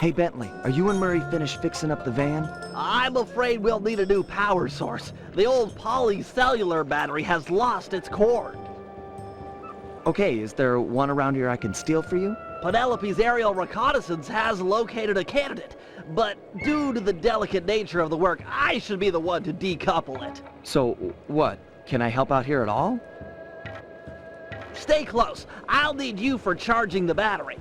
Hey Bentley, are you and Murray finished fixing up the van? I'm afraid we'll need a new power source. The old polycellular battery has lost its cord. Okay, is there one around here I can steal for you? Penelope's aerial reconnaissance has located a candidate, but due to the delicate nature of the work, I should be the one to decouple it. So, what? Can I help out here at all? Stay close. I'll need you for charging the battery.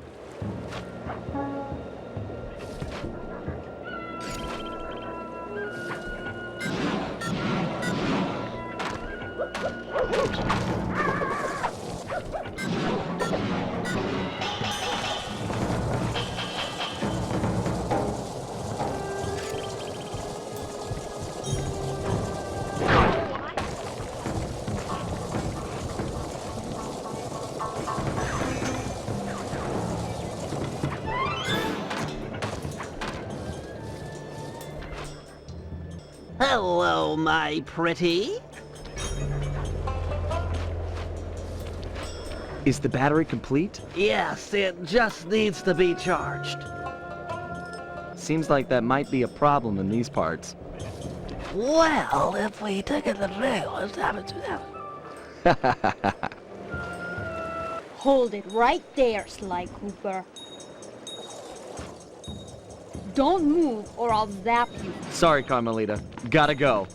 Hello, my pretty. Is the battery complete? Yes, it just needs to be charged. Seems like that might be a problem in these parts. Well, if we took it the let's have it to them. Hold it right there, Sly Cooper. Don't move or I'll zap you. Sorry, Carmelita. Gotta go.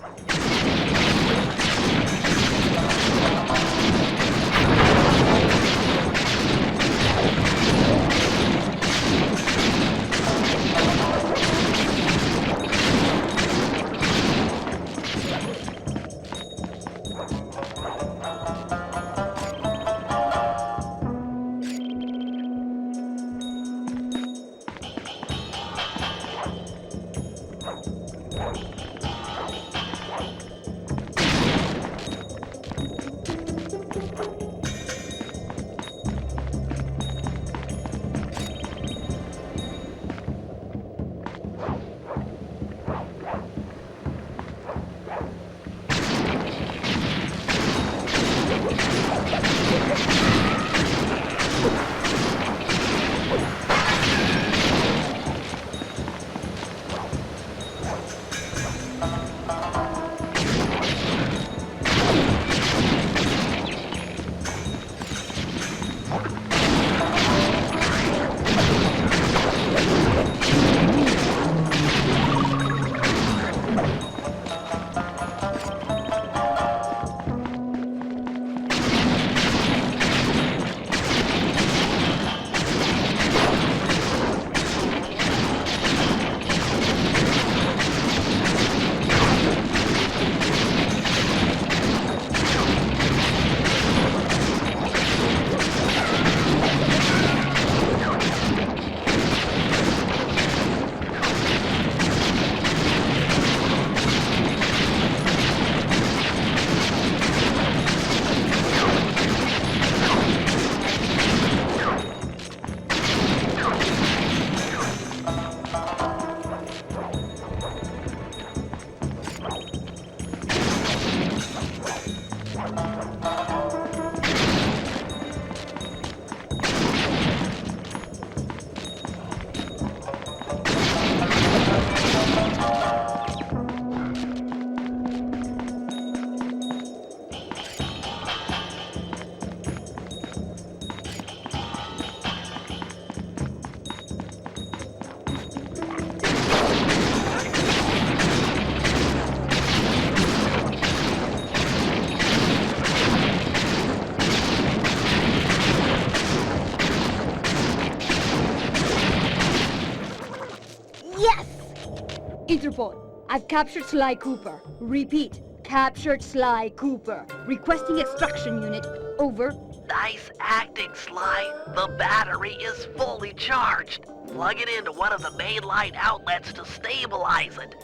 Interpol, I've captured Sly Cooper. Repeat, captured Sly Cooper. Requesting extraction unit. Over. Nice acting, Sly. The battery is fully charged. Plug it into one of the main line outlets to stabilize it.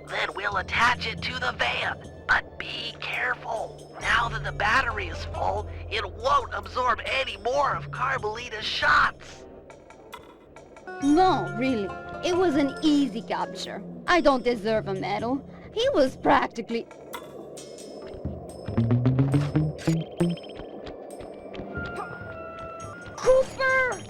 Then we'll attach it to the van. But be careful. Now that the battery is full, it won't absorb any more of Carmelita's shots. No, really. It was an easy capture. I don't deserve a medal. He was practically... Cooper!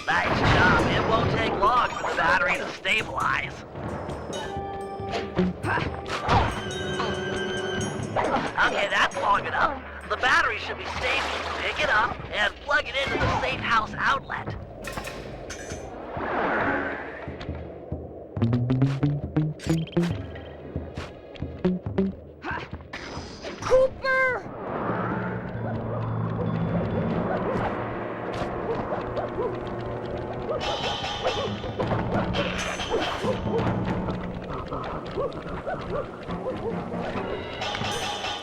Nice job. It won't take long for the battery to stabilize. Okay, that's long enough. The battery should be stable. Pick it up and plug it into the safe house outlet. Cooper!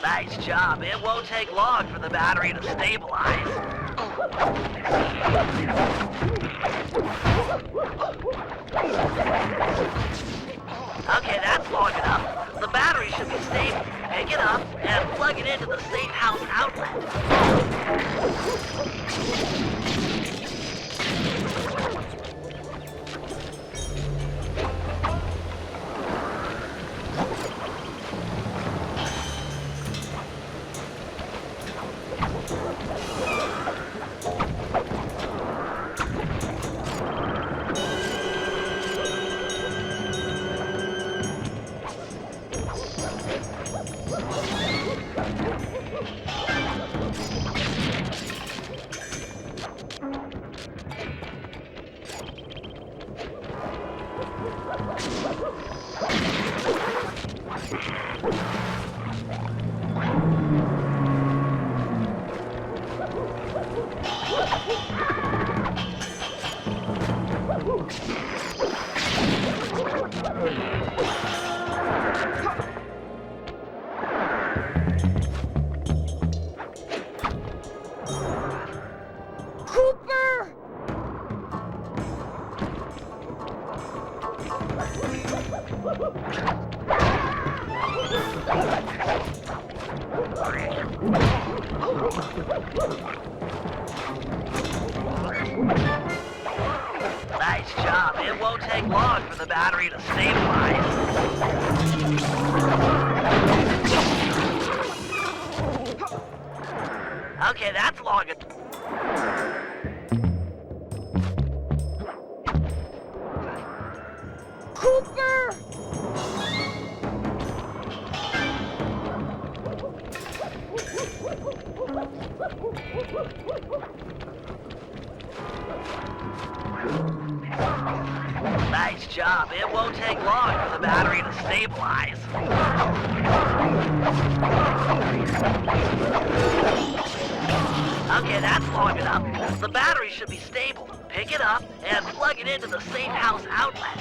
Nice job. It won't take long for the battery to stabilize. Okay, that's long enough. The battery should be stable. Pick it up and plug it into the safe house outlet. Cooper! Nice job. It won't take long for the battery to stabilize. Okay, that's long enough. Cooper! Nice job. It won't take long for the battery to stabilize. Okay, that's long enough. The battery should be stable. Pick it up and plug it into the safe house outlet.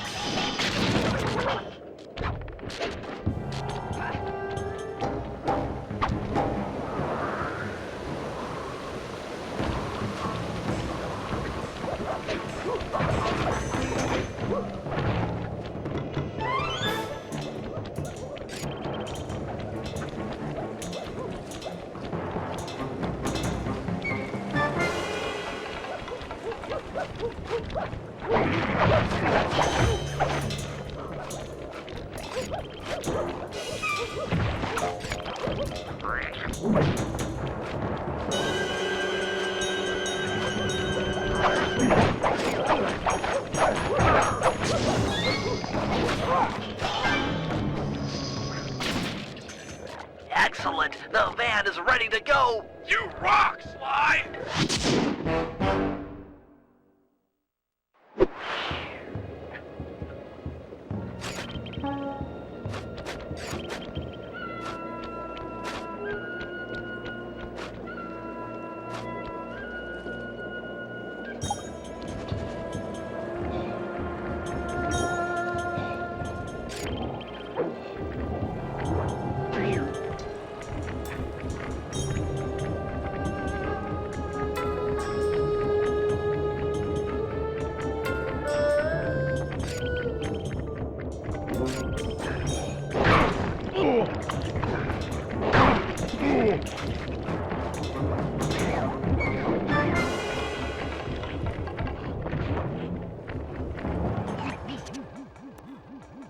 Excellent! The van is ready to go! You rock, Sly!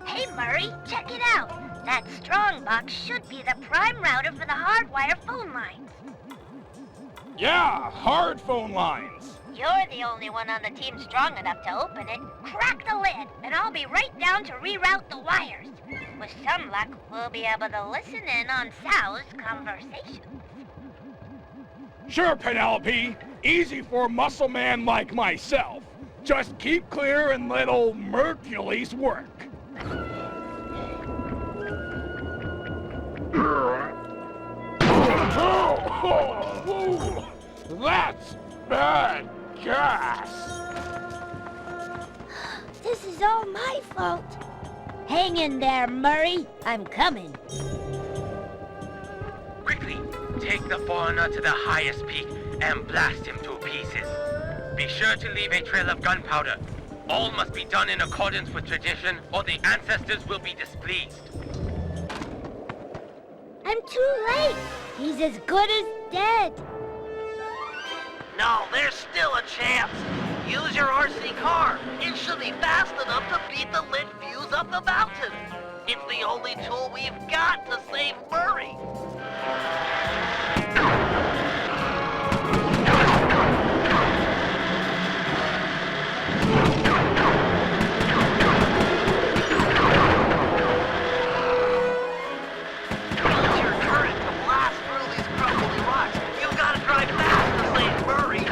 Hey, Murray, check it out. That strong box should be the prime router for the hardwire phone lines. Yeah, hard phone lines. You're the only one on the team strong enough to open it. Crack the lid, and I'll be right down to reroute the wires. With some luck, we'll be able to listen in on Sal's conversation. Sure, Penelope. Easy for a muscle man like myself. Just keep clear and let old Mercules work. Oh, that's bad gas. This is all my fault. Hang in there, Murray. I'm coming. Quickly, take the foreigner to the highest peak and blast him to pieces. Be sure to leave a trail of gunpowder. All must be done in accordance with tradition, or the ancestors will be displeased. I'm too late. He's as good as dead. No, there's still a chance. Use your RC car. It should be fast enough to beat the lit fuse up the mountain. It's the only tool we've got to save Murray. Use your current to blast through these crumbly rocks. You've got to drive fast to save Murray.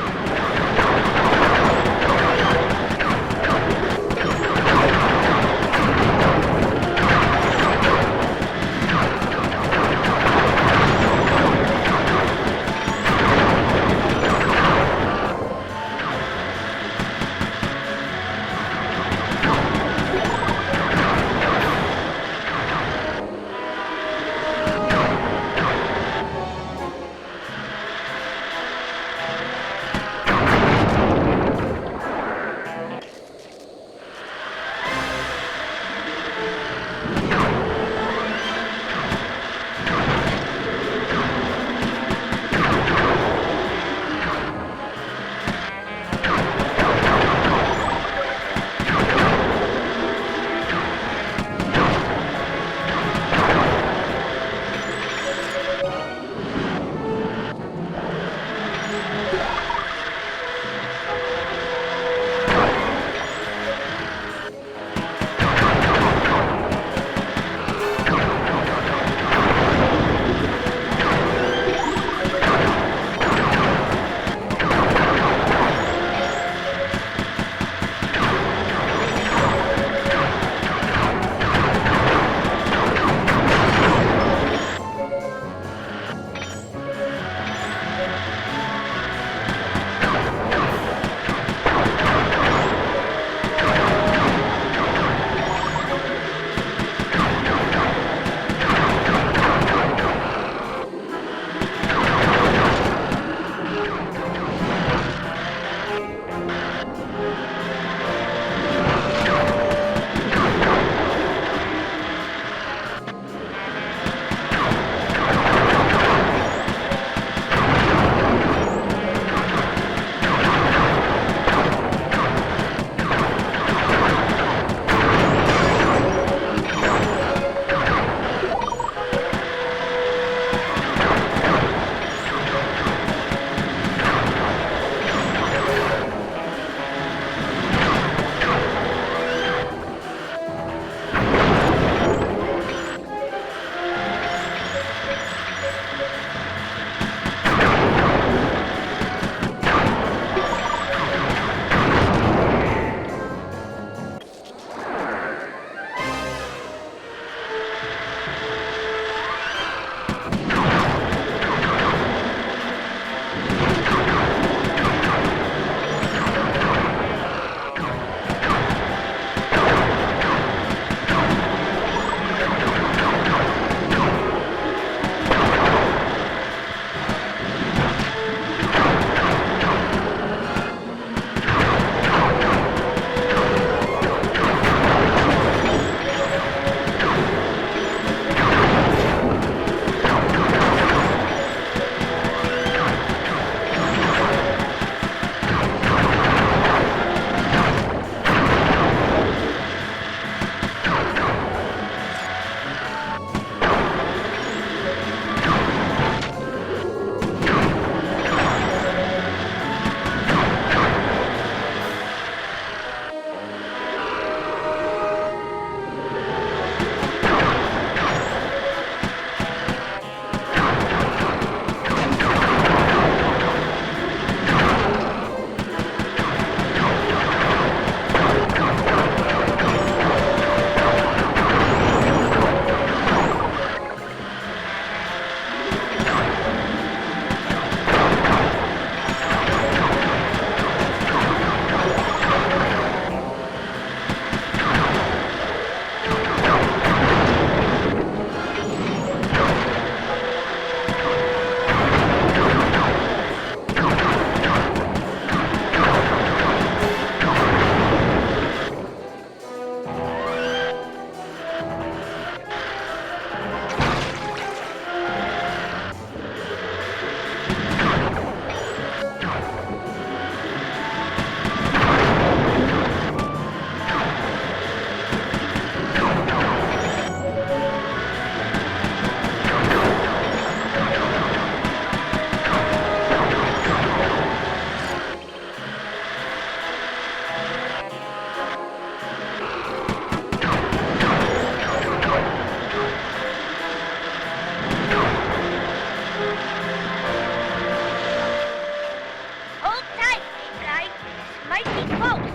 might be close.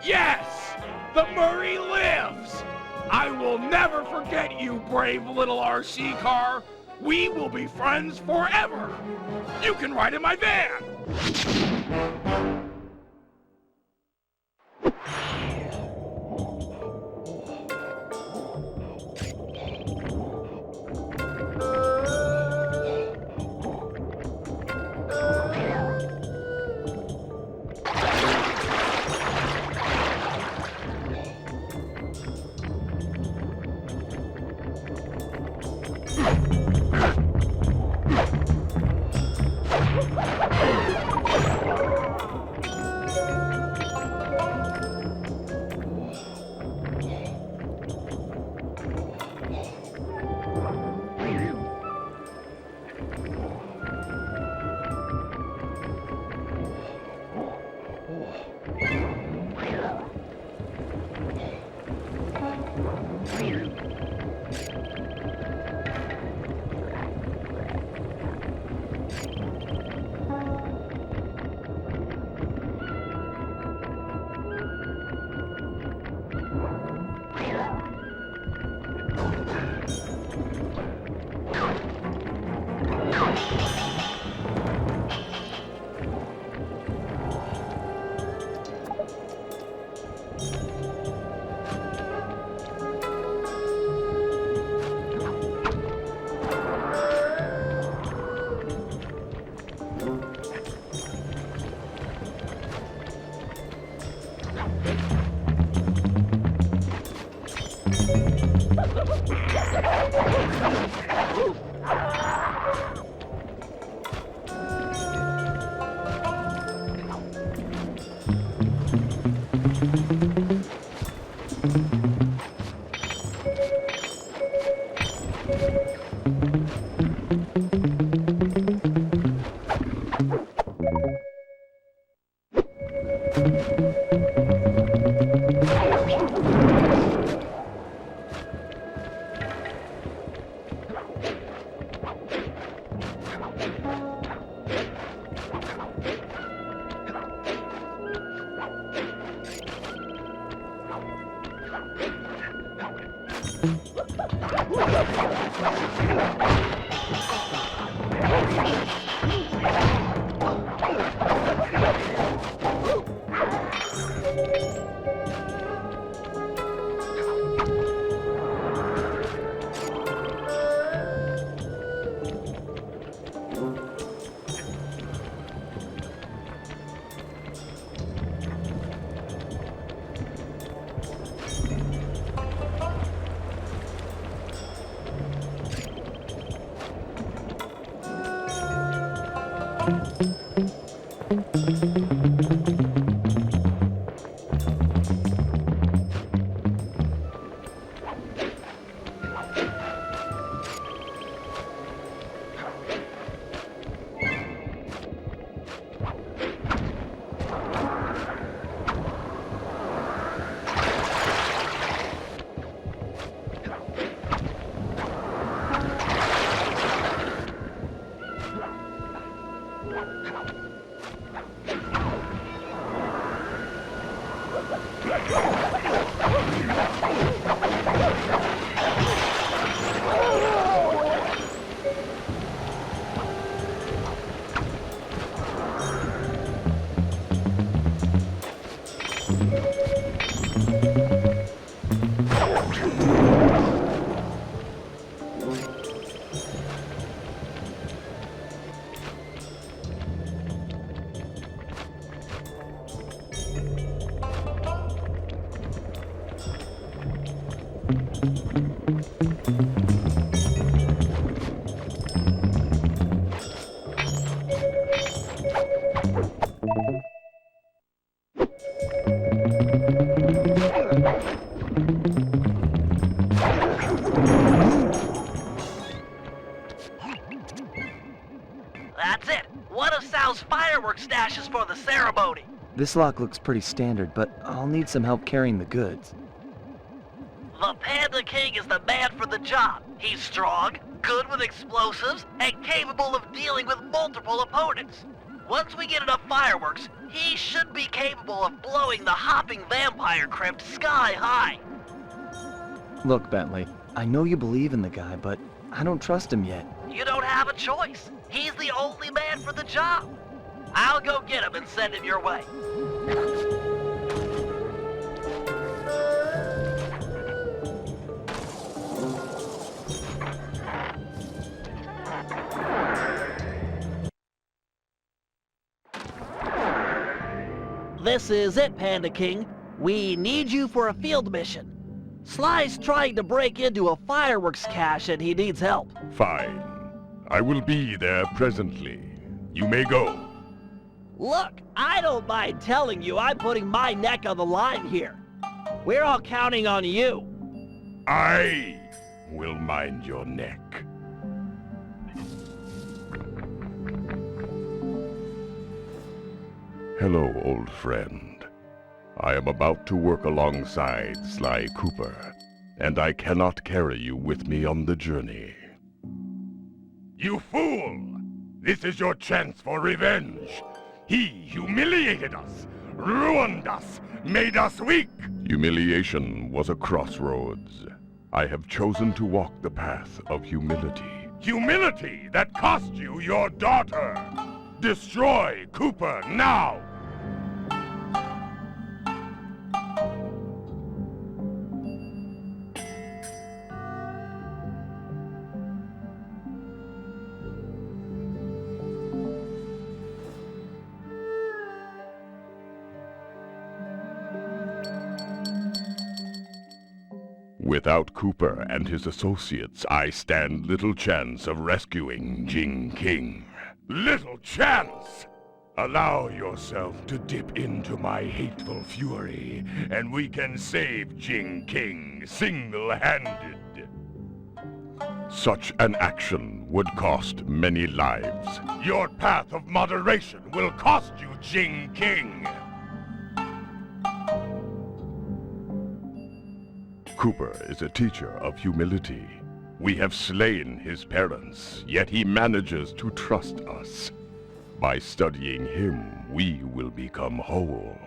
Yes! The Murray lives! I will never forget you, brave little RC car. We will be friends forever. You can ride in my van. That's it. One of Sal's fireworks stashes for the ceremony. This lock looks pretty standard, but I'll need some help carrying the goods. The Panda King is the man for the job. He's strong, good with explosives, and capable of dealing with multiple opponents. Once we get enough fireworks, he should be capable of blowing the hopping vampire crypt sky high. Look, Bentley, I know you believe in the guy, but I don't trust him yet. You don't have a choice. He's the only man for the job. I'll go get him and send him your way. This is it, Panda King. We need you for a field mission. Sly's trying to break into a fireworks cache and he needs help. Fine. I will be there presently. You may go. Look, I don't mind telling you I'm putting my neck on the line here. We're all counting on you. I will mind your neck. Hello, old friend. I am about to work alongside Sly Cooper, and I cannot carry you with me on the journey. You fool! This is your chance for revenge. He humiliated us, ruined us, made us weak. Humiliation was a crossroads. I have chosen to walk the path of humility. Humility that cost you your daughter! Destroy Cooper now! Without Cooper and his associates, I stand little chance of rescuing Jing King. Little chance! Allow yourself to dip into my hateful fury, and we can save Jing King single-handed. Such an action would cost many lives. Your path of moderation will cost you Jing King! Cooper is a teacher of humility. We have slain his parents, yet he manages to trust us. By studying him, we will become whole.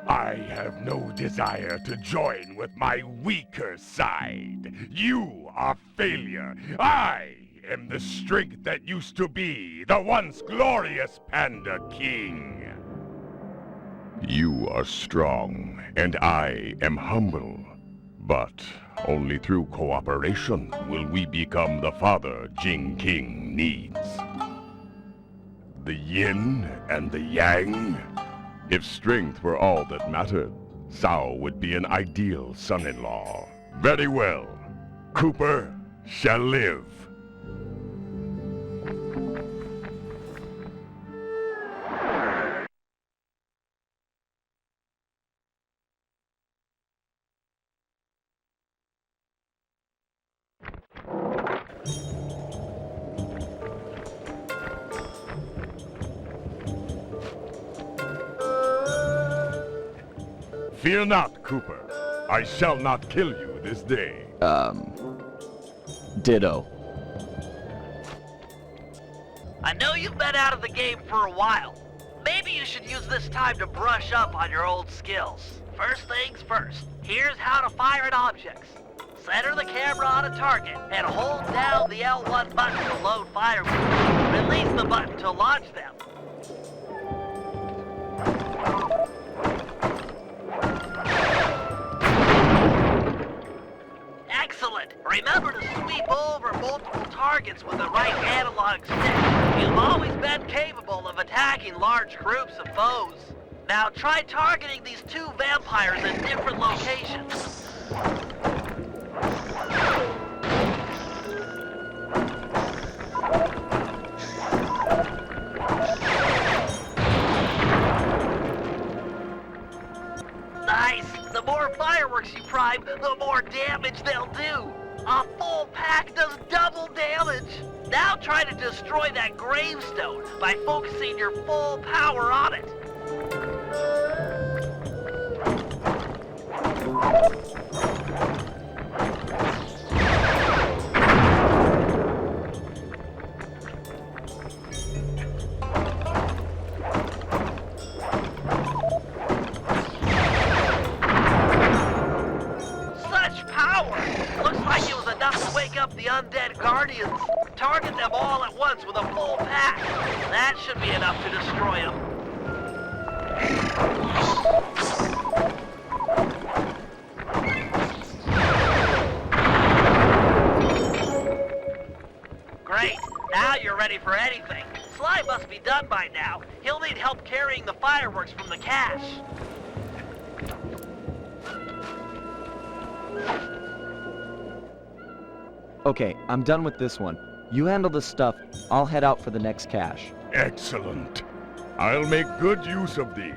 I have no desire to join with my weaker side. You are failure. I am the strength that used to be the once glorious Panda King. You are strong, and I am humble. But only through cooperation will we become the father Jing King needs. The yin and the yang? If strength were all that mattered, Sao would be an ideal son-in-law. Very well. Cooper shall live. Fear not, Cooper. I shall not kill you this day. Ditto. I know you've been out of the game for a while. Maybe you should use this time to brush up on your old skills. First things first, here's how to fire at objects. Center the camera on a target and hold down the L1 button to load fireworks. Release the button to launch them. Excellent! Remember to sweep over multiple targets with the right analog stick. You've always been capable of attacking large groups of foes. Now try targeting these two vampires in different locations. Nice! The more fireworks you prime, the more damage they'll do! A full pack does double damage! Now try to destroy that gravestone by focusing your full power on it! back. That should be enough to destroy him. Great. Now you're ready for anything. Sly must be done by now. He'll need help carrying the fireworks from the cache. Okay, I'm done with this one. You handle the stuff, I'll head out for the next cache. Excellent. I'll make good use of these.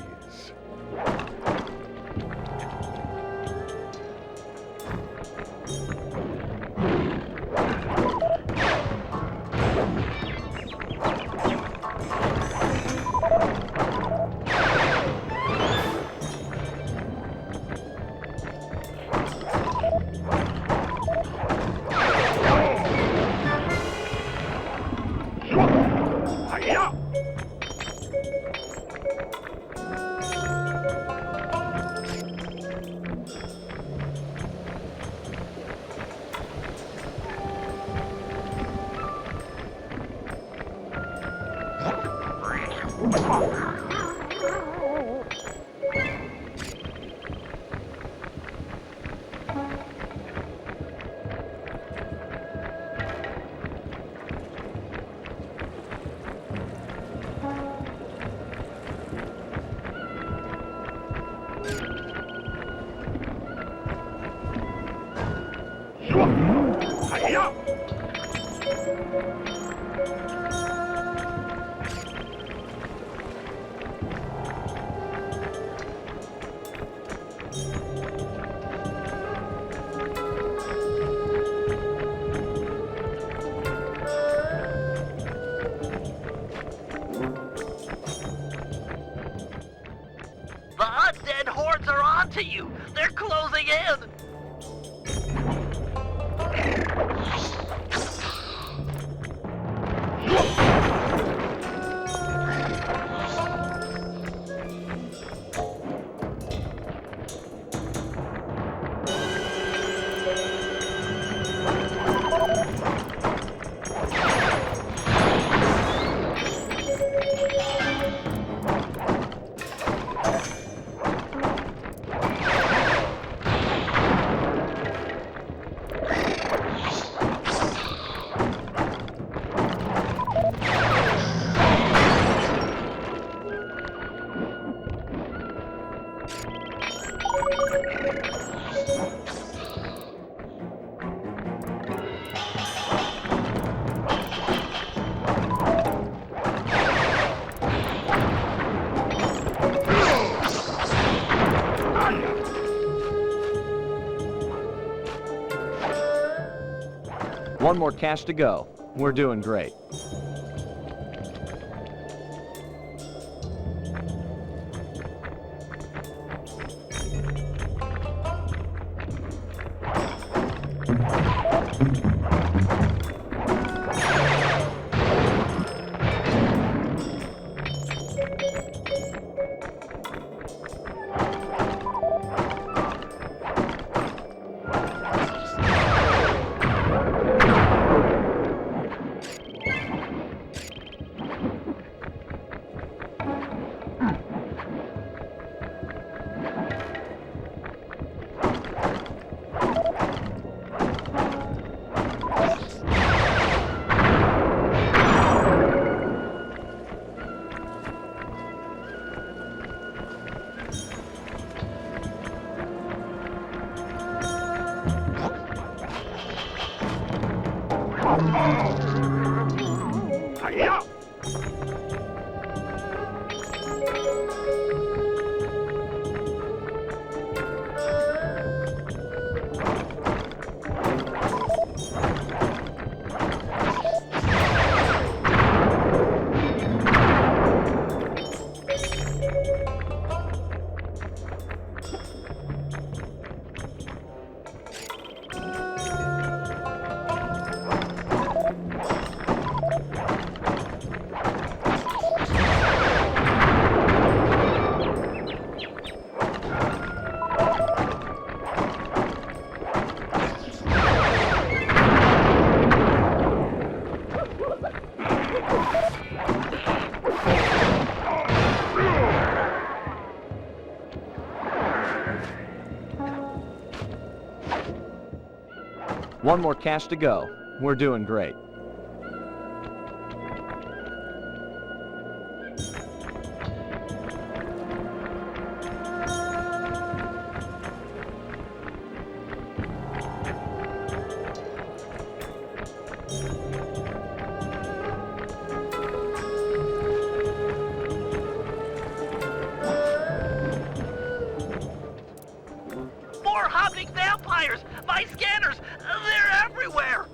The undead hordes are onto you! They're closing in! One more cache to go. We're doing great. One more cache to go. We're doing great. More hopping vampires! My scanners, they're everywhere!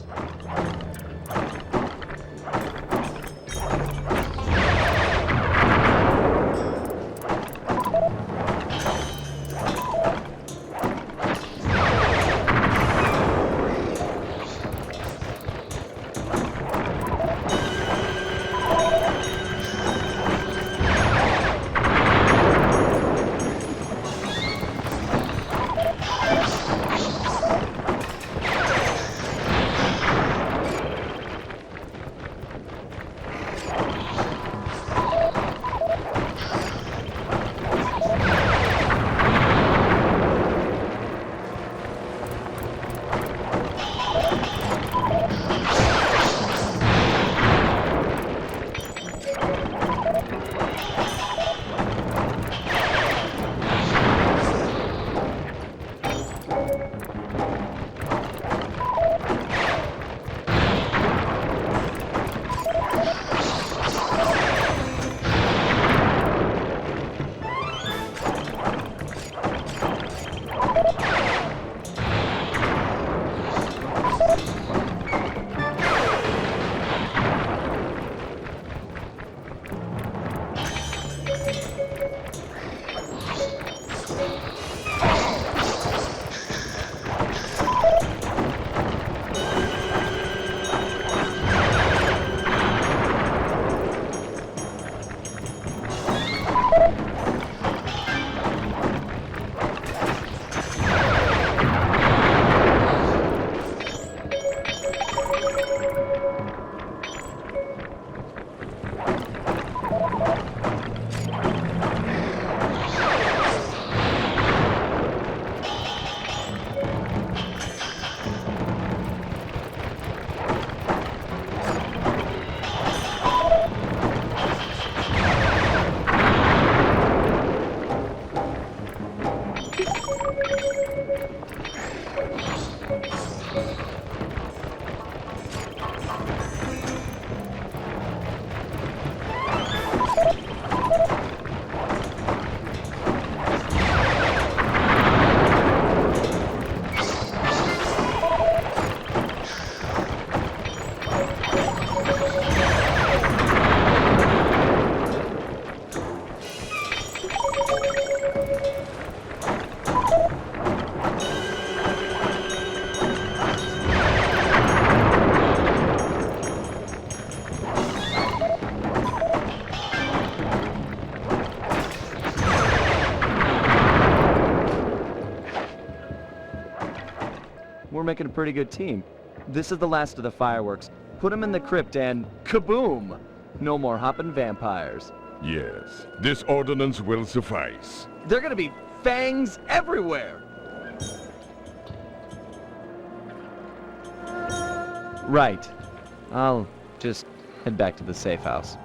We're making a pretty good team. This is the last of the fireworks. Put them in the crypt and kaboom! No more hopping vampires. Yes, this ordinance will suffice. They're gonna be fangs everywhere! Right. I'll just head back to the safe house.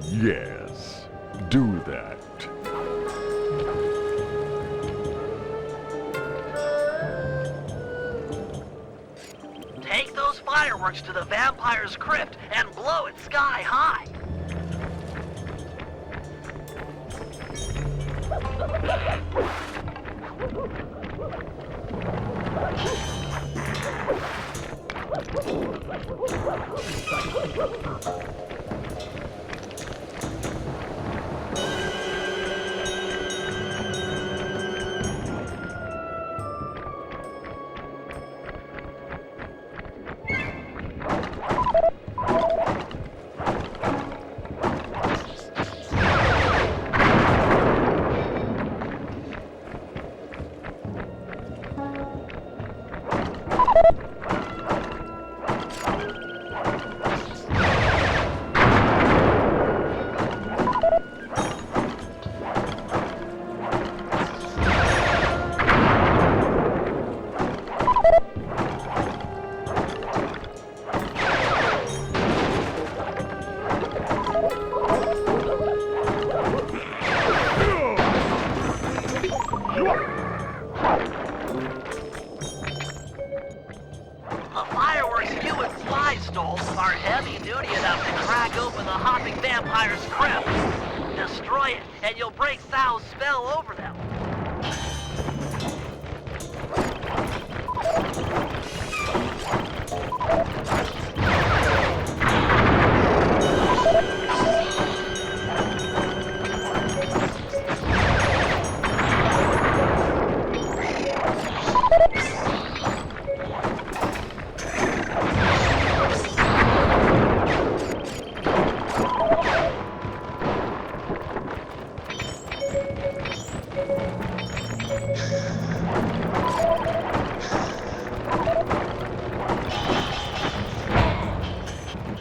Yes, do that. Take those fireworks to the vampire's crypt and blow it sky high. hopping vampire's crypt. Destroy it, and you'll break Sal's spell over them.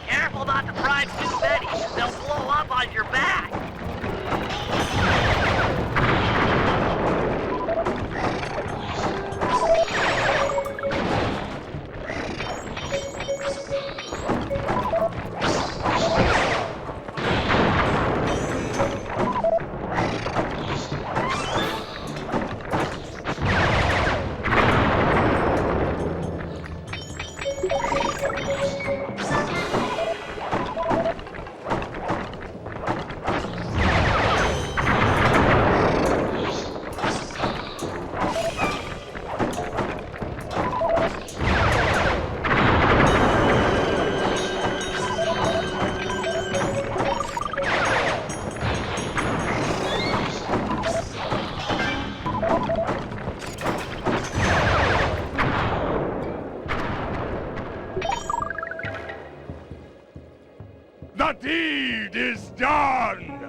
Careful not to bribe too many. They'll blow up on your back. The deed is done!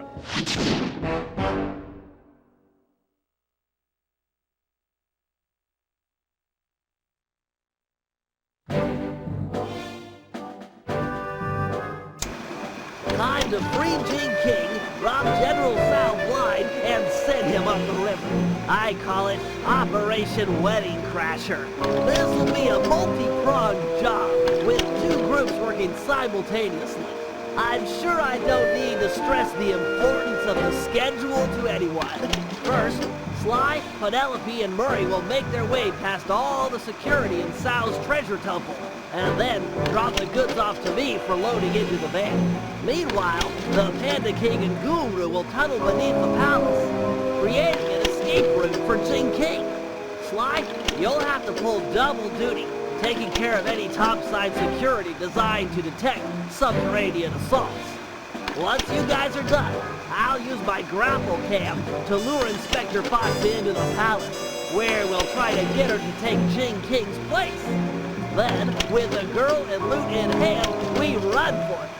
Time to free Jing King, rob General Sal blind, and send him up the river. I call it Operation Wedding Crasher. This will be a multi-pronged job, with 2 groups working simultaneously. I'm sure I don't need to stress the importance of the schedule to anyone. First, Sly, Penelope, and Murray will make their way past all the security in Sal's treasure temple, and then drop the goods off to me for loading into the van. Meanwhile, the Panda King and Guru will tunnel beneath the palace, creating an escape route for Jing King. Sly, you'll have to pull double duty, taking care of any topside security designed to detect subterranean assaults. Once you guys are done, I'll use my grapple cam to lure Inspector Fox into the palace, where we'll try to get her to take Jing King's place. Then, with the girl and loot in hand, we run for it.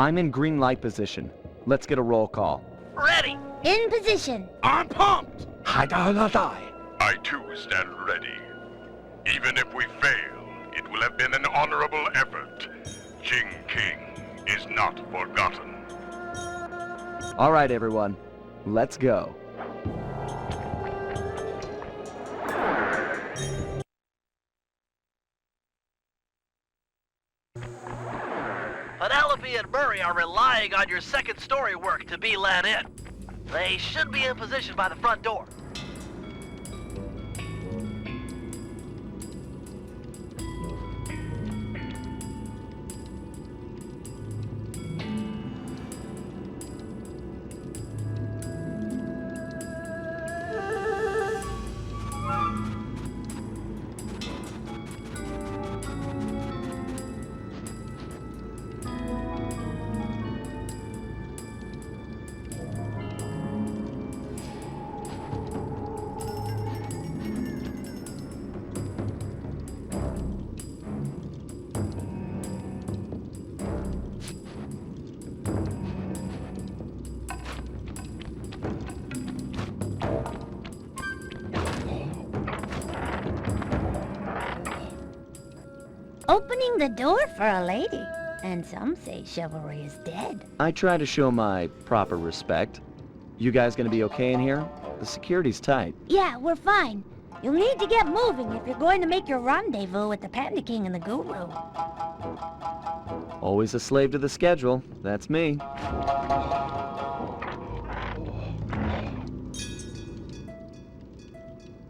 I'm in green light position. Let's get a roll call. Ready! In position. I'm pumped! I too stand ready. Even if we fail, it will have been an honorable effort. Jing King is not forgotten. All right, everyone. Let's go. Penelope and Murray are relying on your second story work to be let in. They should be in position by the front door. Opening the door for a lady. And some say chivalry is dead. I try to show my proper respect. You guys gonna be okay in here? The security's tight. Yeah, we're fine. You'll need to get moving if you're going to make your rendezvous with the Panda King and the Guru. Always a slave to the schedule. That's me.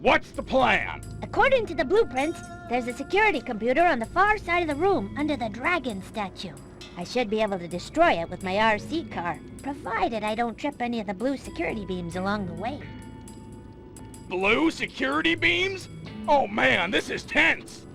What's the plan? According to the blueprints, there's a security computer on the far side of the room under the dragon statue. I should be able to destroy it with my RC car, provided I don't trip any of the blue security beams along the way. Blue security beams? Oh man, this is tense!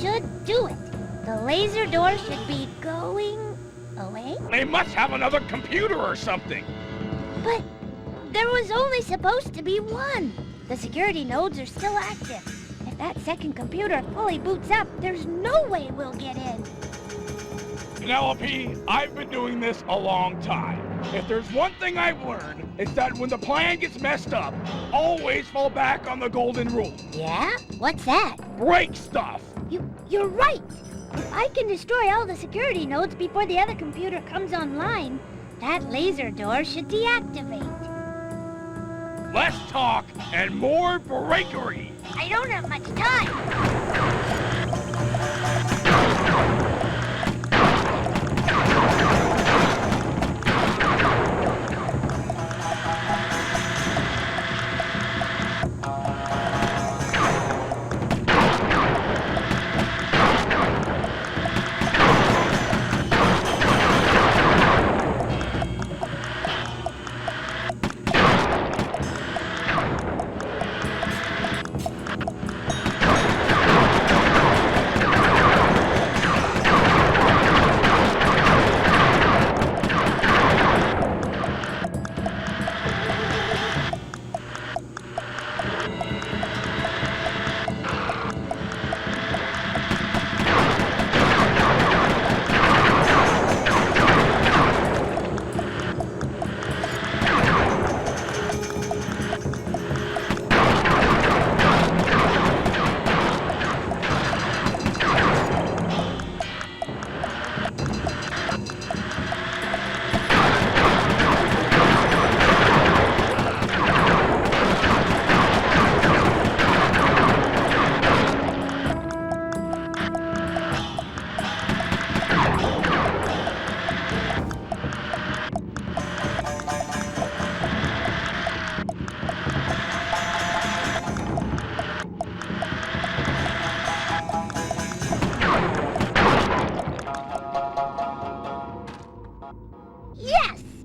should do it. The laser door should be going away. They must have another computer or something. But there was only supposed to be one. The security nodes are still active. If that second computer fully boots up, there's no way we'll get in. Penelope, I've been doing this a long time. If there's one thing I've learned, it's that when the plan gets messed up, always fall back on the golden rule. Yeah? What's that? Break stuff! You're right. If I can destroy all the security nodes before the other computer comes online, that laser door should deactivate. Less talk and more breakery! I don't have much time.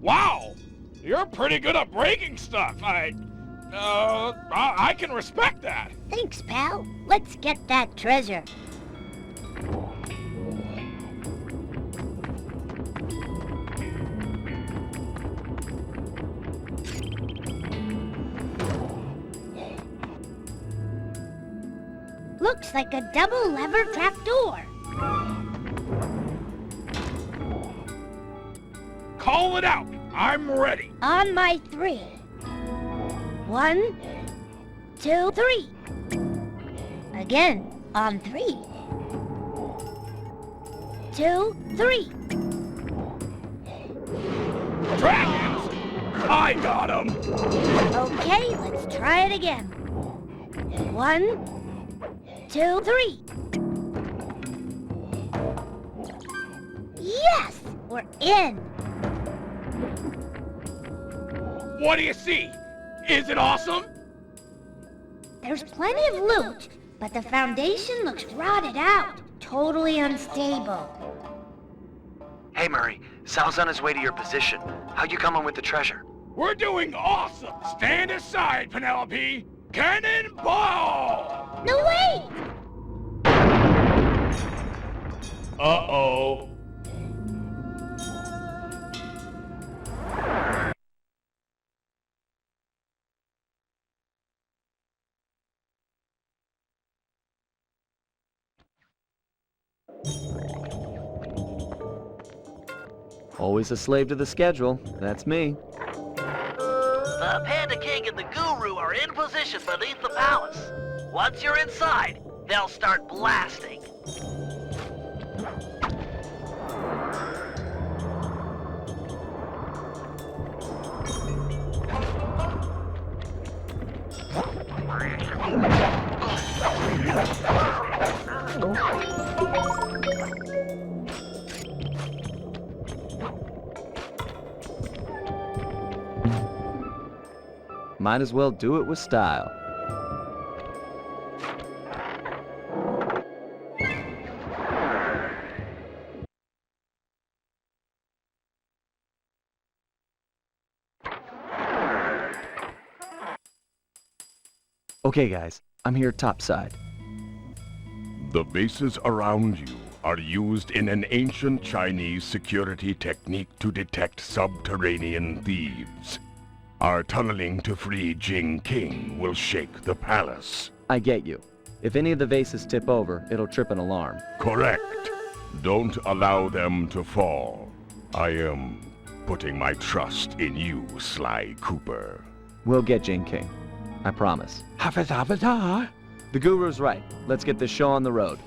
Wow! You're pretty good at breaking stuff. I can respect that. Thanks, pal. Let's get that treasure. Looks like a double lever trapdoor. Call it out. I'm ready. On my 3. 1, 2, 3. Again, on 3. 2, 3. Dragons! I got 'em. Okay, let's try it again. 1, 2, 3. Yes! We're in! What do you see? Is it awesome? There's plenty of loot, but the foundation looks rotted out. Totally unstable. Hey, Murray. Sal's on his way to your position. How you coming with the treasure? We're doing awesome. Stand aside, Penelope. Cannonball! No way! Uh-oh. Always a slave to the schedule. That's me. The Panda King and the Guru are in position beneath the palace. Once you're inside, they'll start blasting. Might as well do it with style. Okay, guys, I'm here topside. The vases around you are used in an ancient Chinese security technique to detect subterranean thieves. Our tunneling to free Jing King will shake the palace. I get you. If any of the vases tip over, it'll trip an alarm. Correct. Don't allow them to fall. I am putting my trust in you, Sly Cooper. We'll get Jing King. I promise. Hafazabazar. The Guru's right. Let's get this show on the road.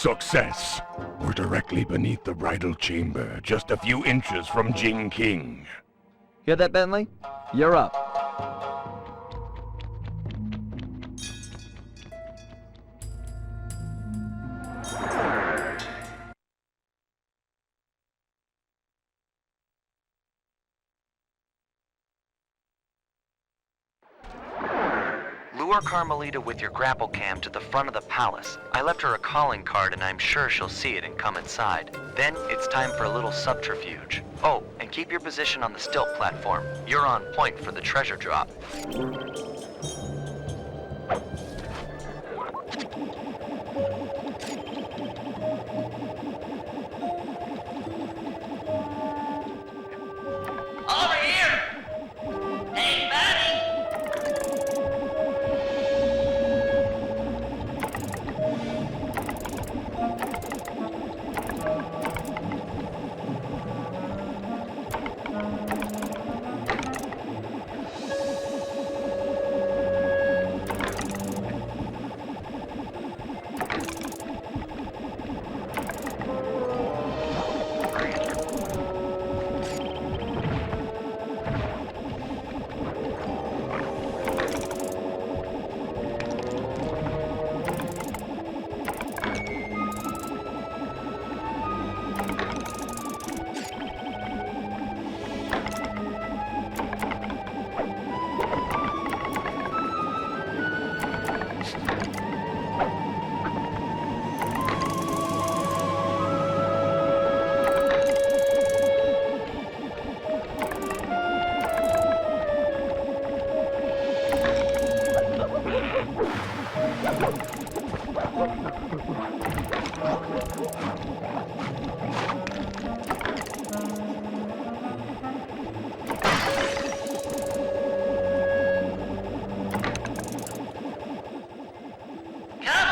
Success! We're directly beneath the bridal chamber, just a few inches from Jing King. Hear that, Bentley? You're up. Lure Carmelita with your grapple cam to the front of the palace. I left her a calling card and I'm sure she'll see it and come inside. Then it's time for a little subterfuge. Oh, and keep your position on the stilt platform. You're on point for the treasure drop. Come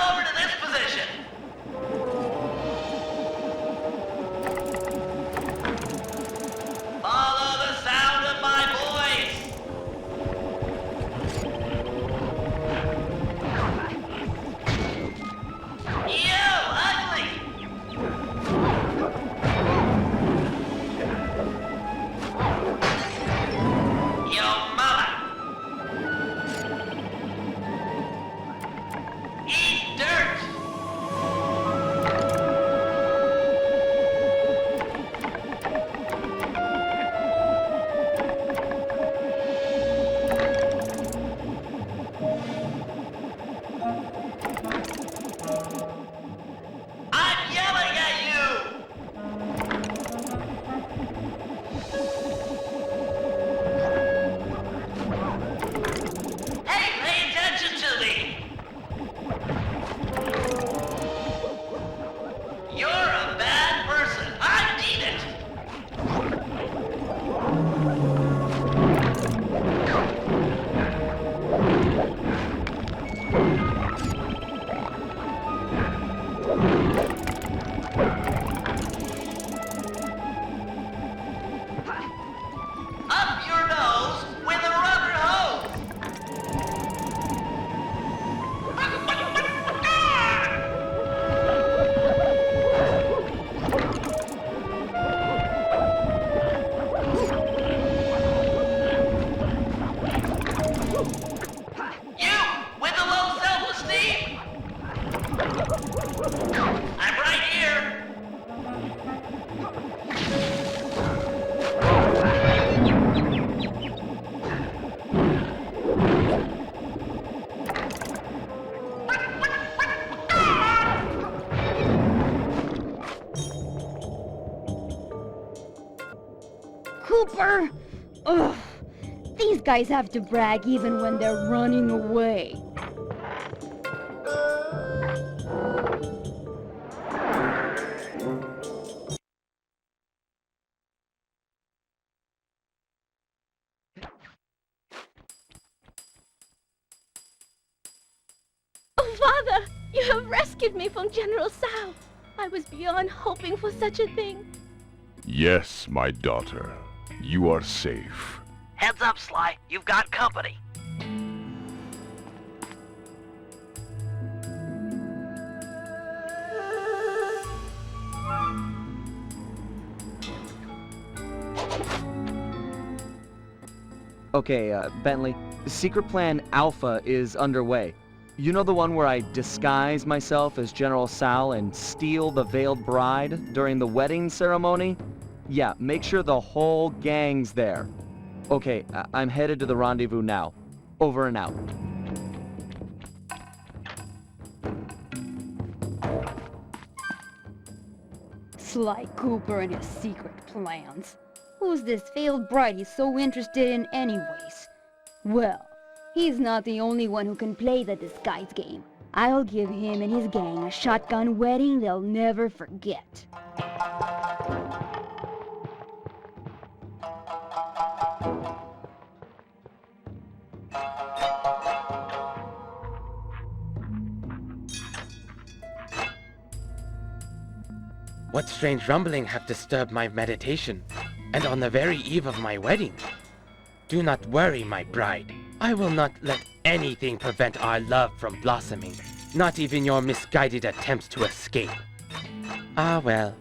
over to this position. Follow the sound of my voice. You ugly! Yo mama! Eat dirt! I'm yelling at you! Hey, pay attention to me! You're a bad person. I need it. Up your nose with a rubber hose. You with the low self-esteem? I'm right here. Cooper! Ugh. These guys have to brag even when they're running away. Oh, Father! You have rescued me from General Sao. I was beyond hoping for such a thing. Yes, my daughter. You are safe. Heads up, Sly. You've got company. Okay, Bentley, Secret Plan Alpha is underway. You know the one where I disguise myself as General Sal and steal the veiled bride during the wedding ceremony? Yeah, make sure the whole gang's there. Okay, I'm headed to the rendezvous now. Over and out. Sly Cooper and his secret plans. Who's this veiled bride he's so interested in anyways? Well, he's not the only one who can play the disguise game. I'll give him and his gang a shotgun wedding they'll never forget. What strange rumbling have disturbed my meditation, and on the very eve of my wedding? Do not worry, my bride. I will not let anything prevent our love from blossoming, not even your misguided attempts to escape. Ah well,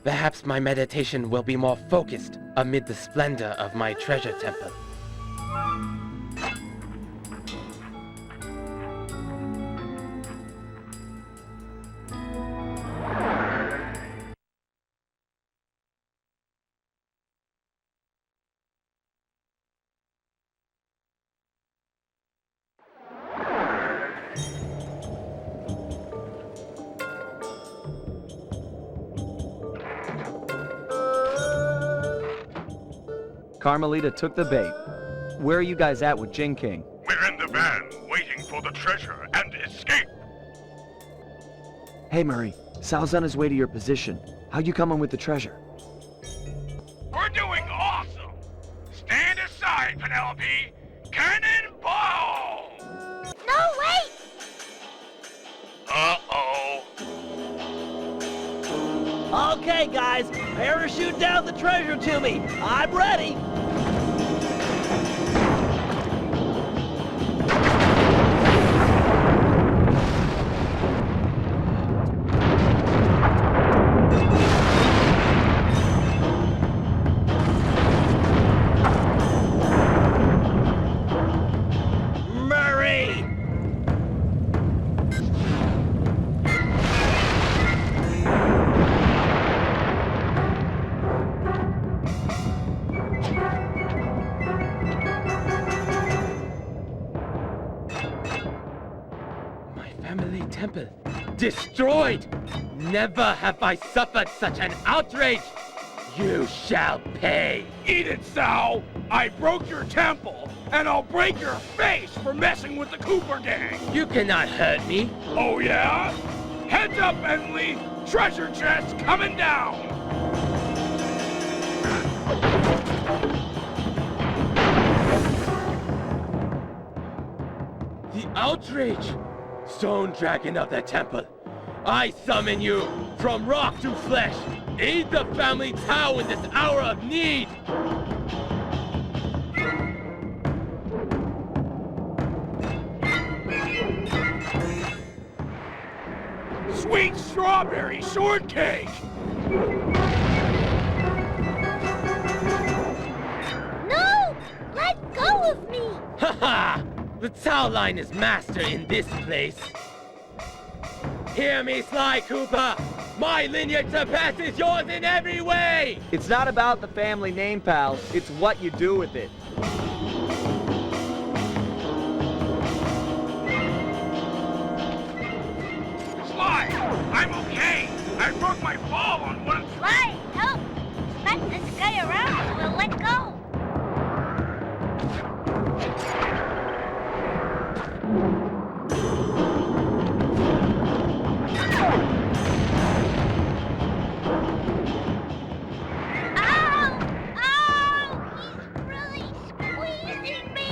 perhaps my meditation will be more focused amid the splendor of my treasure temple. Carmelita took the bait. Where are you guys at with Jin King? We're in the van, waiting for the treasure and escape. Hey, Murray. Sal's on his way to your position. How you coming with the treasure? We're doing awesome! Stand aside, Penelope! Cannonball! No, wait! Uh-oh. Okay, guys, parachute down the treasure to me. I'm ready. Murray! My family temple destroyed! Never have I suffered such an outrage! You shall pay! Eat it, Sal! I broke your temple, and I'll break your face for messing with the Cooper gang! You cannot hurt me! Oh, yeah? Heads up, Emily! Treasure chest coming down! The outrage! Stone Dragon of the Temple, I summon you from rock to flesh! Aid the family Tao in this hour of need! Sweet strawberry shortcake! No! Let go of me! Haha! The Tao line is master in this place. Hear me, Sly Cooper! My lineage surpasses yours in every way! It's not about the family name, pal. It's what you do with it. Sly, I'm okay! I broke my fall on one... Sly, help! Smack this guy around so we'll let go! Ow! Ow! He's really squeezing me!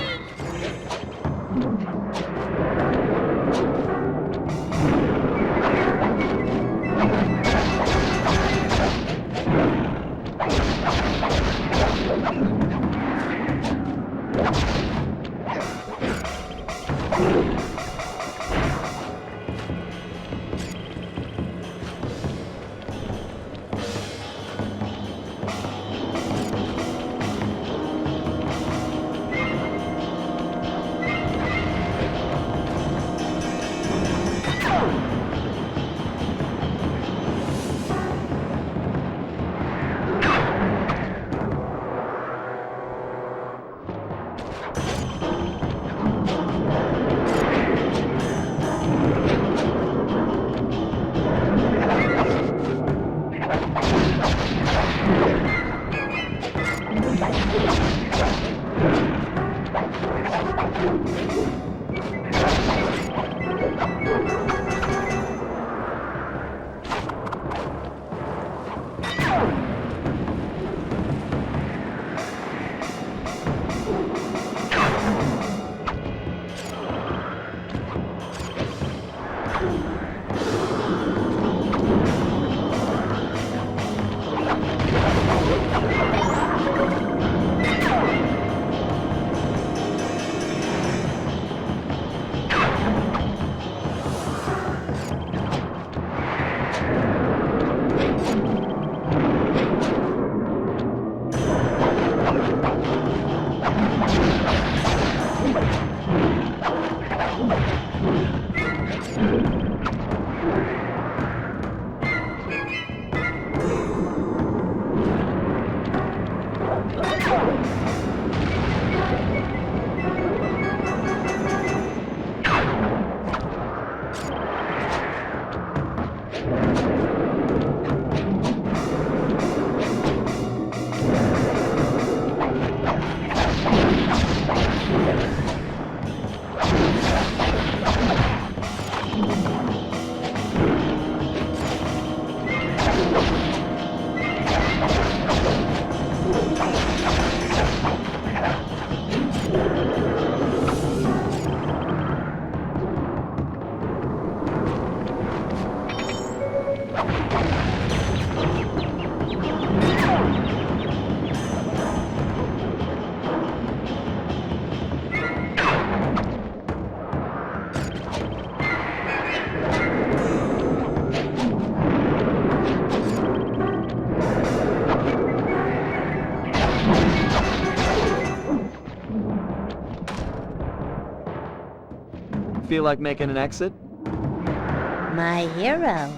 Feel like making an exit? My hero.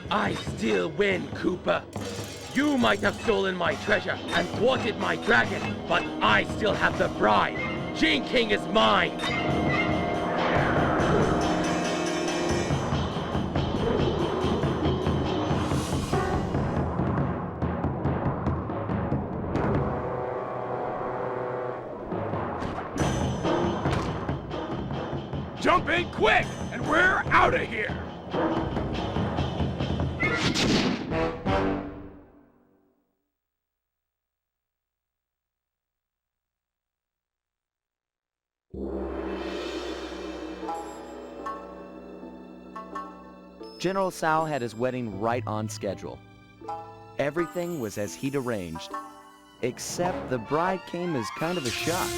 I still win, Cooper. You might have stolen my treasure and thwarted my dragon, but I still have the bride. Gene King is mine. Jump in quick, and we're out of here! General Tsao had his wedding right on schedule. Everything was as he'd arranged, except the bride came as kind of a shock.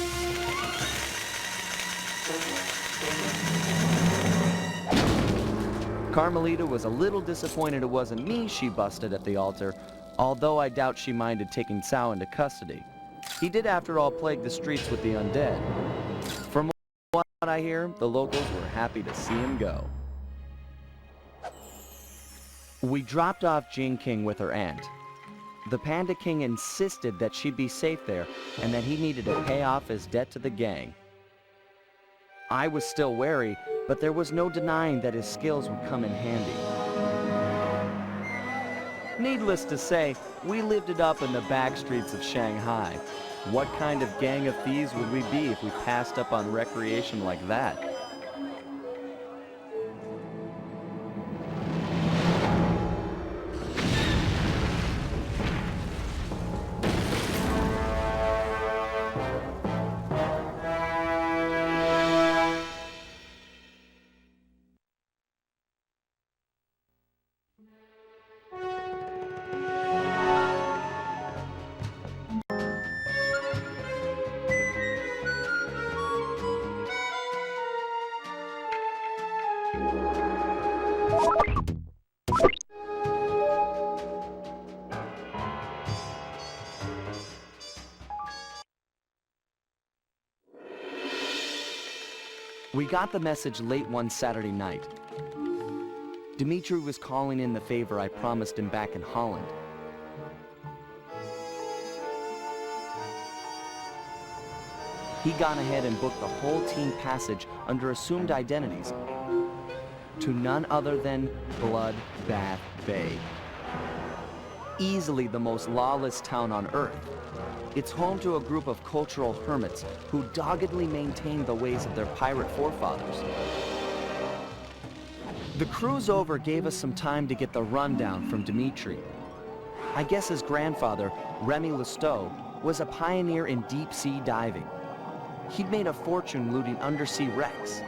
Carmelita was a little disappointed it wasn't me she busted at the altar, although I doubt she minded taking Tsao into custody. He did, after all, plague the streets with the undead. From what I hear, the locals were happy to see him go. We dropped off Jing King with her aunt. The Panda King insisted that she'd be safe there and that he needed to pay off his debt to the gang. I was still wary, but there was no denying that his skills would come in handy. Needless to say, we lived it up in the back streets of Shanghai. What kind of gang of thieves would we be if we passed up on recreation like that? We got the message late one Saturday night. Dimitri was calling in the favor I promised him back in Holland. He gone ahead and booked the whole team passage under assumed identities to none other than Bloodbath Bay. Easily the most lawless town on Earth. It's home to a group of cultural hermits who doggedly maintain the ways of their pirate forefathers. The cruise over gave us some time to get the rundown from Dimitri. I guess his grandfather, Remy Lestow, was a pioneer in deep-sea diving. He'd made a fortune looting undersea wrecks.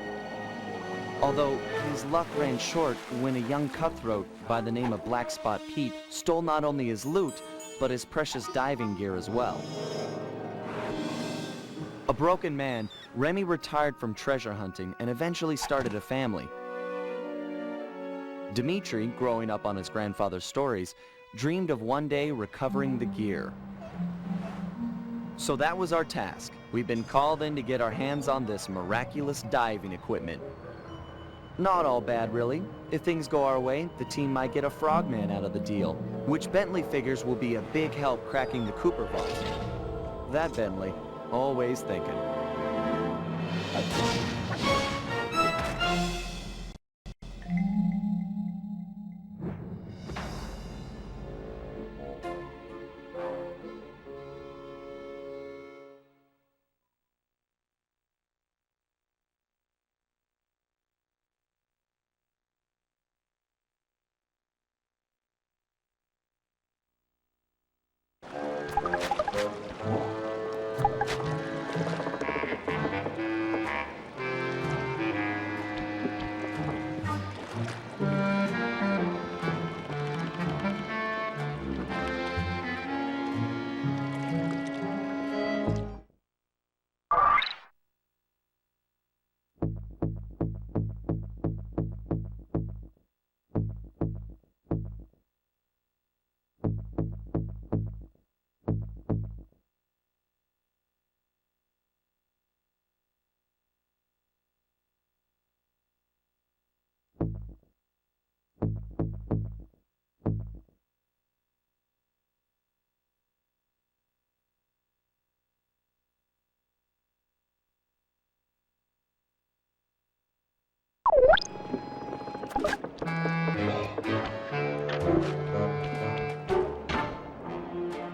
Although his luck ran short when a young cutthroat by the name of Black Spot Pete stole not only his loot, but his precious diving gear as well. A broken man, Remy retired from treasure hunting and eventually started a family. Dimitri, growing up on his grandfather's stories, dreamed of one day recovering the gear. So that was our task. We've been called in to get our hands on this miraculous diving equipment. Not all bad, really. If things go our way, the team might get a frogman out of the deal, which Bentley figures will be a big help cracking the Cooper vault. That Bentley, always thinking.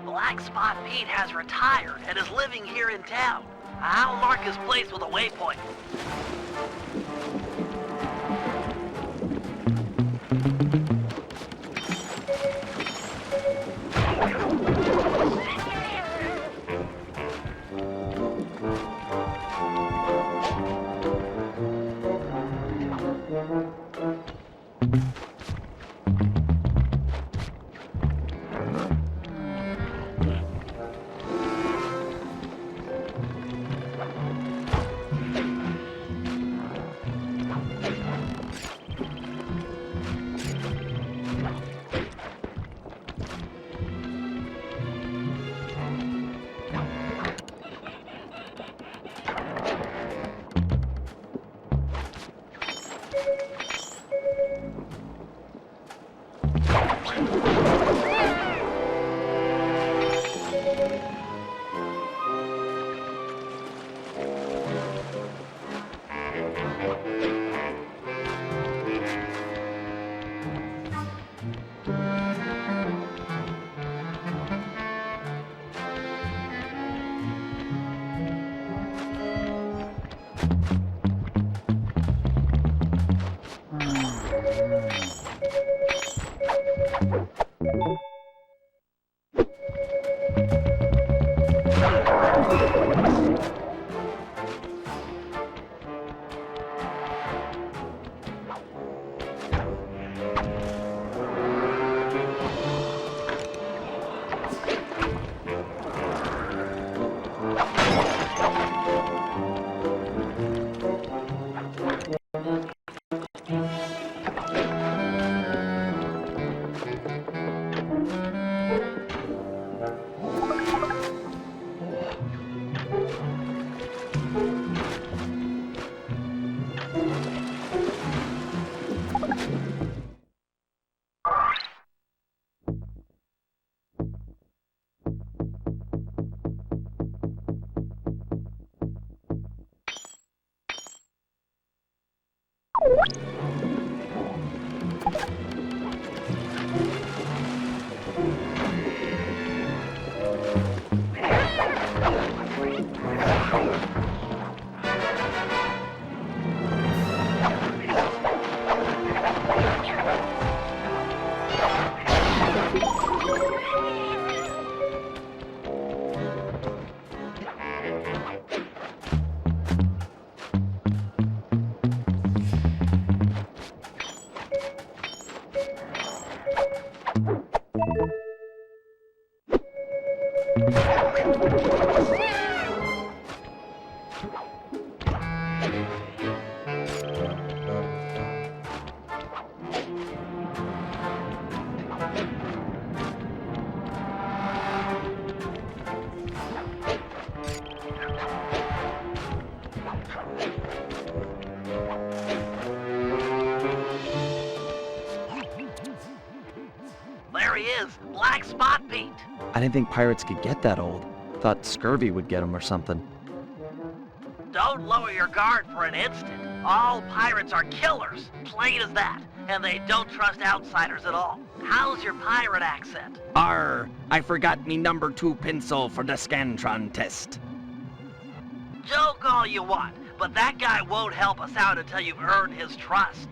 Black Spot Pete has retired and is living here in town. I'll mark his place with a waypoint. There he is, Black Spot Pete. I didn't think pirates could get that old. Thought scurvy would get them or something. Don't lower your guard for an instant. All pirates are killers, plain as that, and they don't trust outsiders at all. How's your pirate accent? Arr, I forgot me number 2 pencil for the Scantron test. Joke all you want, but that guy won't help us out until you've earned his trust.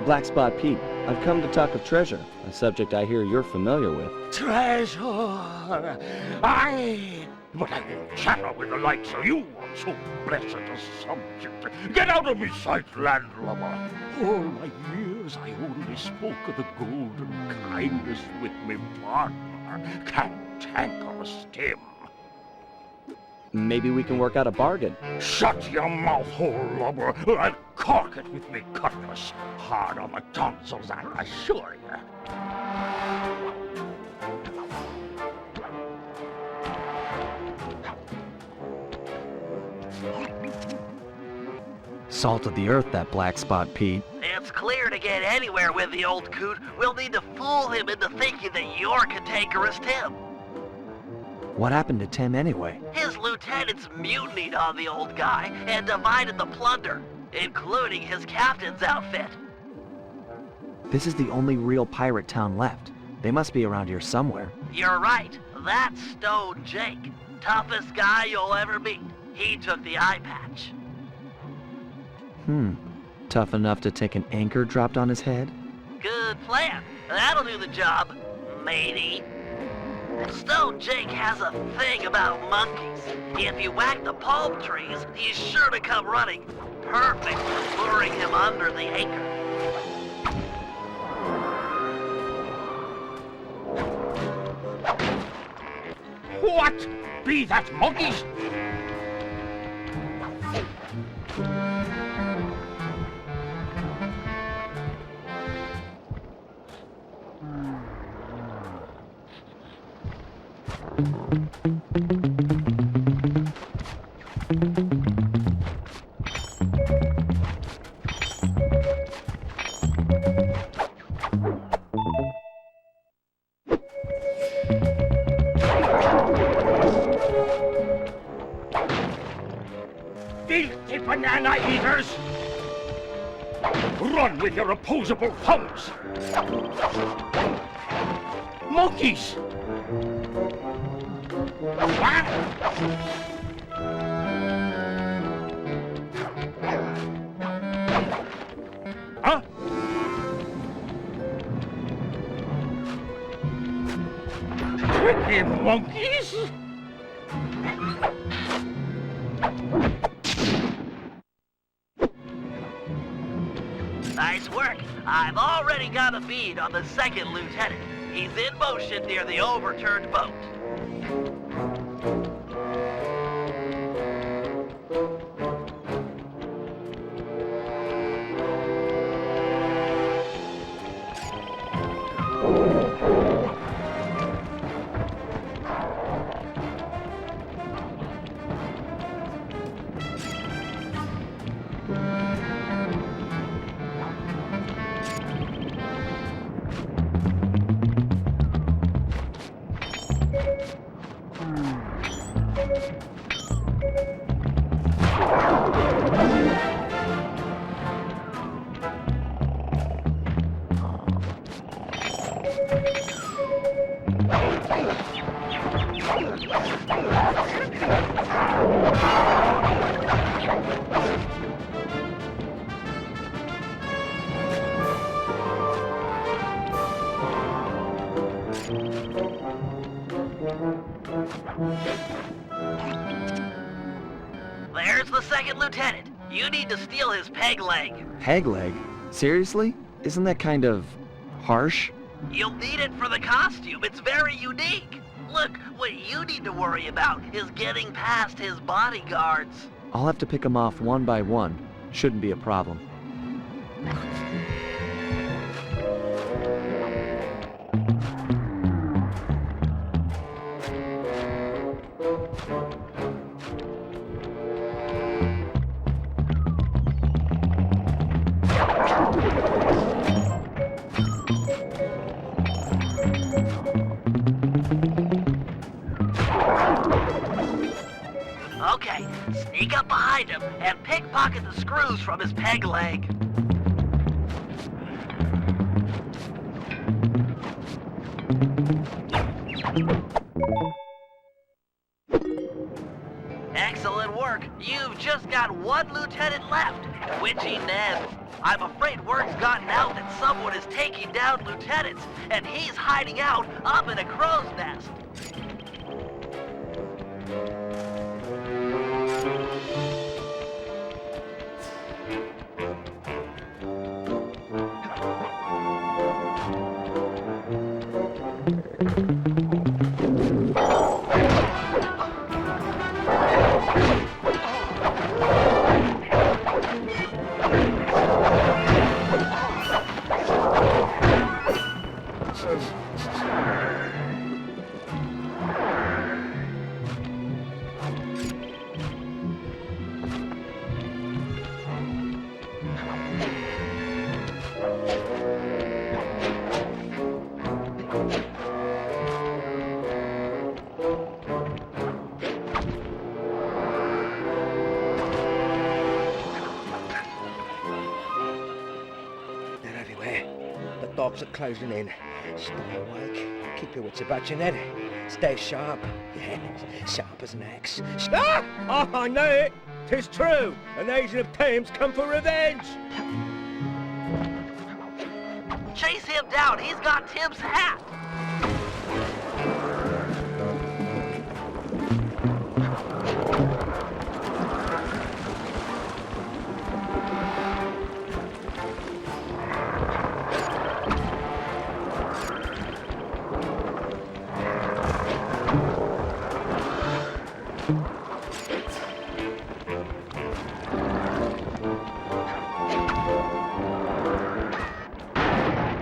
Black Spot Pete, I've come to talk of treasure, a subject I hear you're familiar with. Treasure! Aye! But I will chatter with the likes of you on so blessed a subject. Get out of my sight, landlubber! All my years I only spoke of the golden kindness with me partner. Can't tangle a stem. Maybe we can work out a bargain. Shut your mouth hole, lubber. I'll cork it with me cutlass. Hard on the tonsils, I assure you. Salt of the earth, that black spot, Pete. It's clear to get anywhere with the old coot, we'll need to fool him into thinking that you're cantankerous Tim. What happened to Tim anyway? His lieutenants mutinied on the old guy and divided the plunder, including his captain's outfit. This is the only real pirate town left. They must be around here somewhere. You're right. That's Stone Jake. Toughest guy you'll ever meet. He took the eye patch. Tough enough to take an anchor dropped on his head? Good plan. That'll do the job, matey. Stone Jake has a thing about monkeys. If you whack the palm trees, he's sure to come running. Perfect for luring him under the anchor. What? Be that monkeys? Filthy banana eaters! Run with your opposable thumbs! Monkeys! What? Huh? Tricky monkeys! Nice work. I've already got a bead on the second lieutenant. He's in motion near the overturned boat. There's the second lieutenant. You need to steal his peg leg. Peg leg? Seriously? Isn't that kind of harsh? You'll need it for the costume. It's very unique. Look, what you need to worry about is getting past his bodyguards. I'll have to pick them off one by one. Shouldn't be a problem. Okay, sneak up behind him and pickpocket the screws from his peg leg. Excellent work. You've just got one lieutenant left, Twitchy Ned. I'm afraid word's gotten out that someone is taking down lieutenants, and he's hiding out up in a crow's nest. storms are closing in. Stay awake. Keep your wits about you, Ned. Stay sharp. Yes, sharp as an axe. Ah! I know it! 'Tis true! An agent of Thames come for revenge! Chase him down. He's got Tim's hat.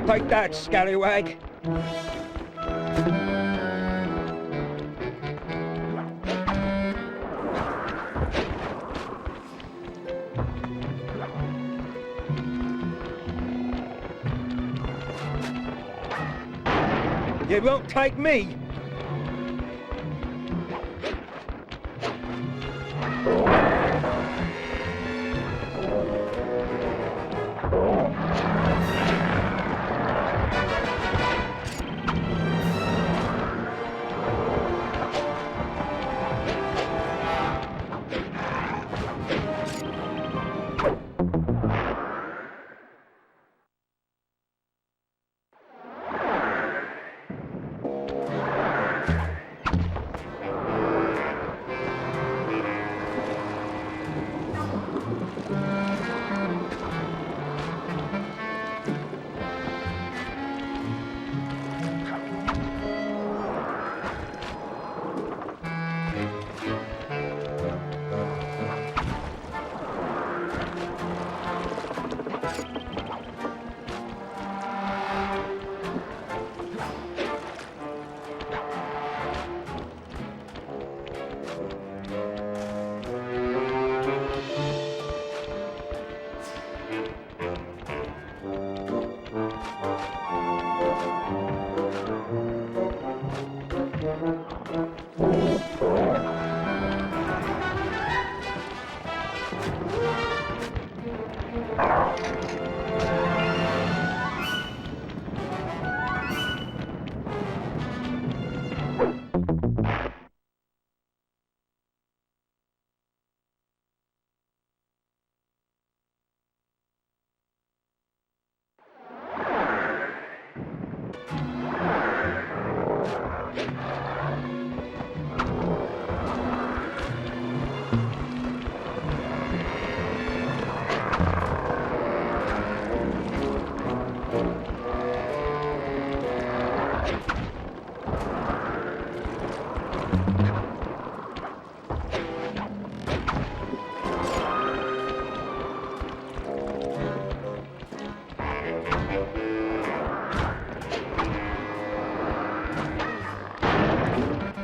Take that, scallywag! You won't take me!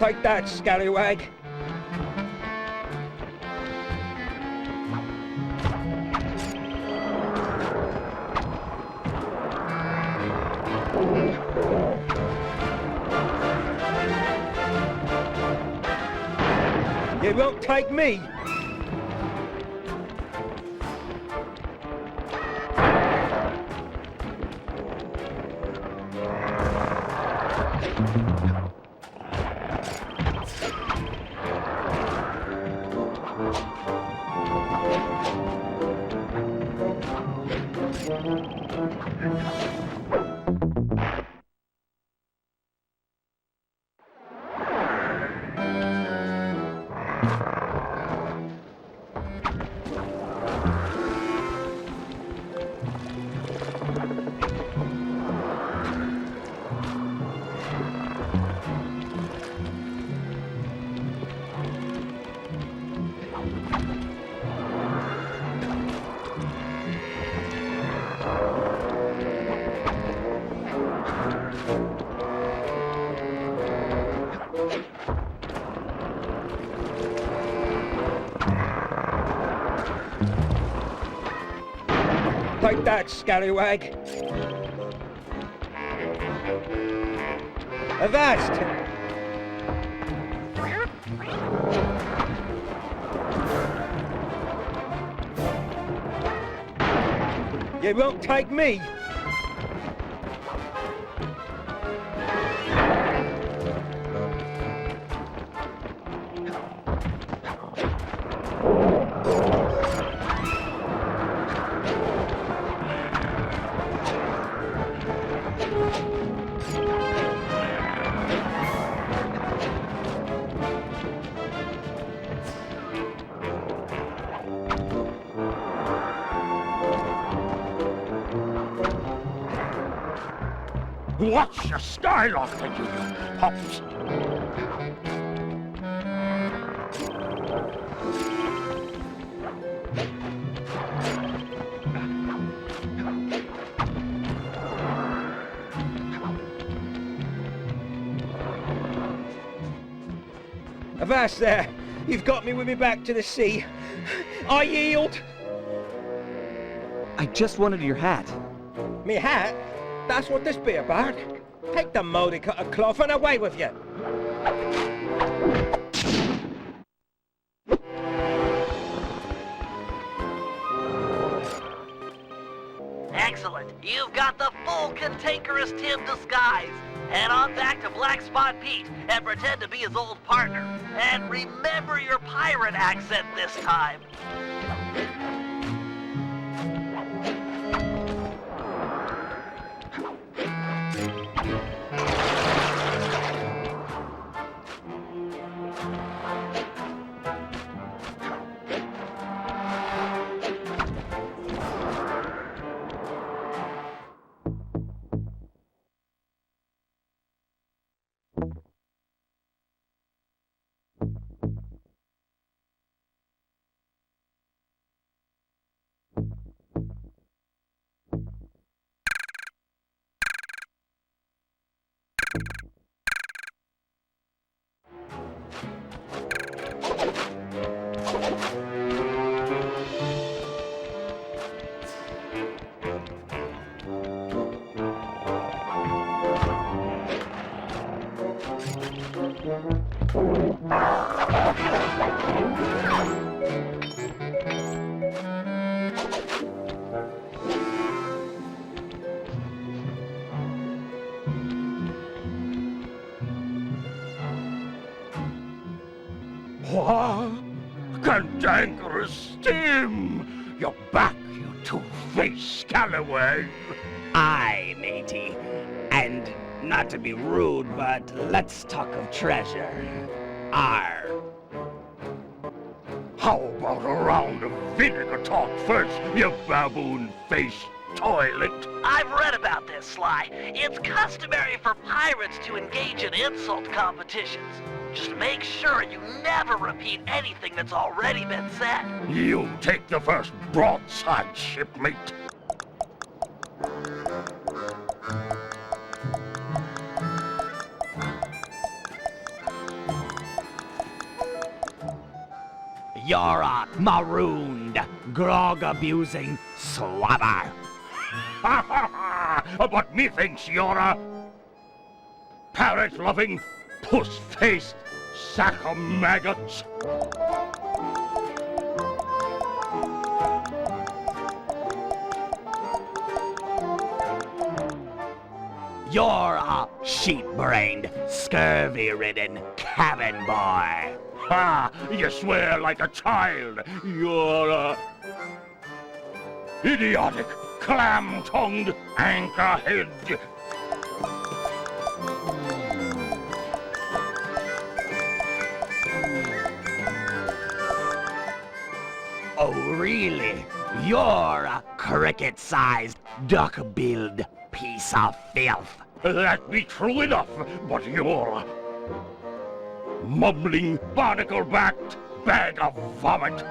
Take that, scallywag! You won't take me! Take that, scallywag! Avast! You won't take me! Watch your style off with you pups. Avast there! You've got me with me back to the sea. I yield! I just wanted your hat. Me hat? That's what this be about. Take the modicum of cloth and away with you. Excellent. You've got the full Cantankerous Tim disguise. Head on back to Black Spot Pete and pretend to be his old partner. And remember your pirate accent this time. What? Cantankerous Tim! You're back, you two-faced scallywag! Aye, matey. And not to be rude, but let's talk of treasure. Arr. How about a round of vinegar talk first, you baboon-faced toilet? I've read about this, Sly. It's customary for pirates to engage in insult competitions. Just make sure you never repeat anything that's already been said. You take the first broadside, shipmate. You're a marooned, grog-abusing swabber. Ha ha ha! But methinks you're a parrot-loving, puss-faced sack of maggots. You're a sheep-brained, scurvy-ridden cabin boy. Ha! You swear like a child. You're a idiotic, clam-tongued anchorhead. Oh, really? You're a cricket-sized, duck-billed piece of filth. That be true enough, but you're a mumbling, barnacle-backed bag of vomit.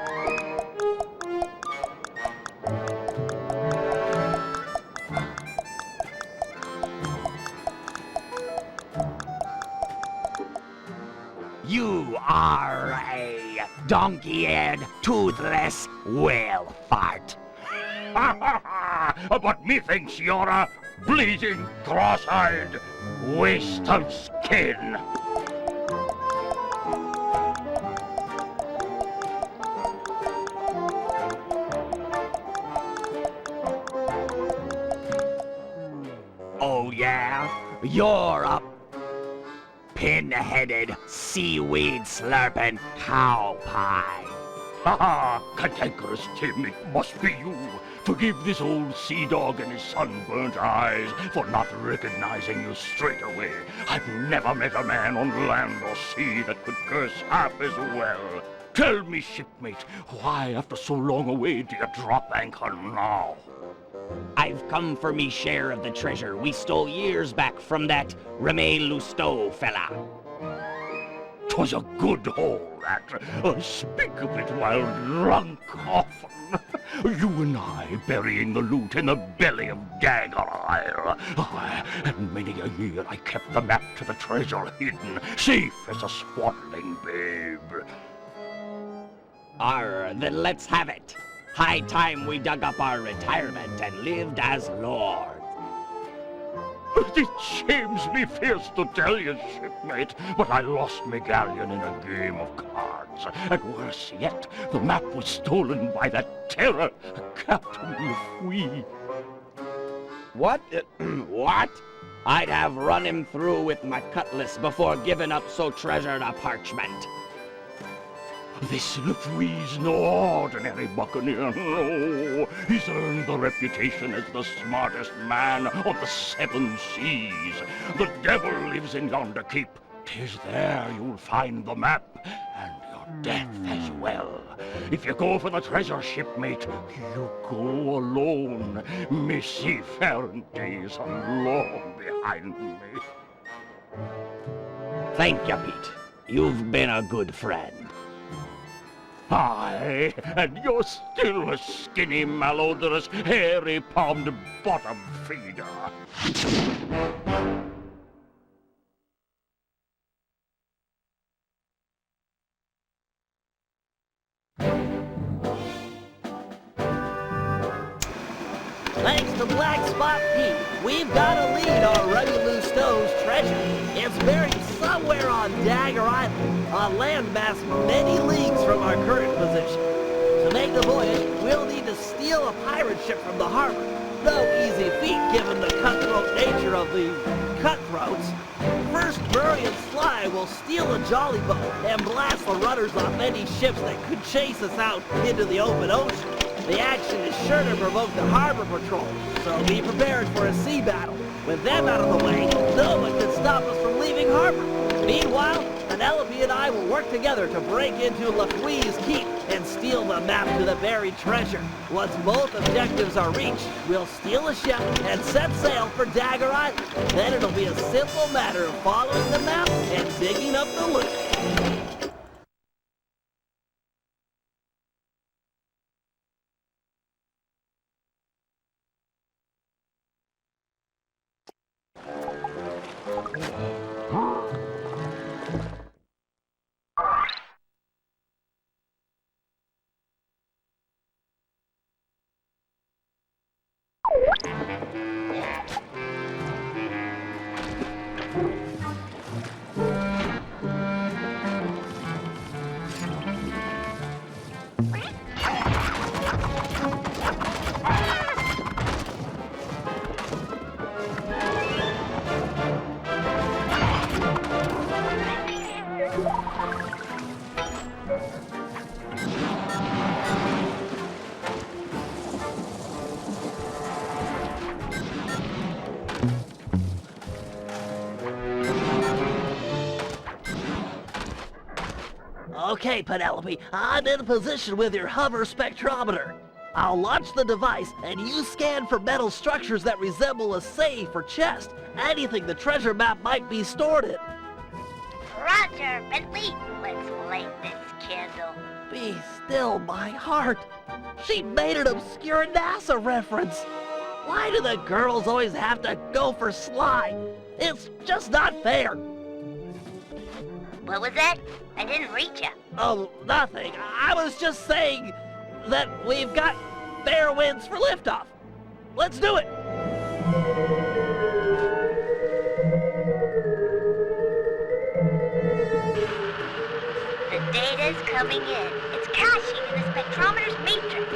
You are a donkey-eared, toothless whale fart. Ha ha ha! But methinks you're a bleeding, cross-eyed waste of skin. Oh yeah? You're a pin-headed, seaweed-slurping cow pie. Ha ha! Cantankerous Tim, it must be you. Forgive this old sea dog and his sunburnt eyes for not recognizing you straight away. I've never met a man on land or sea that could curse half as well. Tell me, shipmate, why after so long away do you drop anchor now? I've come for me share of the treasure we stole years back from that Remy Lousteau fella. 'Twas a good haul, that. Speak of it while drunk often. You and I burying the loot in the belly of Dagger Isle. Aye, and many a year I kept the map to the treasure hidden, safe as a swaddling babe. Then let's have it. High time we dug up our retirement and lived as lords. It shames me fierce to tell you, shipmate, but I lost me galleon in a game of cards. And worse yet, the map was stolen by that terror, Captain Lafouille. What? What? I'd have run him through with my cutlass before giving up so treasured a parchment. This Lafouille's no ordinary buccaneer, no. He's earned the reputation as the smartest man on the 7 seas. The devil lives in yonder keep. 'Tis there you'll find the map, and your death as well. If you go for the treasure, shipmate, you go alone. Me seafaring days are long behind me. Thank you, Pete. You've been a good friend. Aye, and you're still a skinny, malodorous, hairy-palmed bottom feeder. Thanks to Black Spot Pete, we've got a lead on Remy Lousteau's treasure. It's buried somewhere on Dagger Island, a landmass many leagues from our current position. To make the voyage, we'll need to steal a pirate ship from the harbor. No easy feat given the cutthroat nature of the cutthroats. First, Murray and Sly will steal a jolly boat and blast the rudders off any ships that could chase us out into the open ocean. The action is sure to provoke the harbor patrol, so be prepared for a sea battle. With them out of the way, no one can stop us from leaving harbor. Meanwhile, Penelope and I will work together to break into Lafouille's keep and steal the map to the buried treasure. Once both objectives are reached, we'll steal a ship and set sail for Dagger Island. Then it'll be a simple matter of following the map and digging up the loot. Okay, Penelope, I'm in position with your hover spectrometer. I'll launch the device, and you scan for metal structures that resemble a safe or chest, anything the treasure map might be stored in. Roger, Bentley. Let's light this candle. Be still, my heart. She made an obscure NASA reference. Why do the girls always have to go for Sly? It's just not fair. What was that? I didn't reach you. Oh, nothing. I was just saying that we've got fair winds for liftoff. Let's do it. The data's coming in. It's caching in the spectrometer's matrix.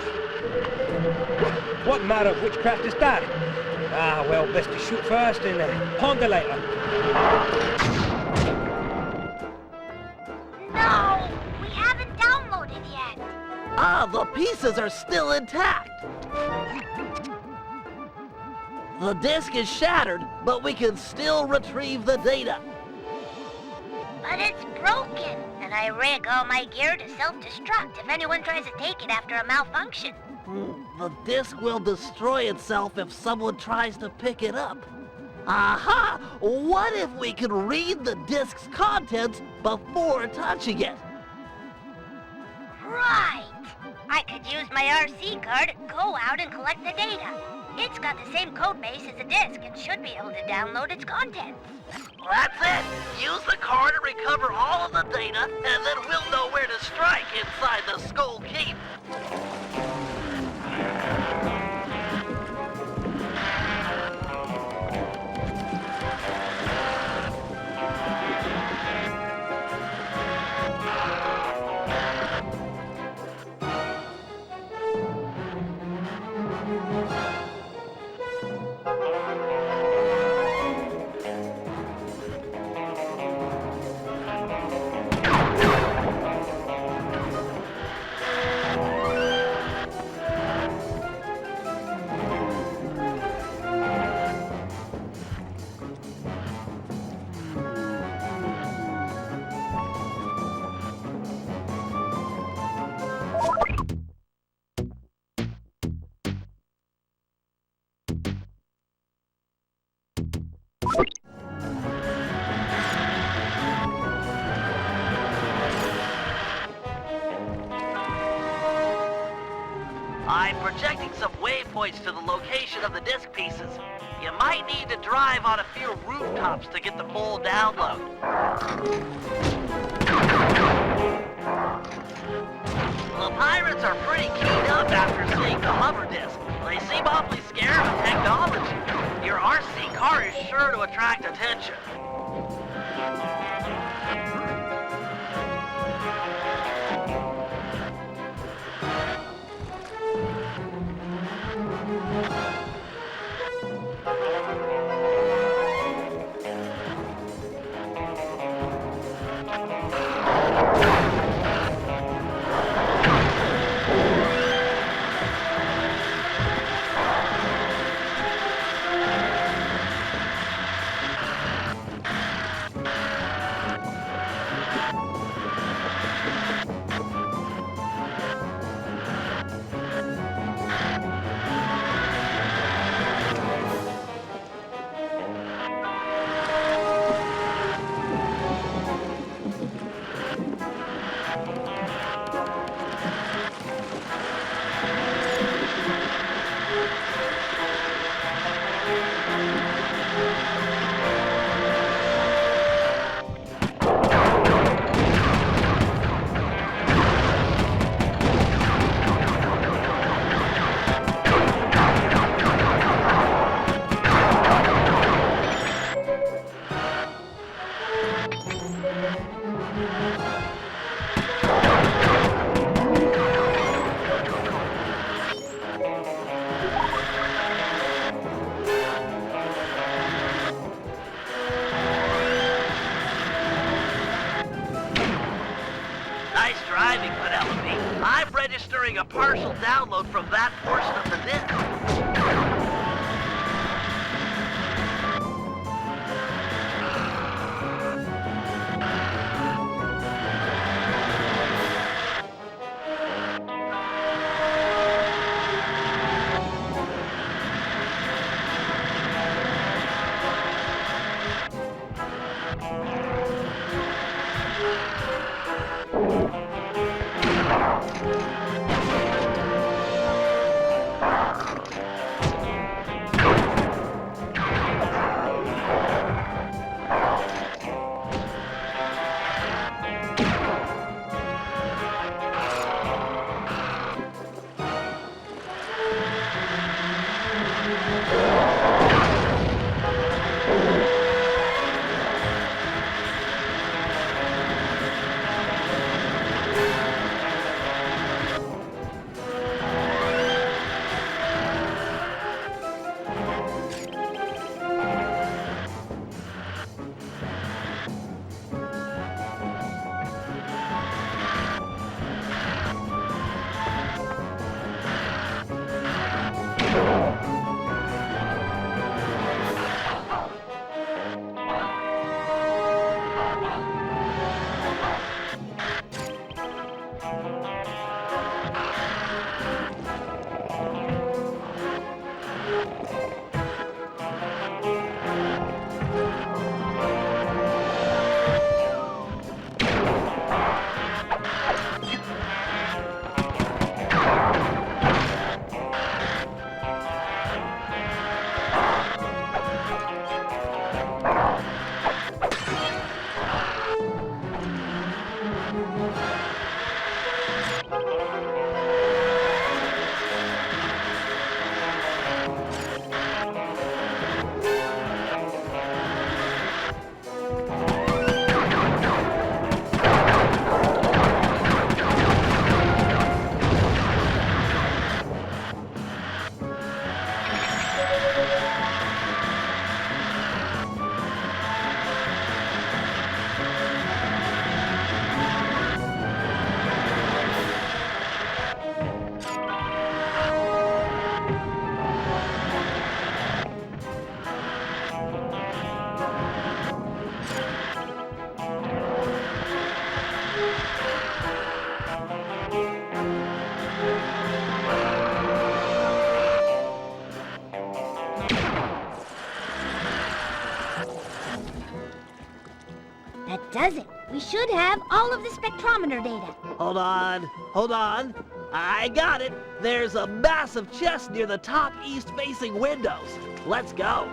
What matter of witchcraft is that? Ah, well, best to shoot first and ponder later. No! We haven't downloaded yet. Ah, the pieces are still intact. The disk is shattered, but we can still retrieve the data. But it's broken, and I rig all my gear to self-destruct if anyone tries to take it after a malfunction. The disk will destroy itself if someone tries to pick it up. Aha! What if we could read the disk's contents before touching it? Right! I could use my RC card, go out and collect the data. It's got the same code base as the disk and should be able to download its contents. That's it! Use the card to recover all of the data, and then we'll know where to strike inside the Skull Keep. I'm projecting some waypoints to the location of the disk pieces. You might need to drive on a few rooftops to get the full download. The pirates are pretty keyed up after seeing the hover disk. They seem awfully scared of technology. Your RC car is sure to attract attention. Nice driving, Penelope. I'm registering a partial download from that portion of the disk. should have all of the spectrometer data. Hold on. I got it. There's a massive chest near the top east-facing windows. Let's go.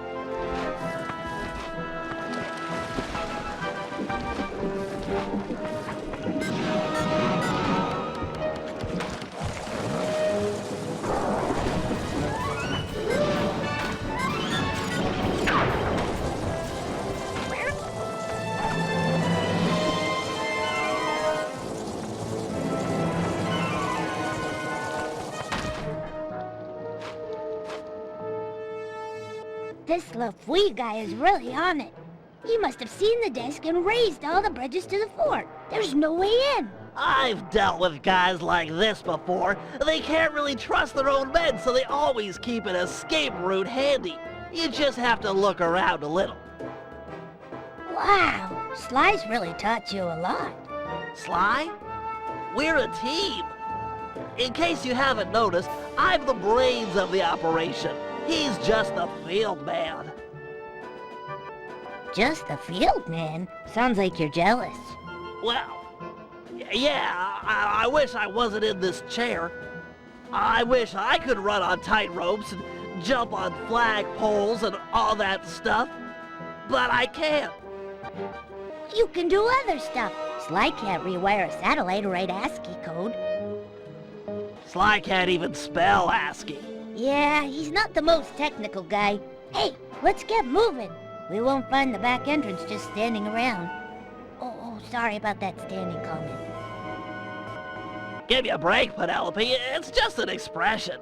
This LaFouille guy is really on it. He must have seen the disc and raised all the bridges to the fort. There's no way in. I've dealt with guys like this before. They can't really trust their own men, so they always keep an escape route handy. You just have to look around a little. Wow, Sly's really taught you a lot. Sly? We're a team. In case you haven't noticed, I'm the brains of the operation. He's just the field man. Just the field man? Sounds like you're jealous. Well, yeah, I wish I wasn't in this chair. I wish I could run on tight ropes and jump on flag poles and all that stuff. But I can't. You can do other stuff. Sly can't rewire a satellite or write ASCII code. Sly can't even spell ASCII. Yeah, he's not the most technical guy. Hey, let's get moving. We won't find the back entrance just standing around. Oh, sorry about that standing comment. Give me a break, Penelope. It's just an expression.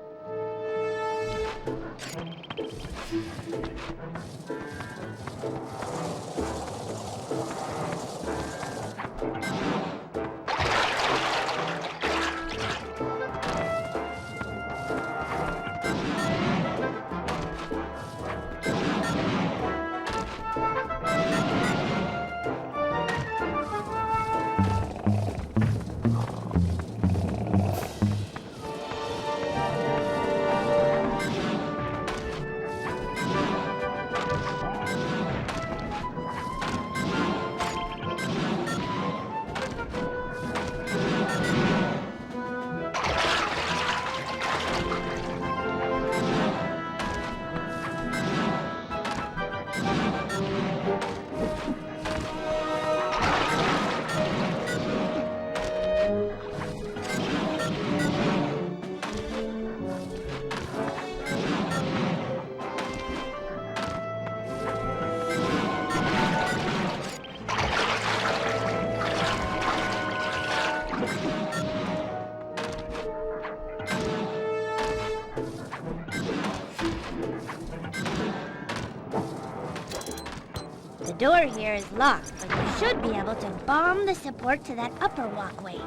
The door here is locked, but you should be able to bomb the support to that upper walkway.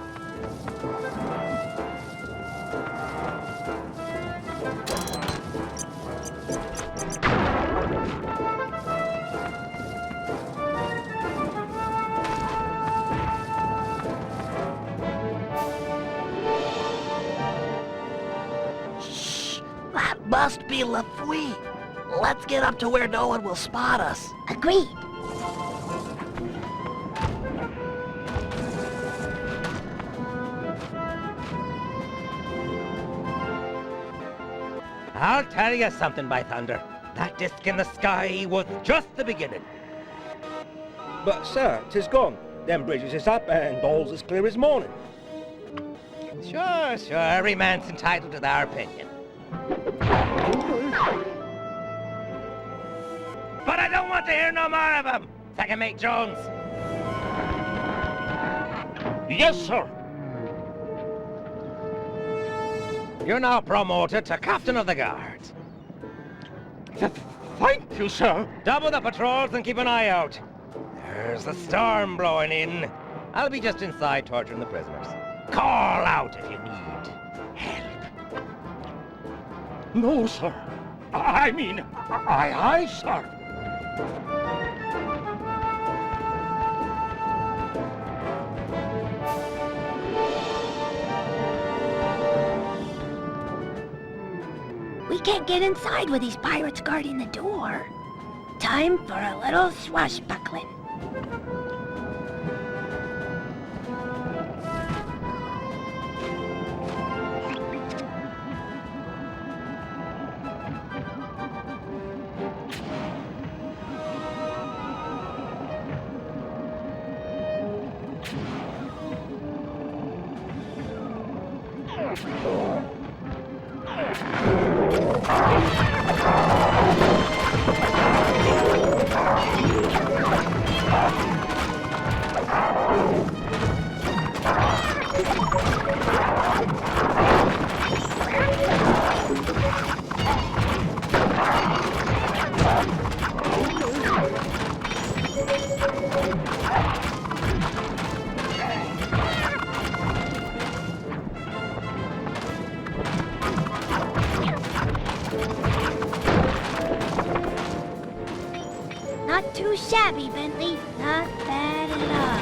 Shh! That must be LaFouille. Let's get up to where no one will spot us. Agreed. I'll tell you something, by thunder. That disc in the sky was just the beginning. But, sir, 'tis gone. Them bridges is up and all's as clear as morning. Sure. Every man's entitled to their opinion. But I don't want to hear no more of him. Second Mate Jones. Yes, sir. You're now promoted to Captain of the Guards. Thank you, sir. Double the patrols and keep an eye out. There's the storm blowing in. I'll be just inside torturing the prisoners. Call out if you need help. No, sir. I mean, aye, sir. We can't get inside with these pirates guarding the door. Time for a little swashbuckling. Not too shabby, Bentley. Not bad at all.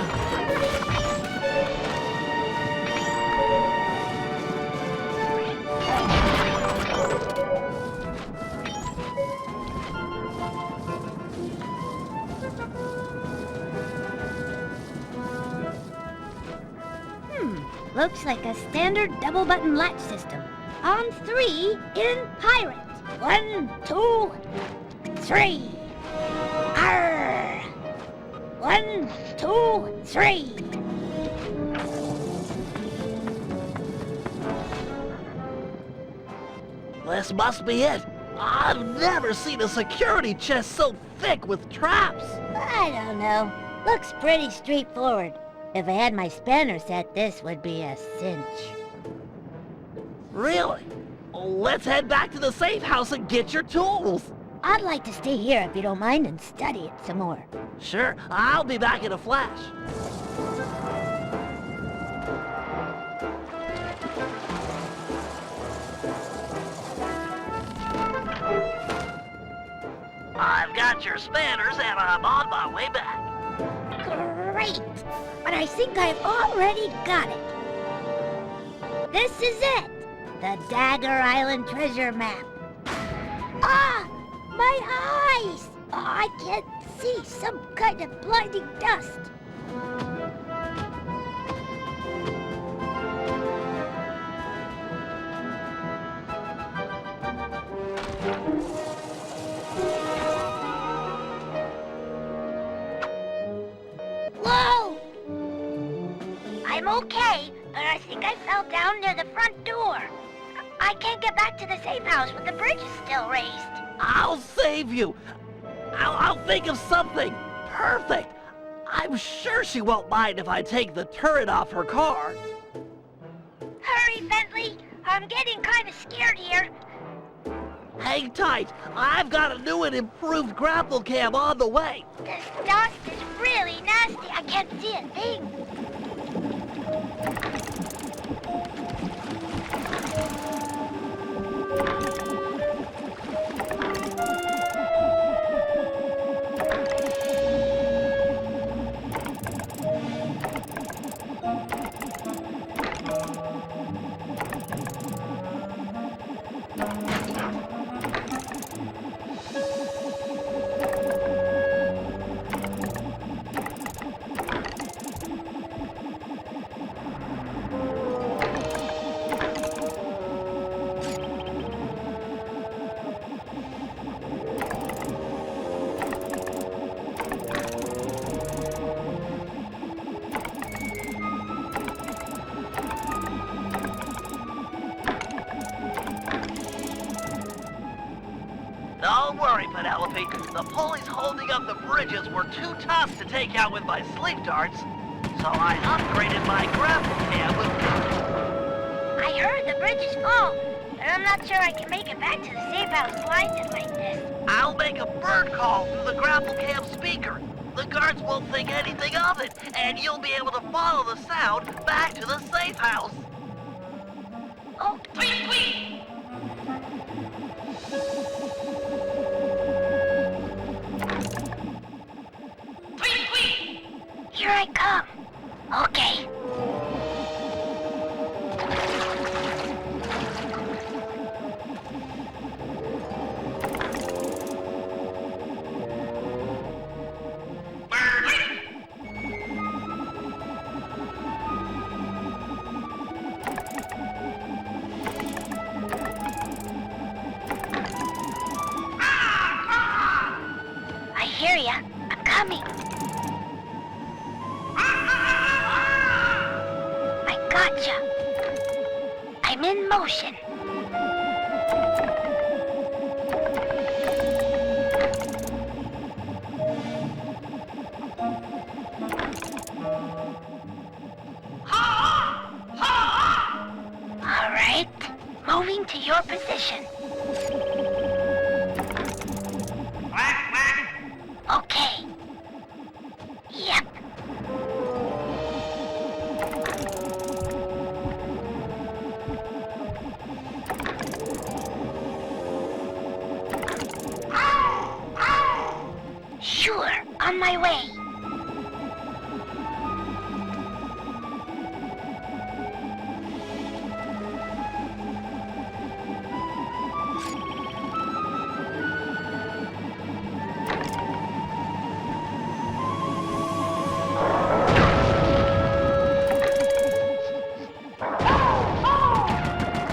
Looks like a standard double-button latch system. On 3 in pirate. 1, 2, 3. Arr! 1, 2, 3. This must be it. I've never seen a security chest so thick with traps. I don't know. Looks pretty straightforward. If I had my spanner set, this would be a cinch. Really? Let's head back to the safe house and get your tools. I'd like to stay here if you don't mind and study it some more. Sure, I'll be back in a flash. I've got your spanners and I'm on my way back. Great! But I think I've already got it. This is it! The Dagger Island treasure map. Ah! My eyes! Oh, I can't see. Some kind of blinding dust. Whoa! I'm okay, but I think I fell down near the front door. I can't get back to the safe house when the bridge is still raised. I'll save you. I'll think of something. Perfect. I'm sure she won't mind if I take the turret off her car. Hurry, Bentley. I'm getting kind of scared here. Hang tight. I've got a new and improved grapple cam on the way. This dust is really nasty. I can't see a thing. Don't worry, Penelope. The pulleys holding up the bridges were too tough to take out with my sleep darts, so I upgraded my grapple cam with... I heard the bridges fall, but I'm not sure I can make it back to the safe house blinded like this. I'll make a bird call through the grapple cam speaker. The guards won't think anything of it, and you'll be able to follow the sound back to the safe house. Oh, Tweet, tweet! here I come. Okay. I hear ya. I'm coming. I gotcha. I I'm in motion. All right, moving to your position. Okay. Yep. Sure, on my way.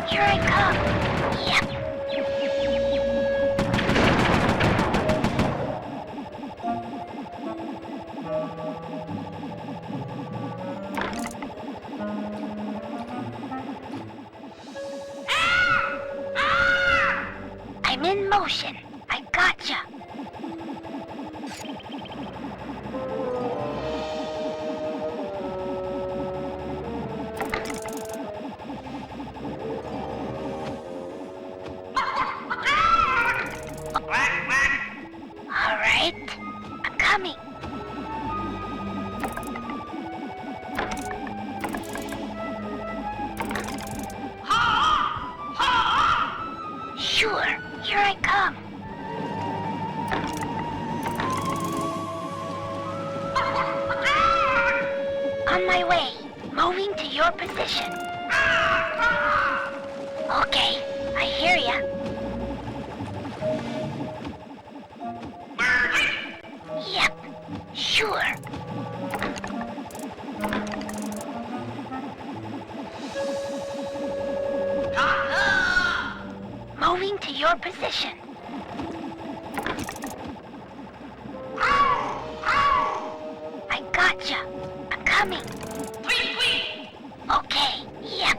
Here I come. Yep. I'm in motion. I gotcha. All right, I'm coming. Sure, here I come. On my way, moving to your position. Okay, I hear ya. Yep, sure. Moving to your position. I gotcha. I'm coming. Okay, yep.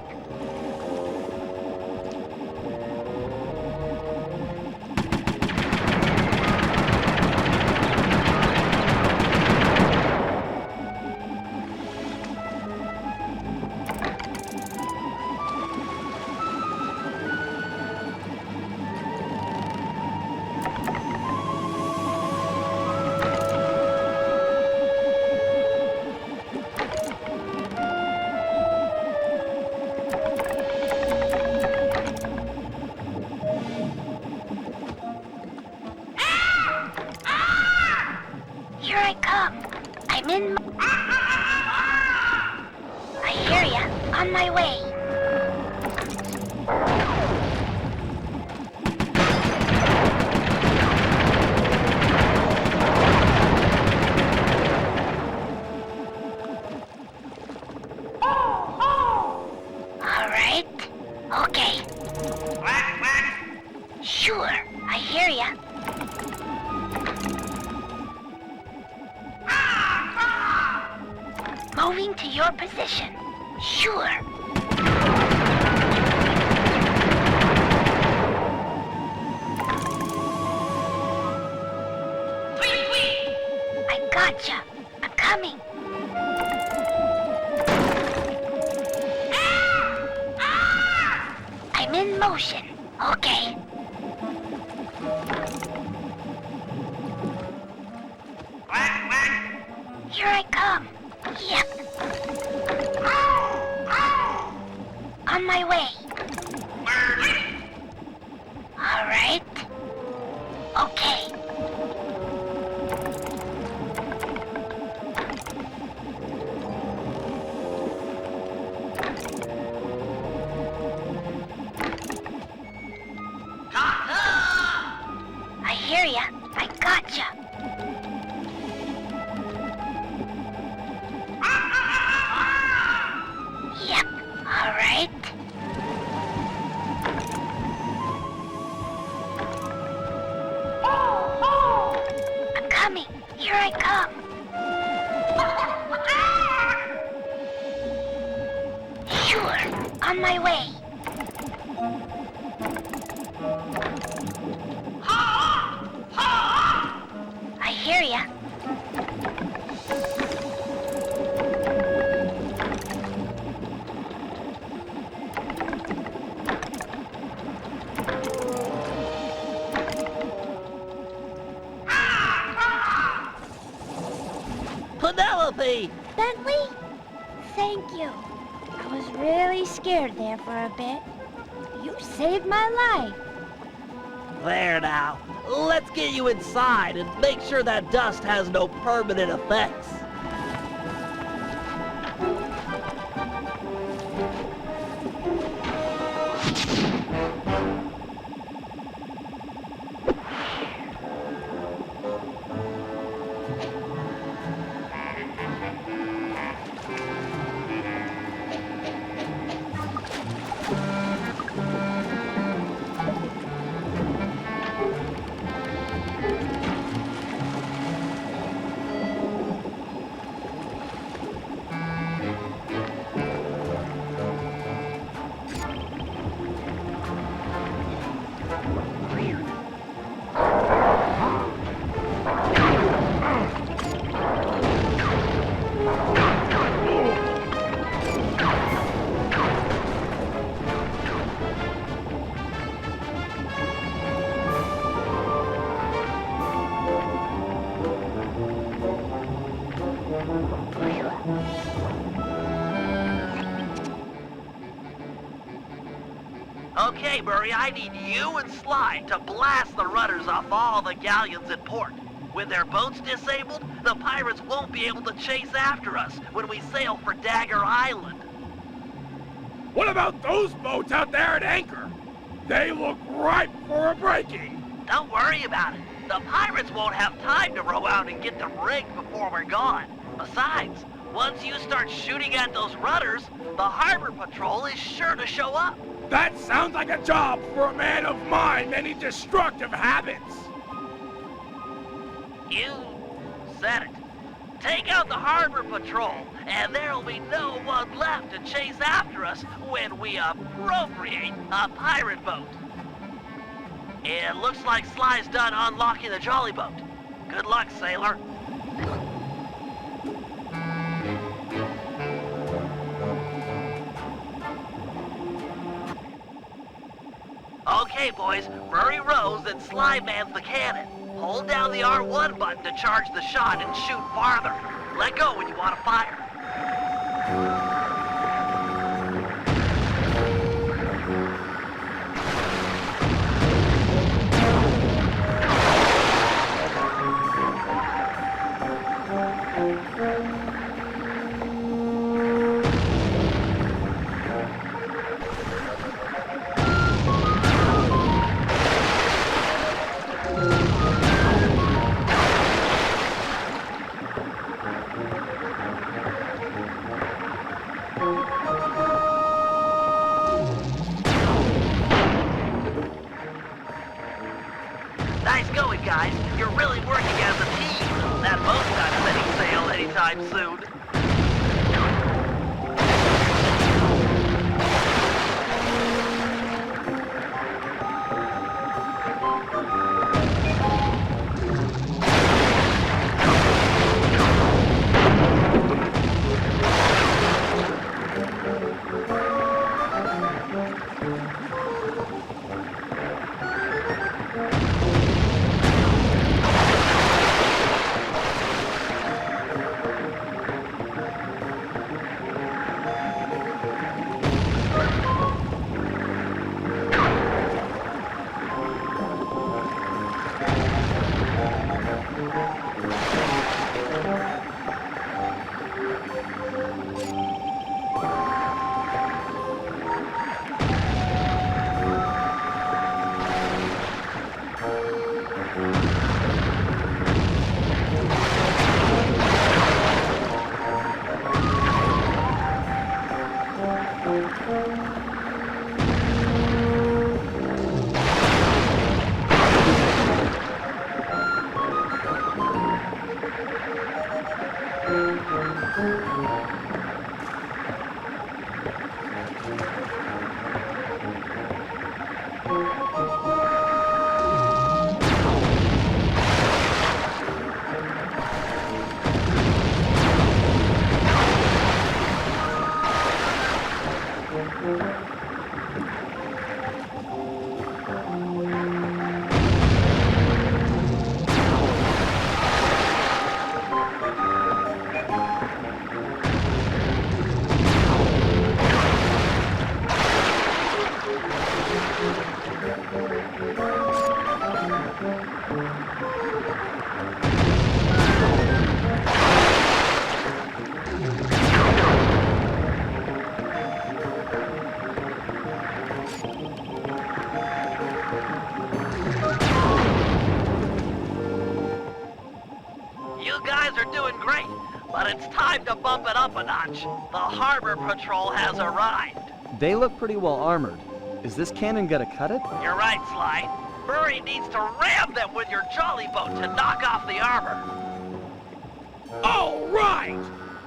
Here I come. I'm in. I hear ya. On my way. All right. Okay. Sure. I hear ya. Moving to your position. Sure. I gotcha. I'm coming. I'm in motion. Okay. Here I come. Yep. On my way. All right. Okay. I hear ya. I gotcha. Yep. All right. I'm coming. Here I come. Sure. On my way. Bentley? Thank you. I was really scared there for a bit. You saved my life. There now. Let's get you inside and make sure that dust has no permanent effects. Okay, Murray, I need you and Sly to blast the rudders off all the galleons in port. With their boats disabled, the pirates won't be able to chase after us when we sail for Dagger Island. What about those boats out there at anchor? They look ripe for a breaking. Don't worry about it. The pirates won't have time to row out and get them rigged before we're gone. Besides, once you start shooting at those rudders, the harbor patrol is sure to show up. That sounds like a job for a man of my many destructive habits. You said it. Take out the harbor patrol, and there'll be no one left to chase after us when we appropriate a pirate boat. It looks like Sly's done unlocking the jolly boat. Good luck, sailor. Okay, boys, Murray rows and Sly mans the cannon. Hold down the R1 button to charge the shot and shoot farther. Let go when you want to fire. Nice going, guys. You're really working as a team. That boat's not setting sail anytime soon. but it's time to bump it up a notch. The Harbor Patrol has arrived. They look pretty well armored. Is this cannon gonna cut it? You're right, Sly. Murray needs to ram them with your jolly boat to knock off the armor. All right!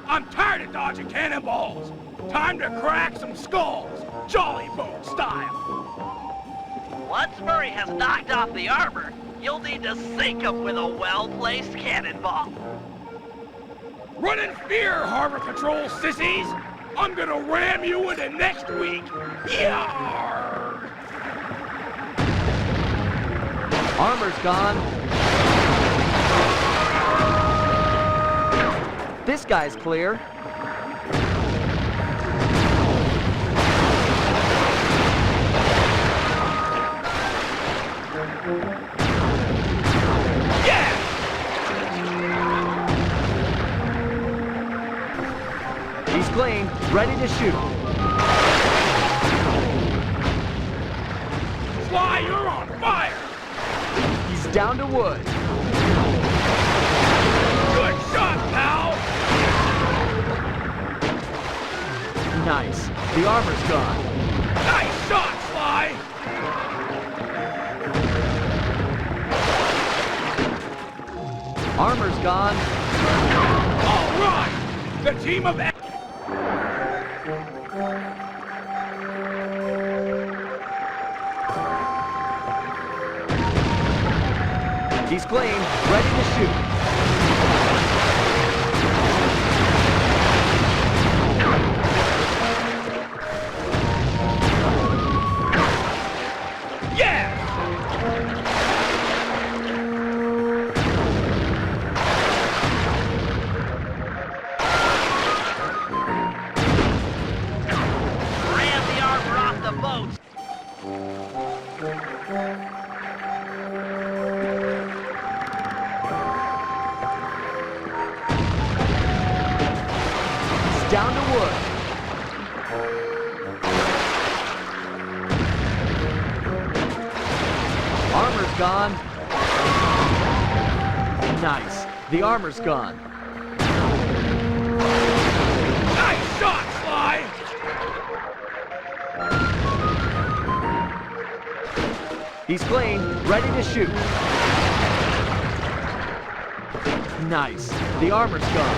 I'm tired of dodging cannonballs. Time to crack some skulls, jolly boat style. Once Murray has knocked off the armor, you'll need to sink him with a well-placed cannonball. Run in fear, Harbor Patrol sissies! I'm gonna ram you into next week! Yarr! Armor's gone. This guy's clear. He's clean, ready to shoot. Sly, you're on fire! He's down to wood. Good shot, pal! Nice. The armor's gone. Nice shot, Sly! Armor's gone. All right! The team of... He's clean, ready to shoot. Yeah! Ram the armor off the boat. Down to wood. Armor's gone. Nice. The armor's gone. Nice shot, Sly! He's clean, ready to shoot. Nice. The armor's gone.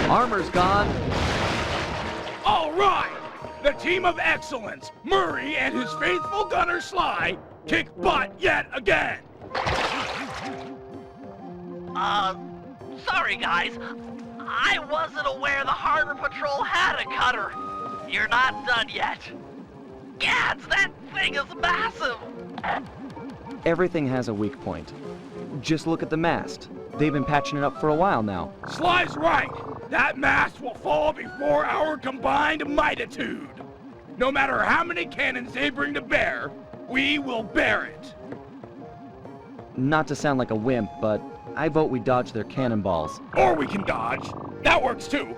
Armor's gone. All right! The team of excellence, Murray and his faithful gunner Sly, kick butt yet again! Sorry guys. I wasn't aware the Harbor Patrol had a cutter. You're not done yet. Gads, that thing is massive! Everything has a weak point. Just look at the mast. They've been patching it up for a while now. Sly's right! That mast will fall before our combined mightitude! No matter how many cannons they bring to bear, we will bear it! Not to sound like a wimp, but I vote we dodge their cannonballs. Or we can dodge. That works too!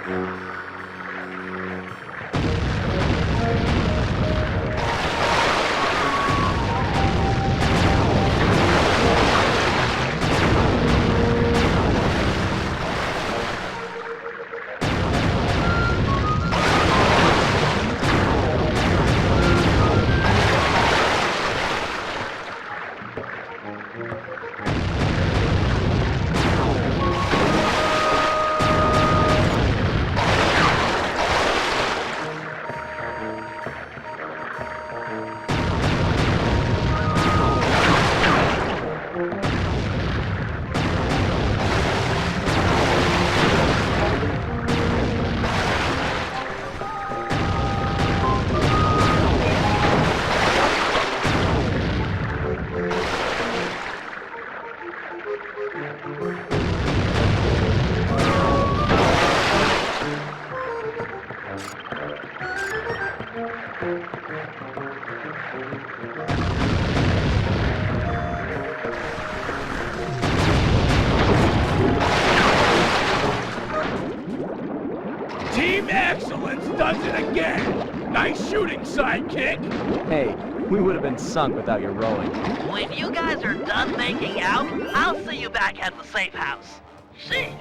Team Excellence does it again! Nice shooting, sidekick! Hey, we would have been sunk without your rowing. When you guys are done making out, I'll see you back at the safe house. Sheesh.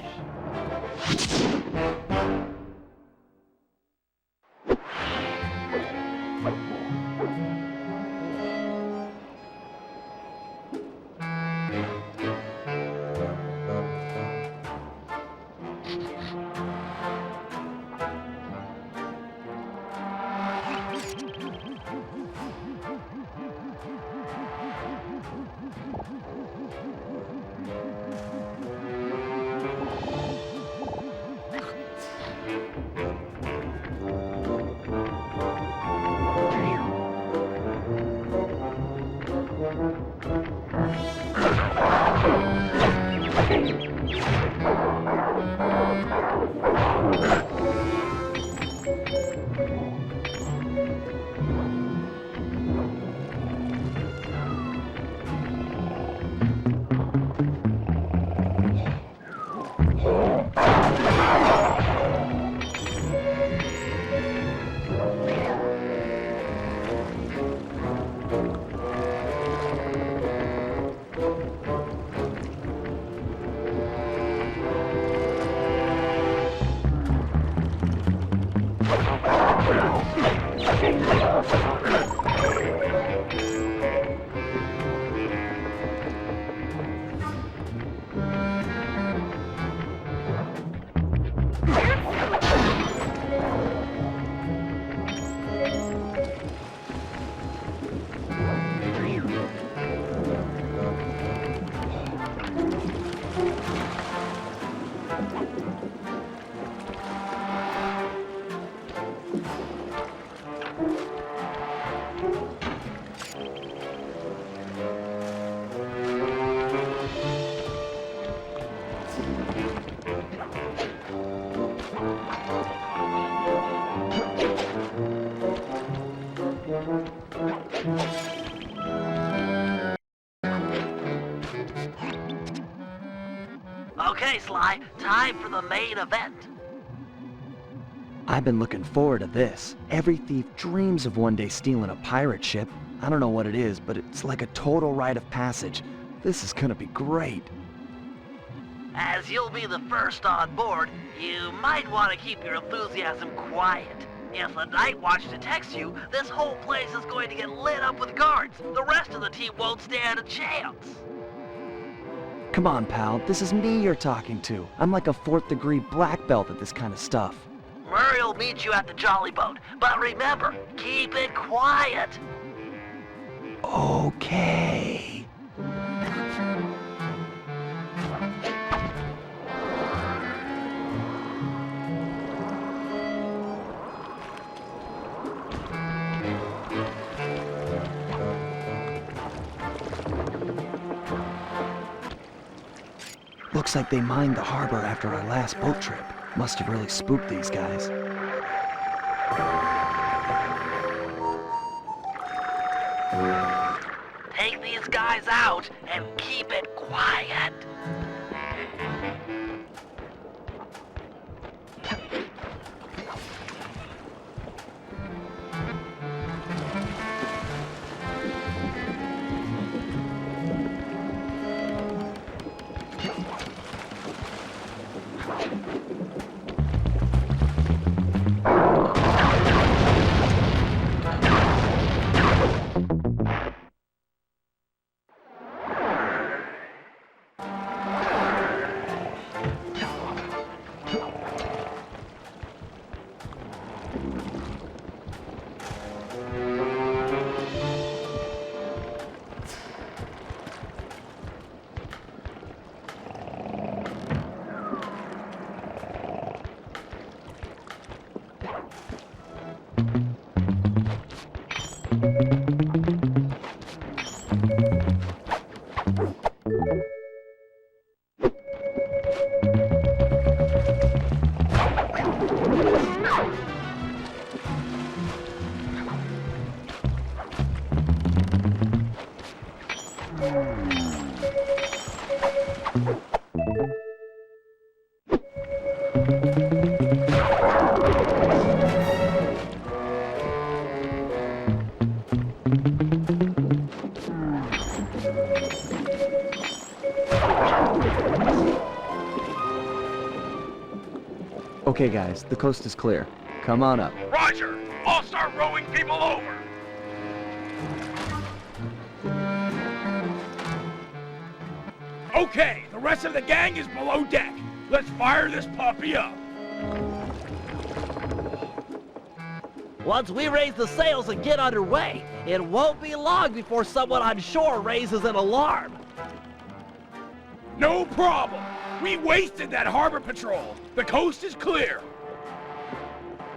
Okay, Sly, time for the main event. I've been looking forward to this. Every thief dreams of one day stealing a pirate ship. I don't know what it is, but it's like a total rite of passage. This is gonna be great. As you'll be the first on board, you might want to keep your enthusiasm quiet. If the Night Watch detects you, this whole place is going to get lit up with guards. The rest of the team won't stand a chance. Come on, pal. This is me you're talking to. I'm like a 4th degree black belt at this kind of stuff. Murray'll meet you at the Jolly Boat, but remember, keep it quiet. Okay. Looks like they mined the harbor after our last boat trip. Must have really spooked these guys. Take these guys out and keep it quiet. Okay, guys, the coast is clear. Come on up. Roger! I'll start rowing people over! Okay, the rest of the gang is below deck. Let's fire this puppy up. Once we raise the sails and get underway, it won't be long before someone on shore raises an alarm. No problem. We wasted that harbor patrol. The coast is clear.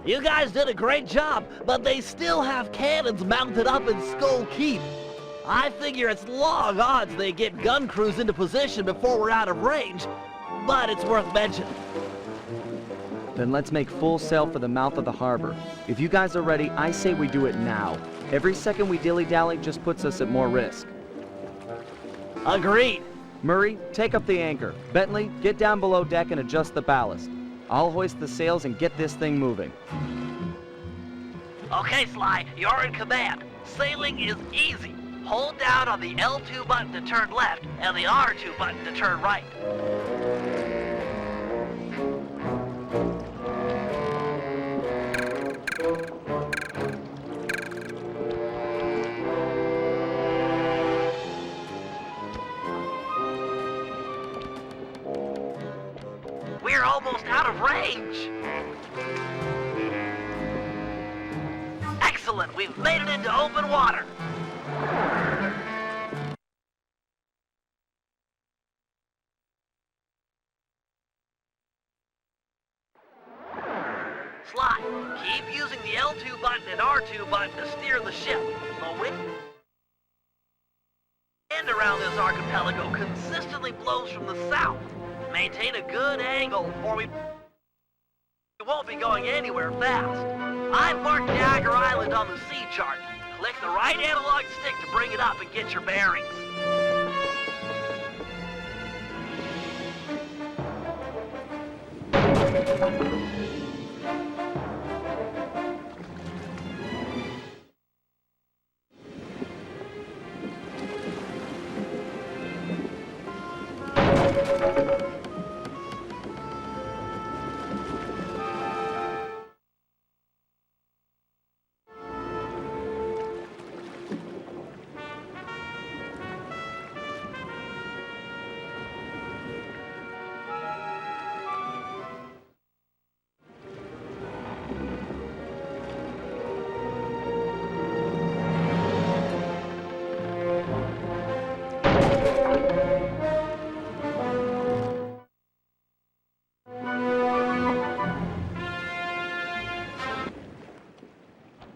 You guys did a great job, but they still have cannons mounted up in Skull Keep. I figure it's long odds they get gun crews into position before we're out of range, but it's worth mentioning. Then let's make full sail for the mouth of the harbor. If you guys are ready, I say we do it now. Every second we dilly-dally just puts us at more risk. Agreed. Murray, take up the anchor. Bentley, get down below deck and adjust the ballast. I'll hoist the sails and get this thing moving. Okay, Sly, you're in command. Sailing is easy. Hold down on the L2 button to turn left and the R2 button to turn right. We're almost out of range. Excellent, we've made it into open water. Sly, keep using the L2 button and R2 button to steer the ship. The wind around this archipelago consistently blows from the south. Maintain a good angle or we won't be going anywhere fast. I've marked Dagger Island on the sea chart. Click the right analog stick to bring it up and get your bearings.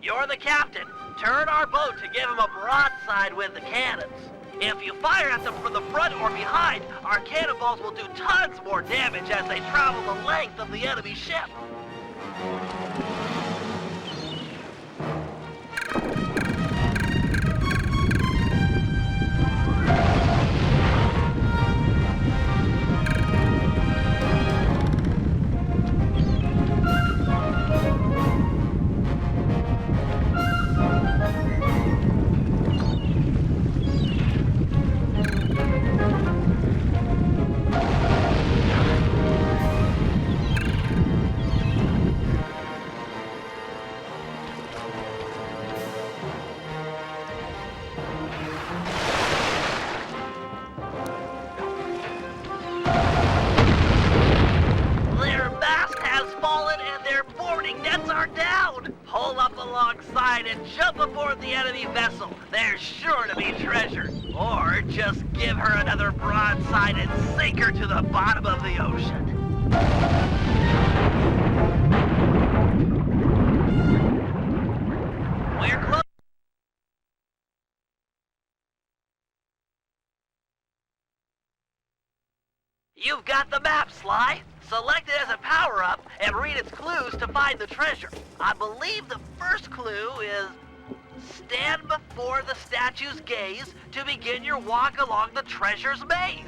You're the captain. Turn our boat to give them a broadside with the cannons. If you fire at them from the front or behind, our cannonballs will do tons more damage as they travel the length of the enemy ship. Pull up alongside and jump aboard the enemy vessel. There's sure to be treasure. Or just give her another broadside and sink her to the bottom of the ocean. We're close. You've got the map, Sly. Select it as a power-up and read its clues to find the treasure. I believe the first clue is stand before the statue's gaze to begin your walk along the treasure's maze.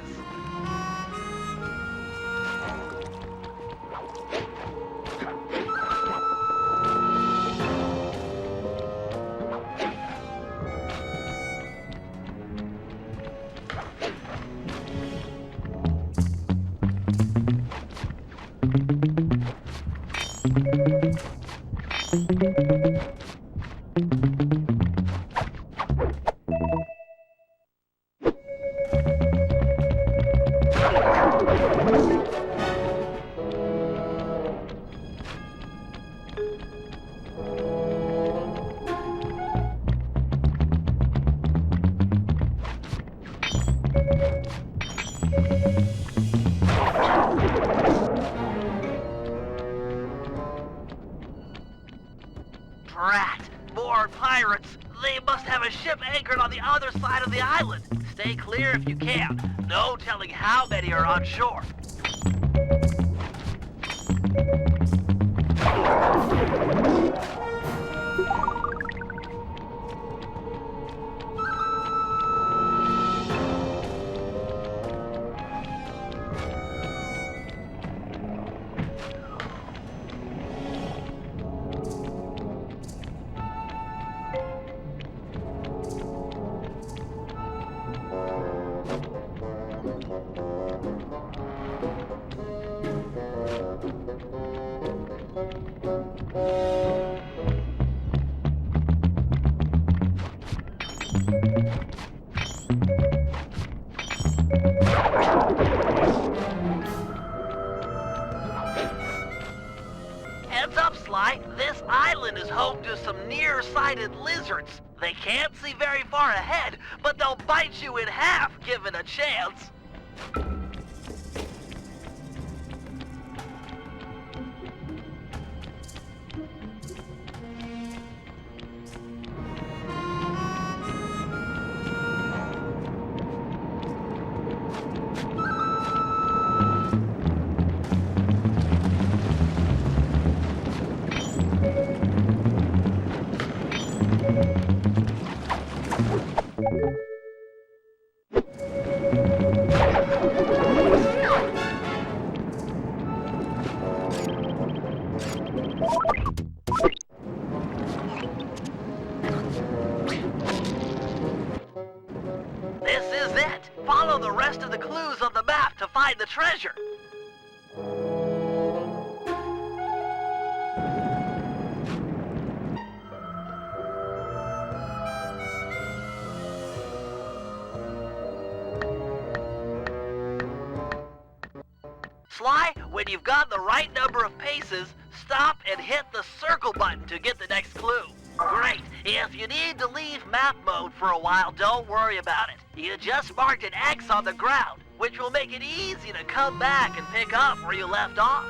stay clear if you can. No telling how many are on shore. Heads up, Sly. This island is home to some nearsighted lizards. They can't see very far ahead, but they'll bite you in half given a chance. This is it. Follow the rest of the clues on the map to find the treasure. Sly, when you've got the right number of paces, stop and hit the circle button to get the next clue. Great. If you need to leave map mode for a while, don't worry about it. You just marked an X on the ground, which will make it easy to come back and pick up where you left off.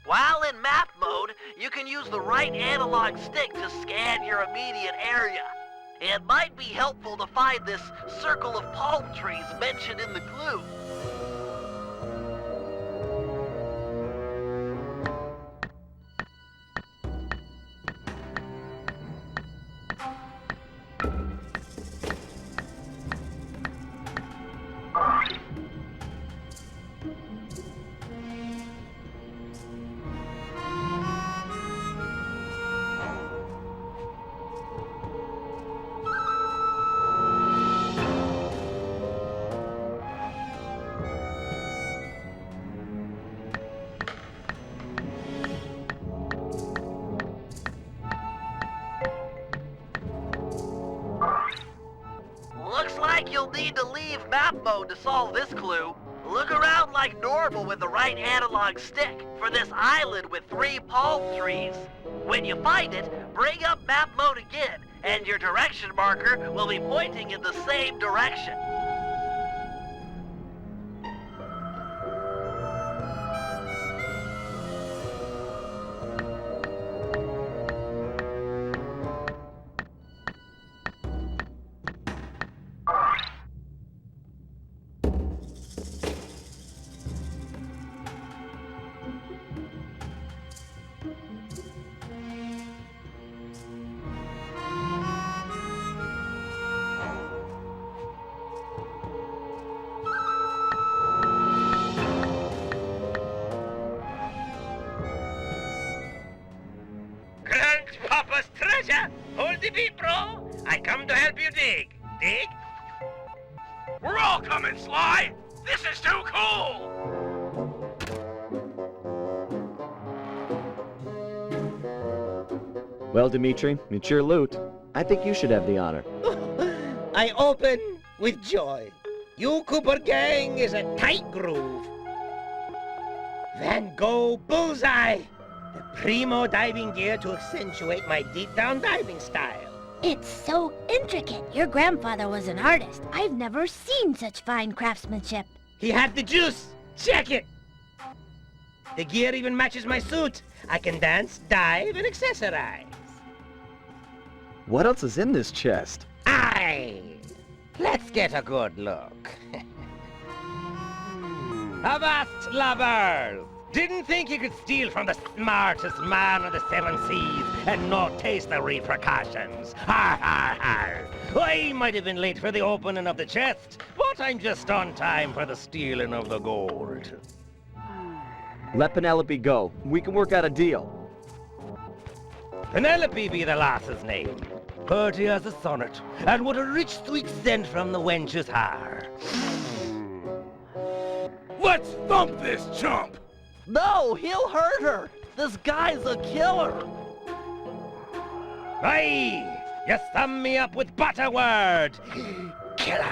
While in map mode, you can use the right analog stick to scan your immediate area. It might be helpful to find this circle of palm trees mentioned in the clue. Looks like you'll need to leave map mode to solve this clue. Look around like normal with the right analog stick for this island with 3 palm trees. When you find it, bring up map mode again, and your direction marker will be pointing in the same direction. Grandpapa's treasure! Hold the beat, bro! I come to help you dig. Dig? We're all coming, Sly! This is too cool! Well, Dimitri, it's your loot. I think you should have the honor. I open with joy. You Cooper gang is a tight groove. Van Gogh Bullseye, the primo diving gear to accentuate my deep-down diving style. It's so intricate. Your grandfather was an artist. I've never seen such fine craftsmanship. He had the juice. Check it. The gear even matches my suit. I can dance, dive, and accessorize. What else is in this chest? Aye. Let's get a good look. Avast, lubbers! Didn't think you could steal from the smartest man of the seven seas and not taste the repercussions. Har, har, har. I might have been late for the opening of the chest, but I'm just on time for the stealing of the gold. Let Penelope go. We can work out a deal. Penelope be the lass's name. Purty as a sonnet, and what a rich sweet scent from the wench's hair. Let's thump this chump! No, he'll hurt her. This guy's a killer. Aye, you sum me up with butterword. Killer.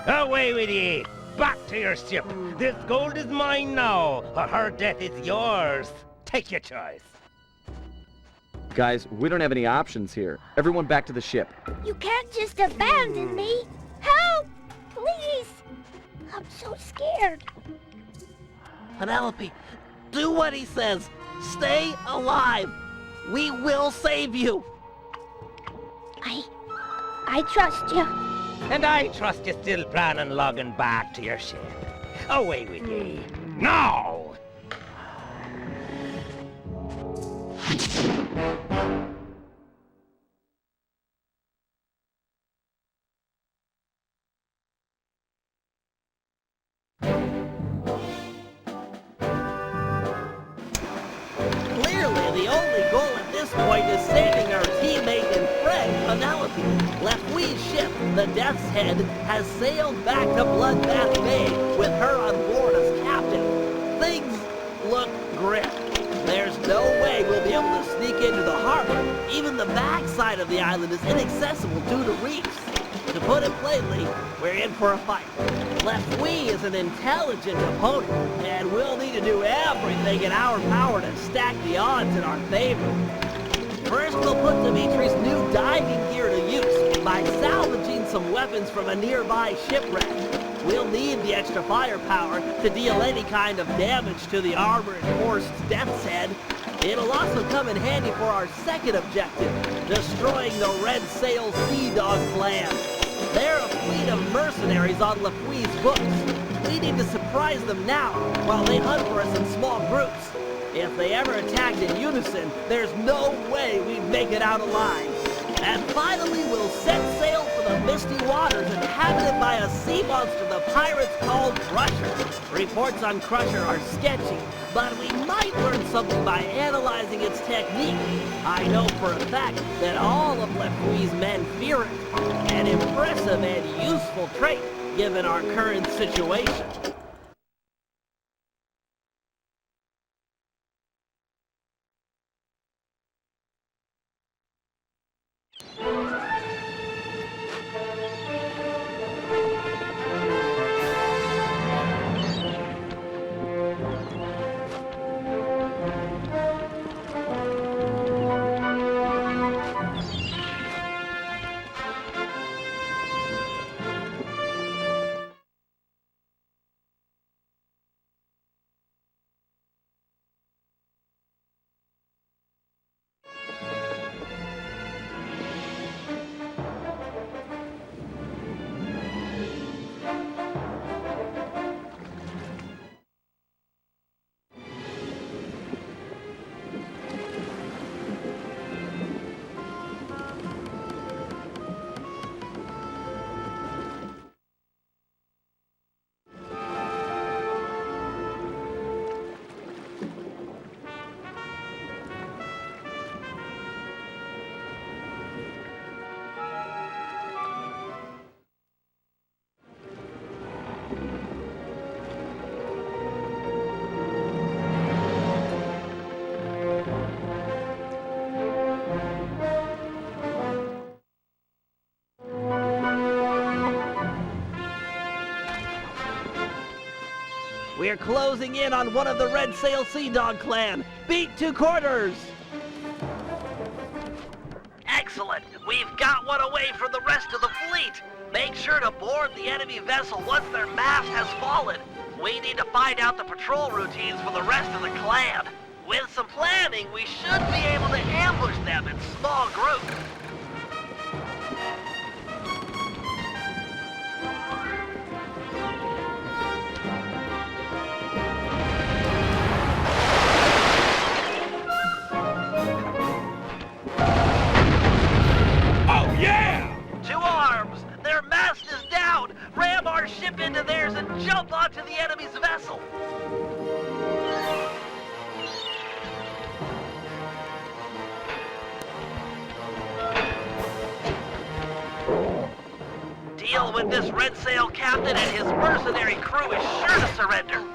Away with ye. Back to your ship. This gold is mine now, or her death is yours. Take your choice. Guys, we don't have any options here. Everyone back to the ship. You can't just abandon me. Help! Please! I'm so scared. Penelope, do what he says. Stay alive. We will save you. I trust you. And I trust you still plan on logging back to your ship. Away with ye. Now! Clearly, the only goal at this point is saving our teammate and friend, Penelope. Lefui's ship, the Death's Head, has sailed back to Bloodbath Bay with her on board as captain. Things look grim. There's no way we'll be able to sneak into the harbor. Even the backside of the island is inaccessible due to reefs. To put it plainly, we're in for a fight. Lefui is an intelligent opponent, and we'll need to do everything in our power to stack the odds in our favor. First, we'll put Dimitri's new diving gear to use by salvaging some weapons from a nearby shipwreck. We'll need the extra firepower to deal any kind of damage to the armor-enforced Death's Head. It'll also come in handy for our second objective, destroying the Red Sail Sea Dog plan. They're a fleet of mercenaries on Lefui's books. We need to surprise them now while they hunt for us in small groups. If they ever attacked in unison, there's no way we'd make it out alive. And finally, we'll set sail for the misty waters inhabited by a sea monster the pirates call Crusher. Reports on Crusher are sketchy, but we might learn something by analyzing its technique. I know for a fact that all of Lefui's men fear it. An impressive and useful trait, given our current situation. We're closing in on one of the Red Sail Sea Dog clan. Beat 2 quarters! Excellent! We've got one away from the rest of the fleet! Make sure to board the enemy vessel once their mast has fallen. We need to find out the patrol routines for the rest of the clan. With some planning, we should be able to ambush them in small groups. Oh, yeah! 2 arms! Their mast is down! Ram our ship into theirs and jump onto the enemy's vessel! Deal with this Red Sail captain and his mercenary crew is sure to surrender.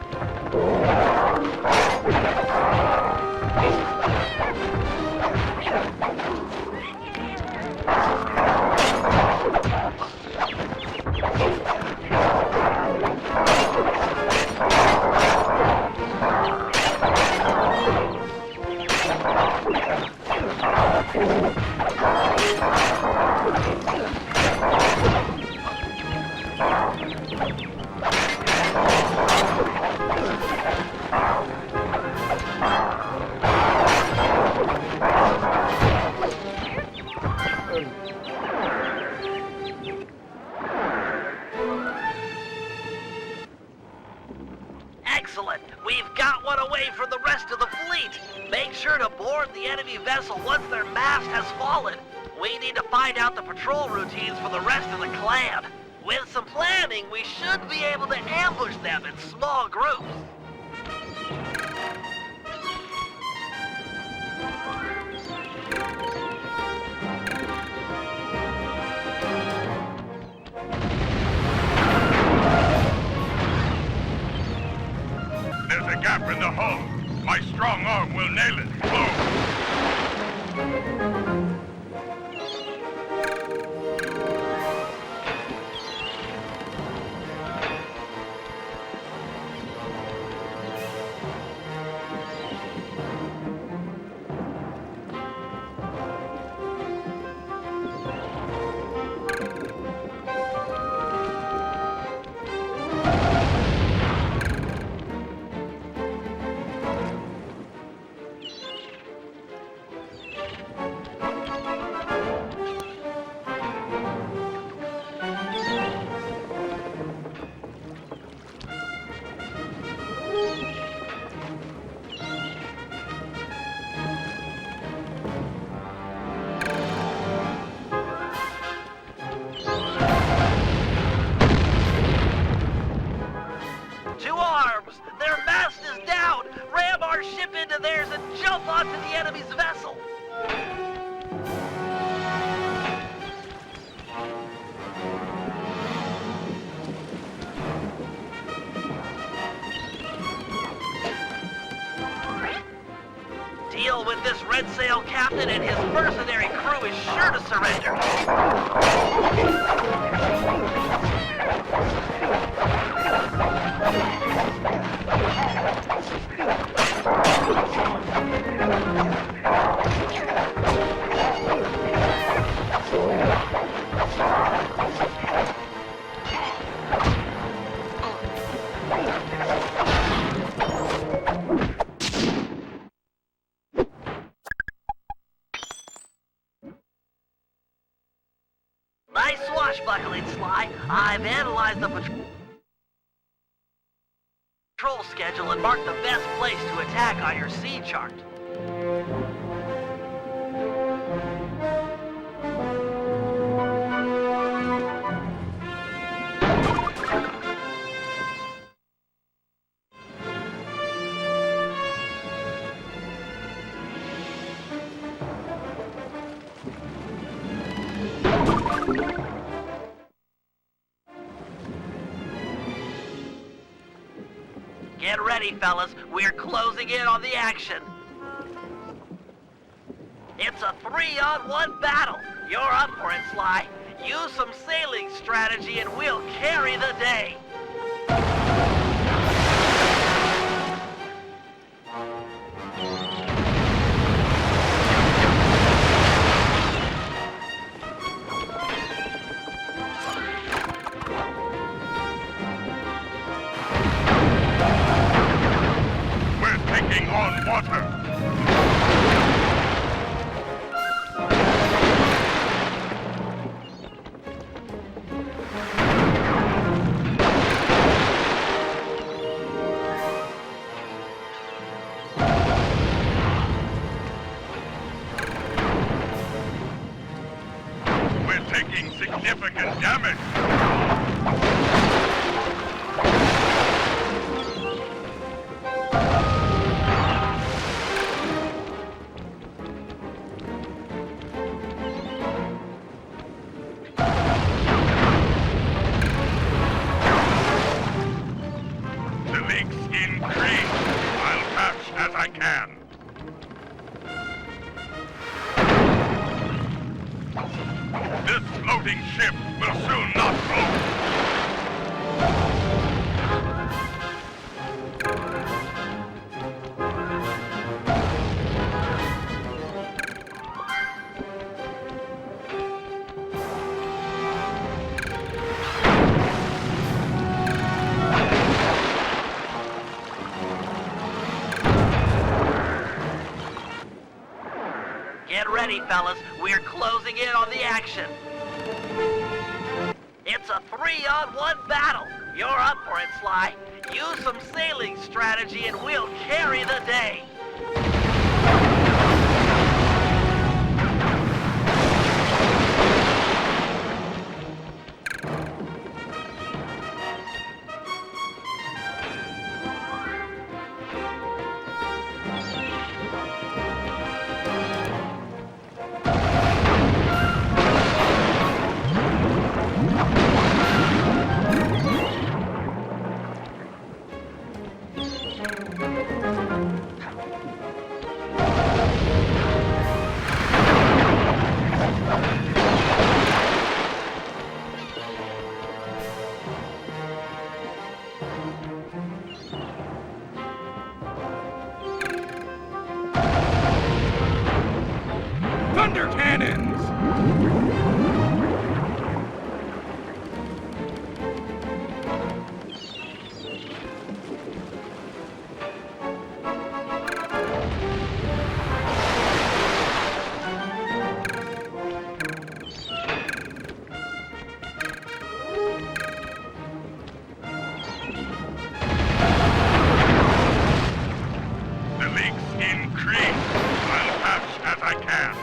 Excellent! We've got one away from the rest of the fleet! Make sure to board the enemy vessel once their mast has fallen. We need to find out the patrol routines for the rest of the clan. With some planning, we should be able to ambush them in small groups. There's a gap in the hull. My strong arm will nail it. Their mast is down! Ram our ship into theirs and jump onto the enemy's vessel! Deal with this Red Sail captain and his mercenary crew is sure to surrender. Nice swashbuckling, Sly. I've analyzed the patrol schedule and marked the best place to attack on your sea chart. Get ready, fellas. We're closing in on the action. It's a 3-on-1 battle. You're up for it, Sly. Use some sailing strategy and we'll carry the day. significant damage. The leaks increase. I'll patch as I can. This floating ship will soon not float. Get ready, fellas. We're closing in on the action. It's a 3-on-1 battle. You're up for it, Sly. Use some sailing strategy and we'll carry the day. Thunder cannons! The leaks increase. I'll patch as I can.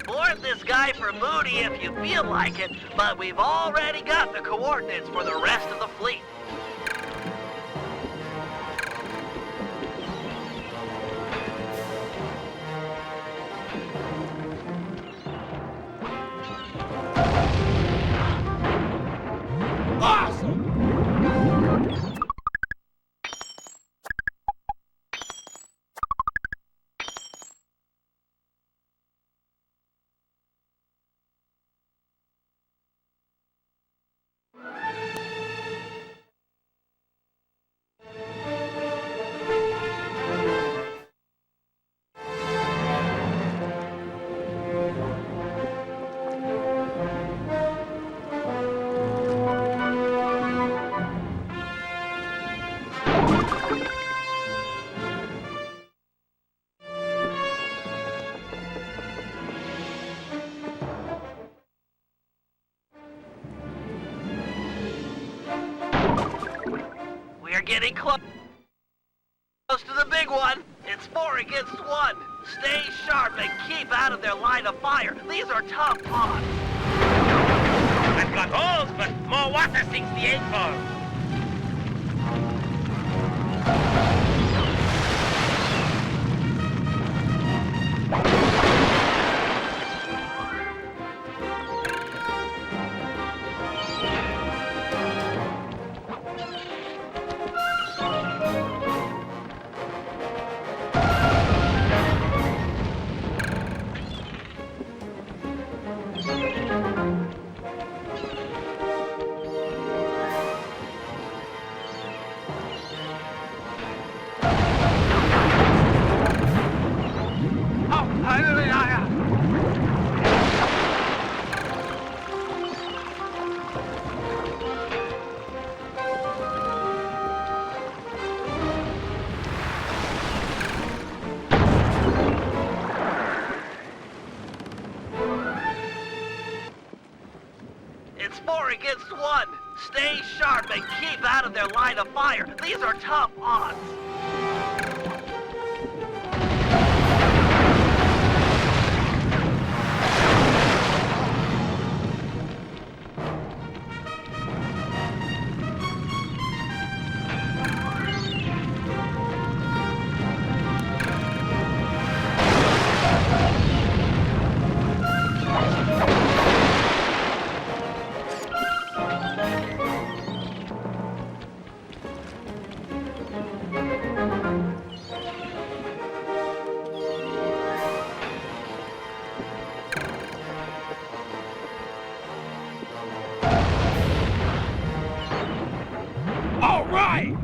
Board this guy for booty if you feel like it, but we've already got the coordinates for the rest of the fleet. Awesome! We're getting close to the big one. It's 4 against 1. Stay sharp and keep out of their line of fire. These are tough ponds. I've got holes, but more water sinks the 8-ball. It's 4 against 1. Stay sharp and keep out of their line of fire. These are tough odds. All right!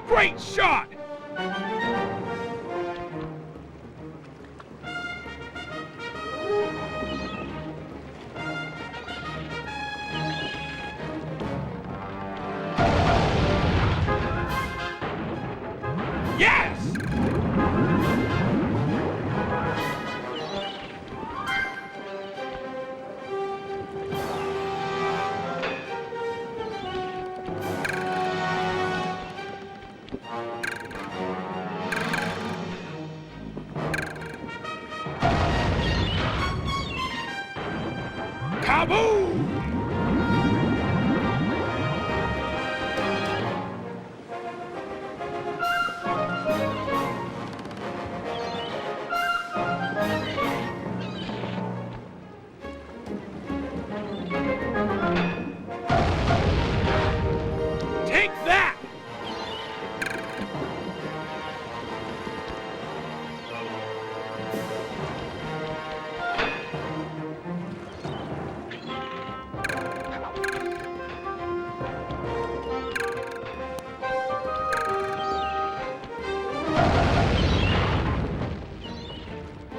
Great shot! Yes! Kaboom! Take that!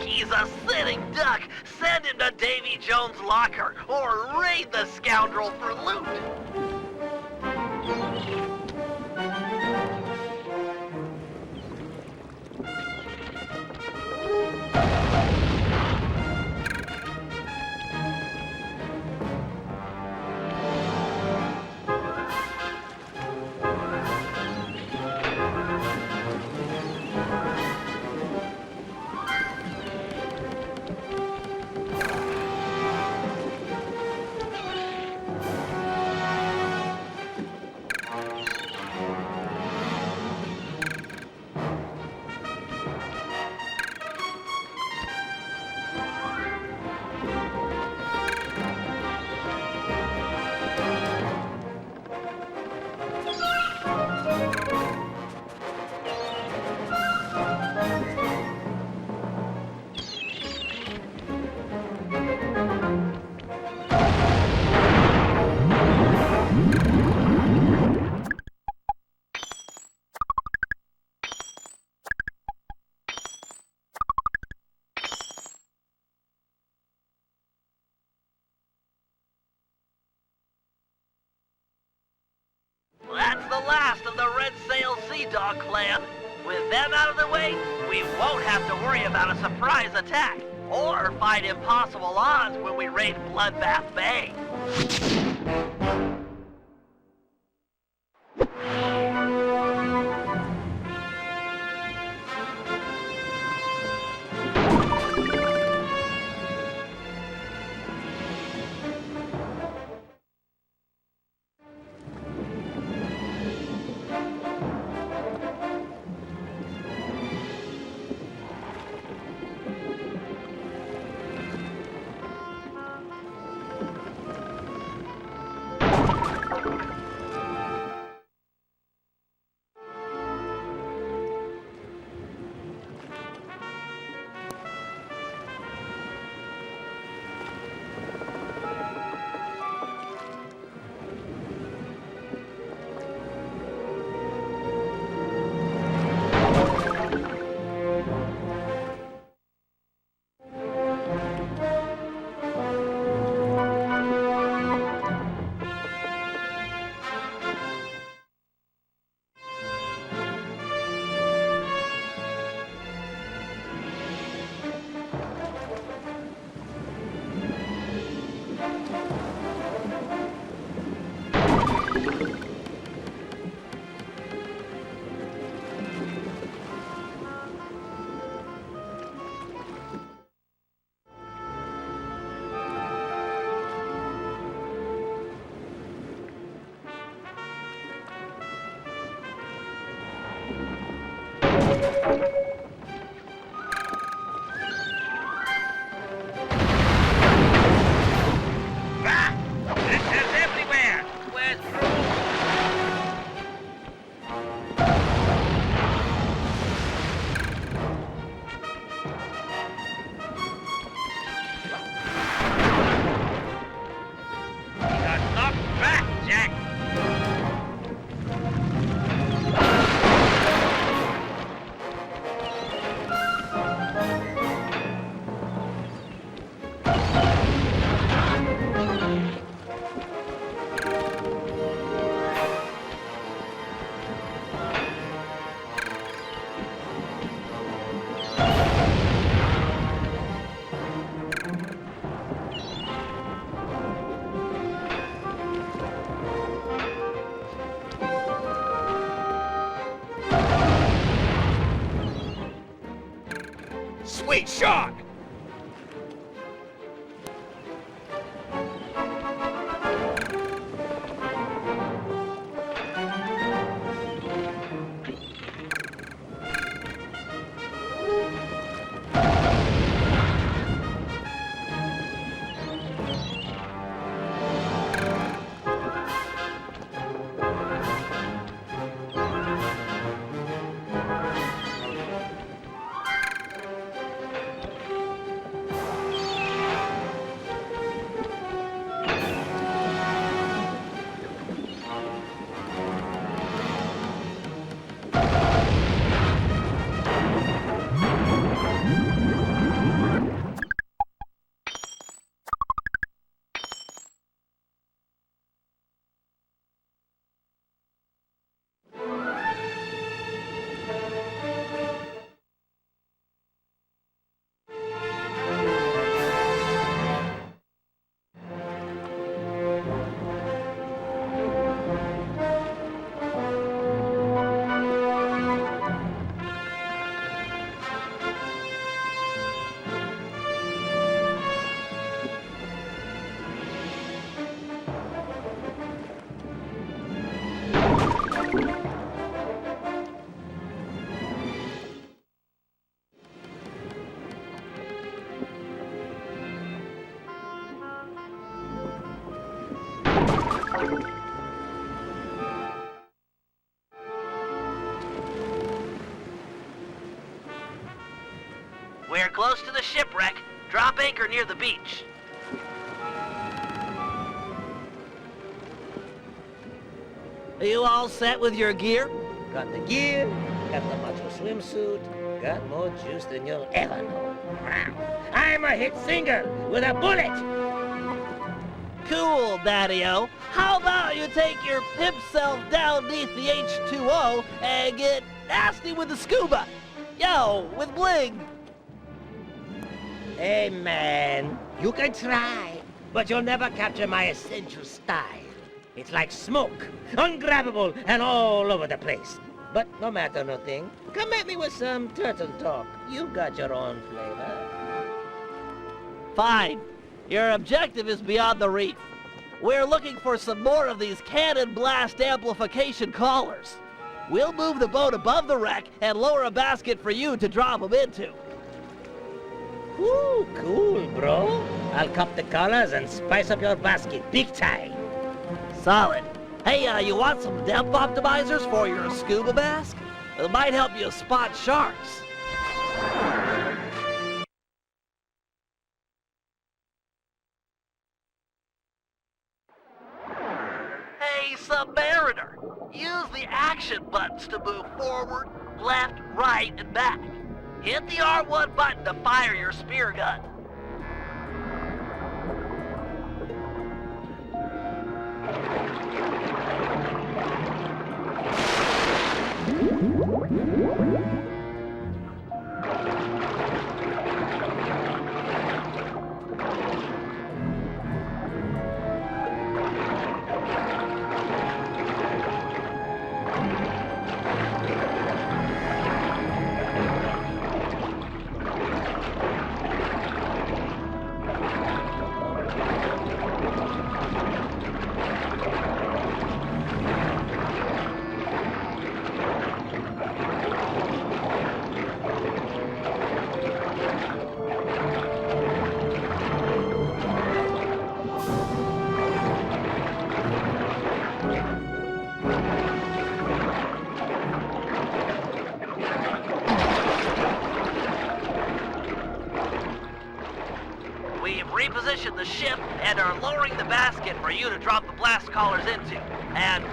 He's a sitting duck. Send him to Davy Jones' locker or raid the scoundrel for loot. That's the last of the Red Sail Sea Dog clan. With them out of the way, we won't have to worry about a surprise attack, or fight impossible odds when we raid Bloodbath Bay. Ah! There's everywhere! Where's Prue? He got knocked back, Jack! Sweet shot! We're close to the shipwreck. Drop anchor near the beach. Are you all set with your gear? Got the gear, got the macho swimsuit, got more juice than you'll ever know. I'm a hit singer with a bullet! Cool, Daddy-O. How about you take your pimp self down beneath the H2O and get nasty with the scuba? Yo, with bling. Hey, man, you can try, but you'll never capture my essential style. It's like smoke, ungrabbable and all over the place. But no matter nothing, come at me with some turtle talk. You got your own flavor. Fine. Your objective is beyond the reef. We're looking for some more of these cannon blast amplification collars. We'll move the boat above the wreck and lower a basket for you to drop them into. Ooh, cool, bro. I'll cop the collars and spice up your basket big time. Solid. Hey, you want some depth optimizers for your scuba mask? It might help you spot sharks. Hey, Submariner! Use the action buttons to move forward, left, right, and back. Hit the R1 button to fire your spear gun. repositioned the ship and are lowering the basket for you to drop the blast collars into. And,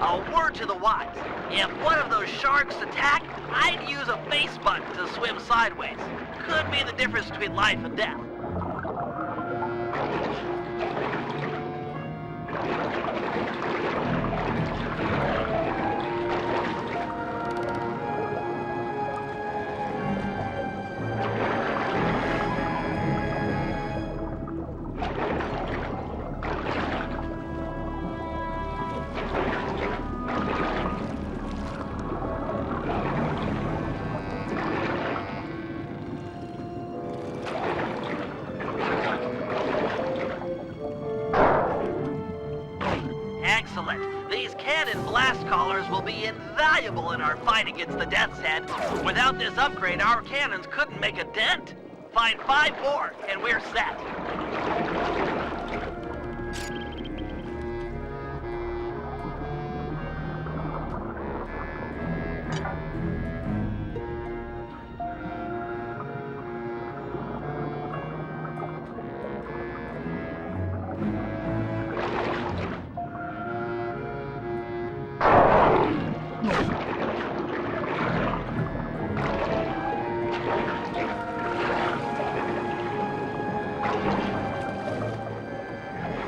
a word to the wise. If one of those sharks attack, I'd use a face button to swim sideways. Could be the difference between life and death. Excellent. These cannon blast collars will be invaluable in our fight against the Death's Head. Without this upgrade, our cannons couldn't make a dent. Find 5 more, and we're set.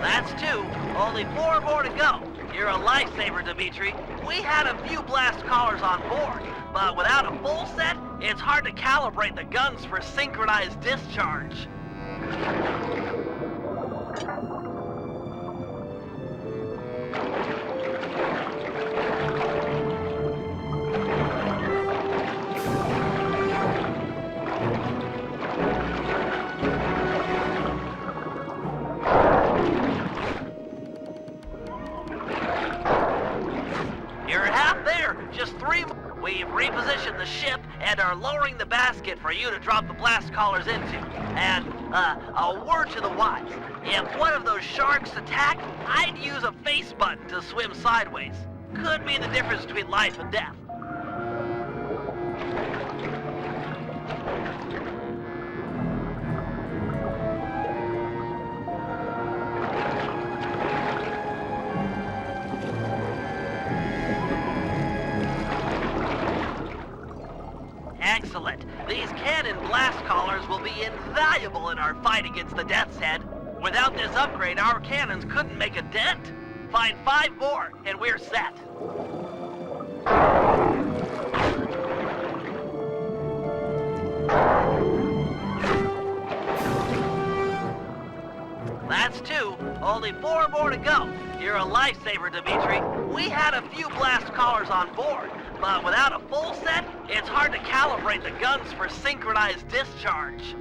That's 2. Only 4 more to go. You're a lifesaver, Dimitri. We had a few blast collars on board, but without a full set, it's hard to calibrate the guns for synchronized discharge. Just 3 more. We've repositioned the ship and are lowering the basket for you to drop the blast collars into. And, a word to the wise. If one of those sharks attack, I'd use a face button to swim sideways. Could be the difference between life and death. Excellent. These cannon blast collars will be invaluable in our fight against the Death's Head. Without this upgrade, our cannons couldn't make a dent. Find 5 more, and we're set. That's 2. Only 4 more to go. You're a lifesaver, Dimitri. We had a few blast collars on board, but without a full set, it's hard to calibrate the guns for synchronized discharge.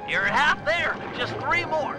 You're half there. Just 3 more.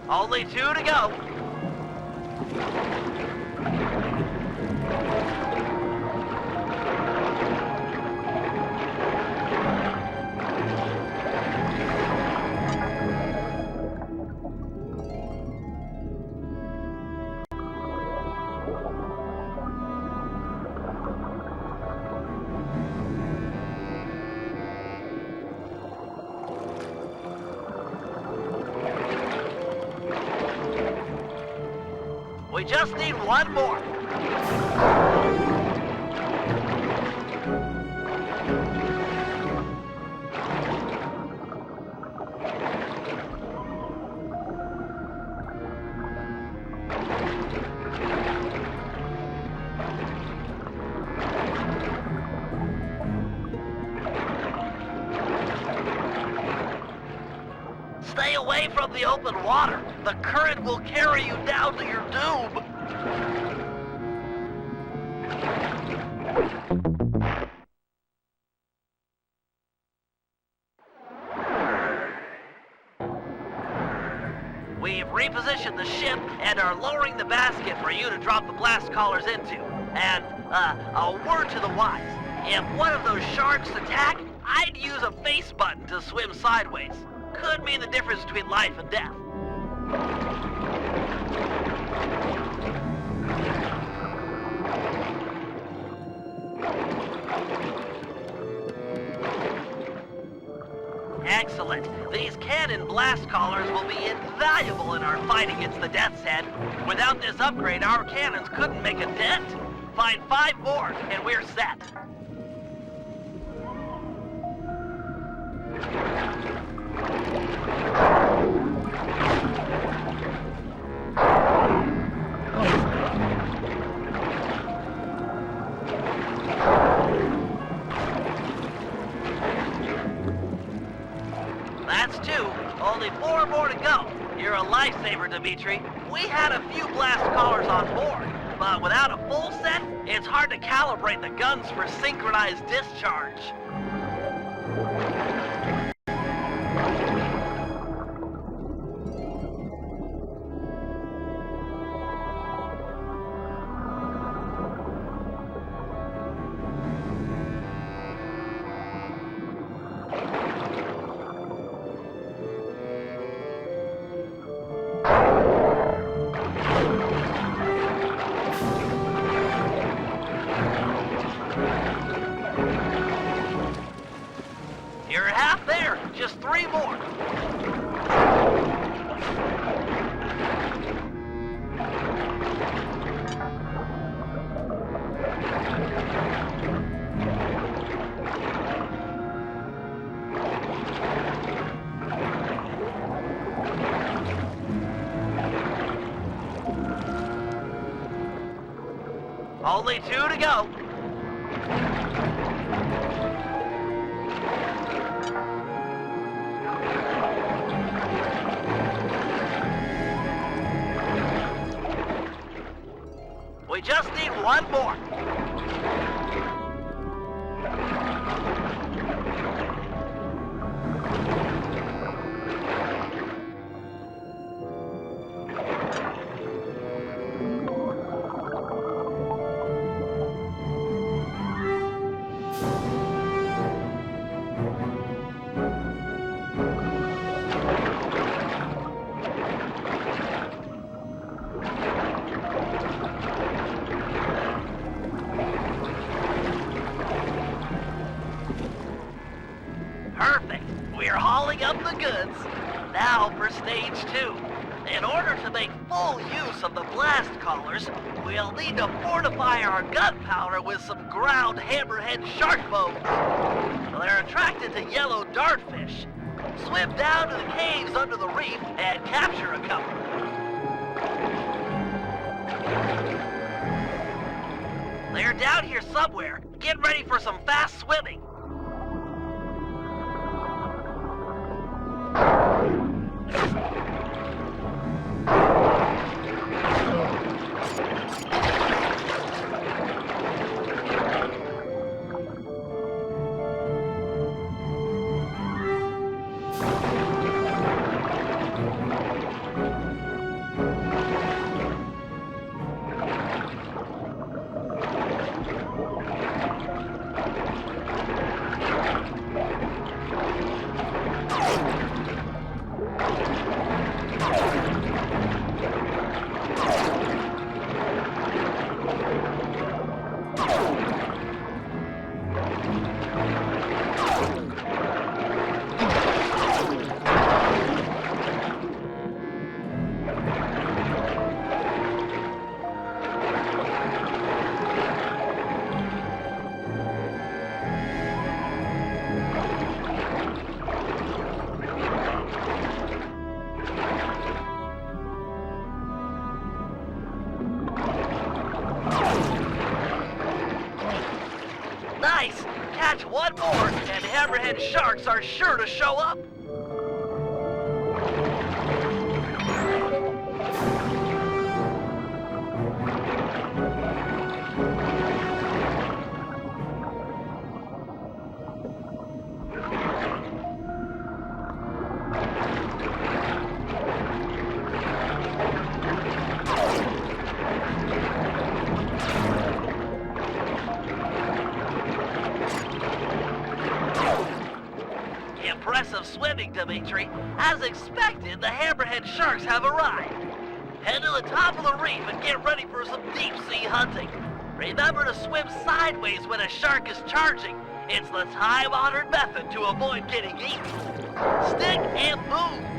Only 2 to go. We just need one more. Stay away from the open water. The current will carry you down to your doom. We've repositioned the ship and are lowering the basket for you to drop the blast collars into. And, a word to the wise. If one of those sharks attack, I'd use a face button to swim sideways. Could mean the difference between life and death. Excellent. These cannon blast collars will be invaluable in our fight against the Death's Head. Without this upgrade, our cannons couldn't make a dent. Find 5 more, and we're set. That's 2. Only 4 more to go. You're a lifesaver, Dimitri. We had a few blast collars on board, but without a full set, it's hard to calibrate the guns for synchronized discharge. You're half there. Just 3 more. Only 2 to go. We just need 1 more. Perfect. We're hauling up the goods. Now for stage 2. In order to make full use of the blast collars, we'll need to fortify our gunpowder with some ground hammerhead shark bones. They're attracted to yellow dartfish. Swim down to the caves under the reef and capture a couple. They're down here somewhere. Get ready for some fast swimming. hammerhead sharks are sure to show up. Impressive swimming, Dimitri. As expected, the hammerhead sharks have arrived. Head to the top of the reef and get ready for some deep-sea hunting. Remember to swim sideways when a shark is charging. It's the time-honored method to avoid getting eaten. Stick and move.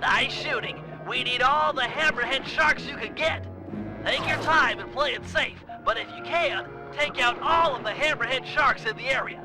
Nice shooting. We need all the hammerhead sharks you can get. Take your time and play it safe, but if you can, take out all of the hammerhead sharks in the area.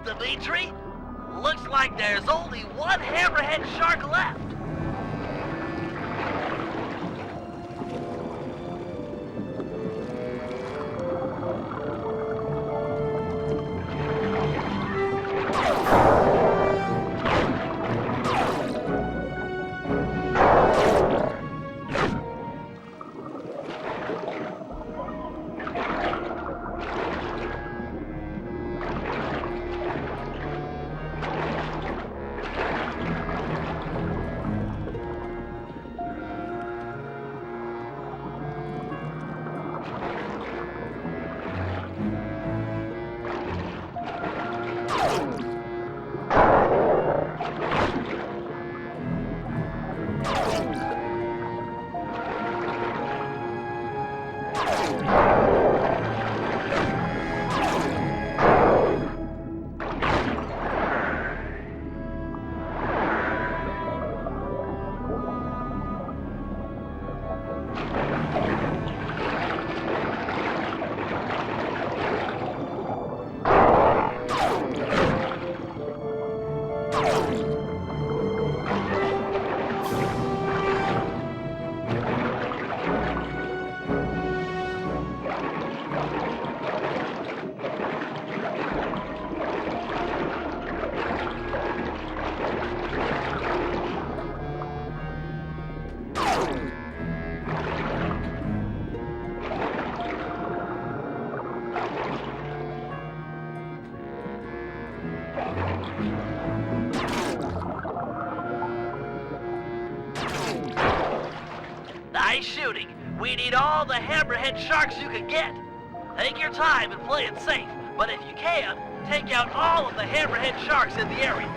Dimitri. Looks like there's only one hammerhead shark left. Nice shooting. We need all the hammerhead sharks you can get. Take your time and play it safe, but if you can, take out all of the hammerhead sharks in the area.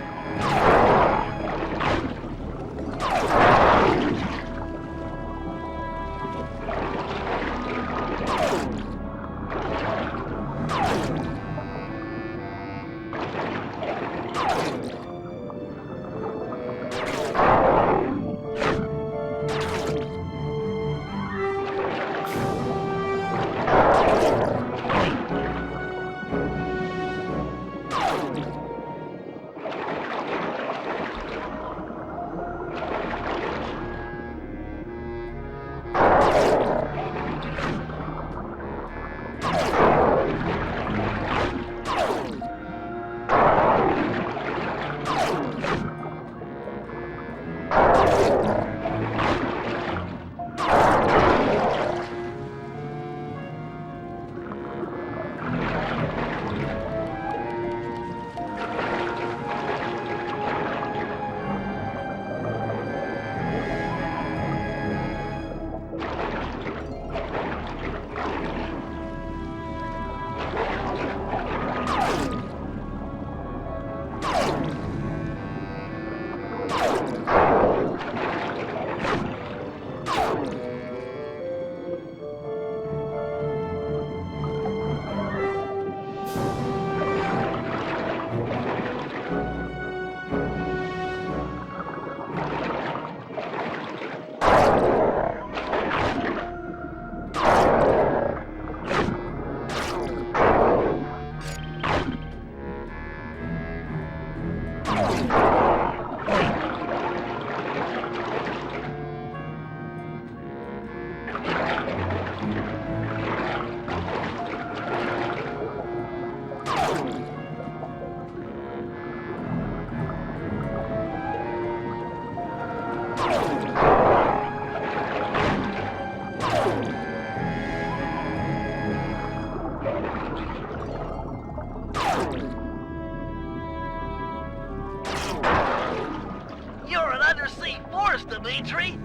You're an undersea force, Dimitri.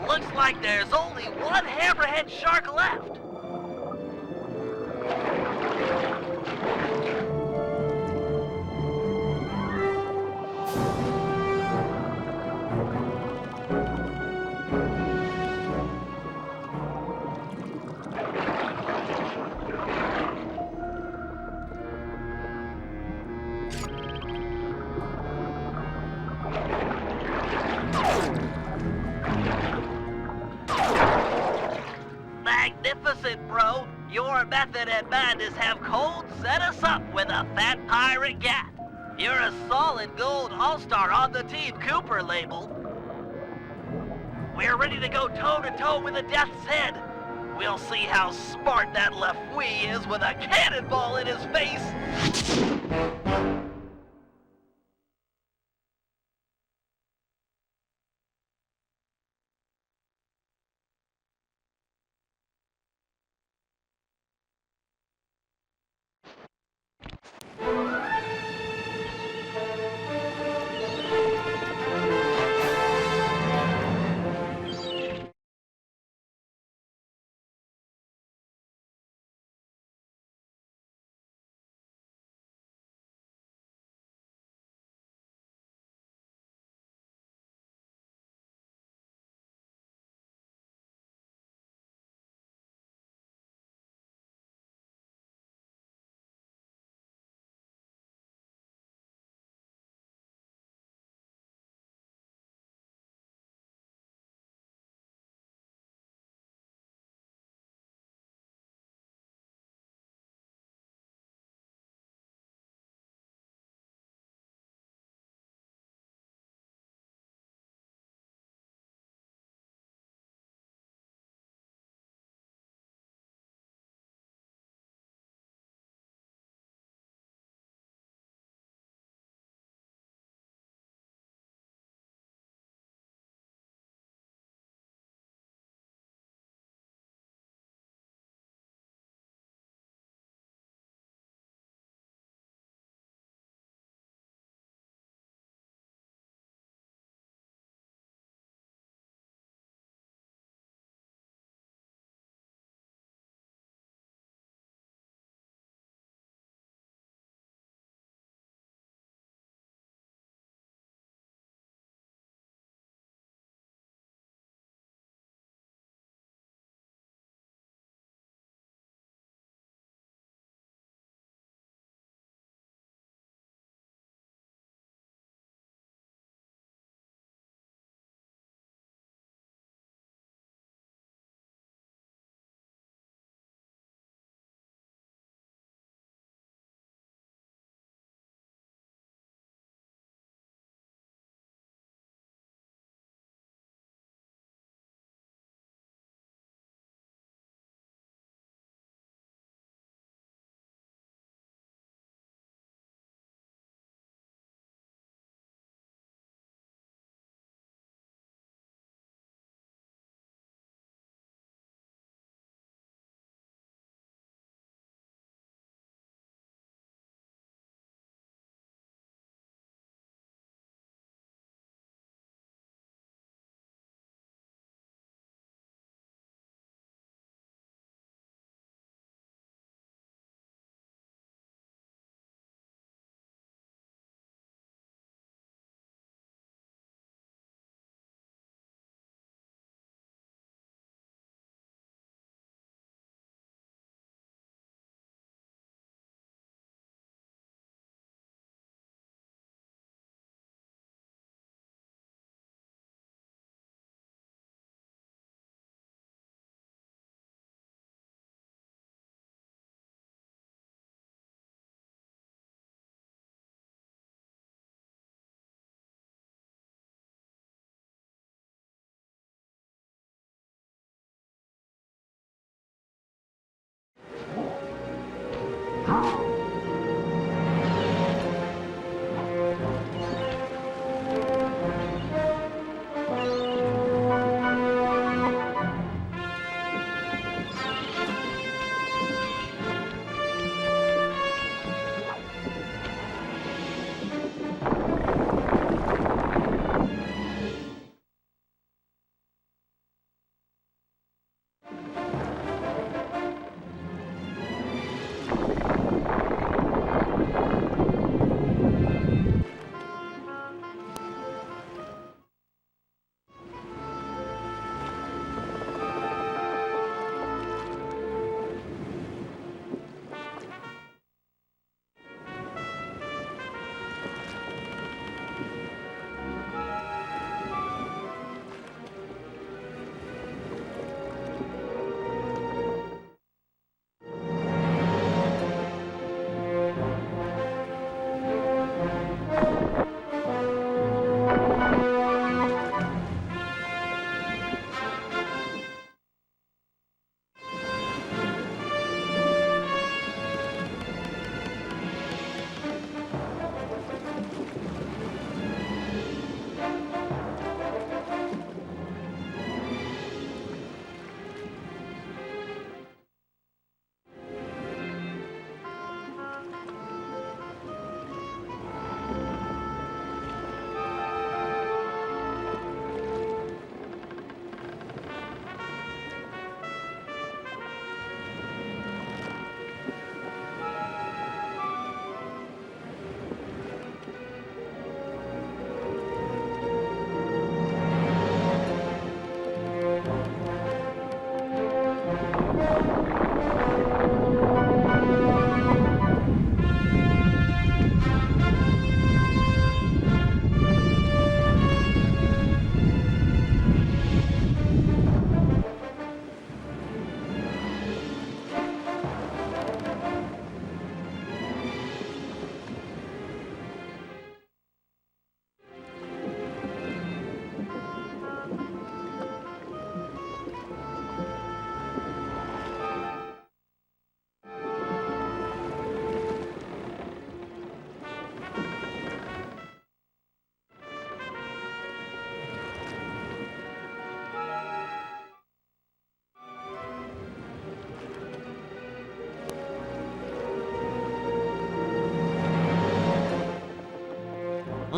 Looks like there's only one hammerhead shark left. Magnificent, bro. Your method and madness have cold set us up with a fat pirate gat. You're a solid gold all-star on the Team Cooper label. We're ready to go toe-to-toe with the Death's Head. We'll see how smart that Lafouille is with a cannonball in his face.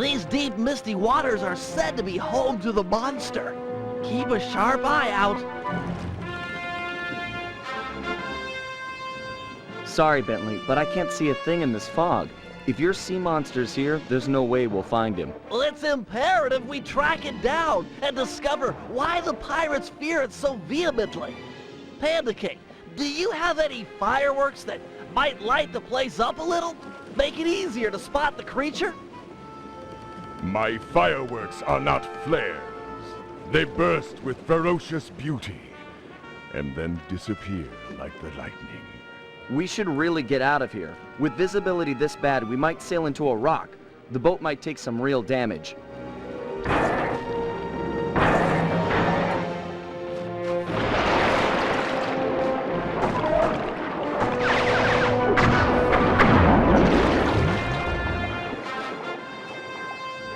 These deep, misty waters are said to be home to the monster. Keep a sharp eye out. Sorry, Bentley, but I can't see a thing in this fog. If your sea monster's here, there's no way we'll find him. Well, it's imperative we track it down and discover why the pirates fear it so vehemently. Panda King, do you have any fireworks that might light the place up a little? Make it easier to spot the creature? My fireworks are not flares. They burst with ferocious beauty, and then disappear like the lightning. We should really get out of here. With visibility this bad, we might sail into a rock. The boat might take some real damage.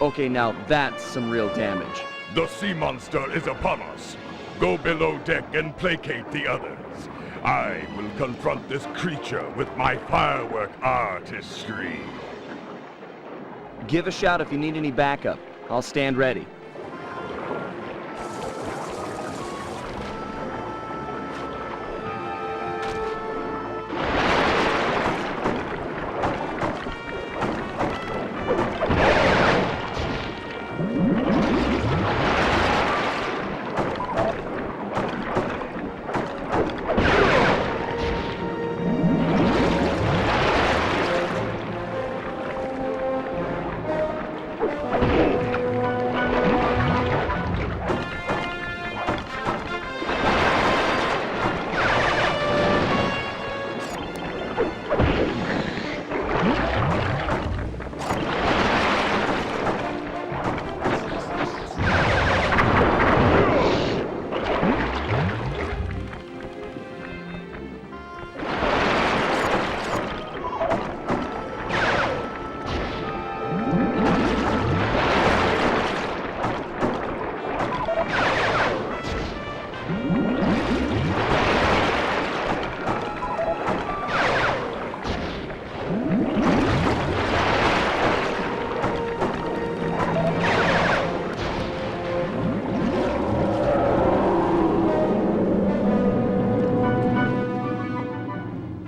Okay, now that's some real damage. The sea monster is upon us. Go below deck and placate the others. I will confront this creature with my firework artistry. Give a shout if you need any backup. I'll stand ready.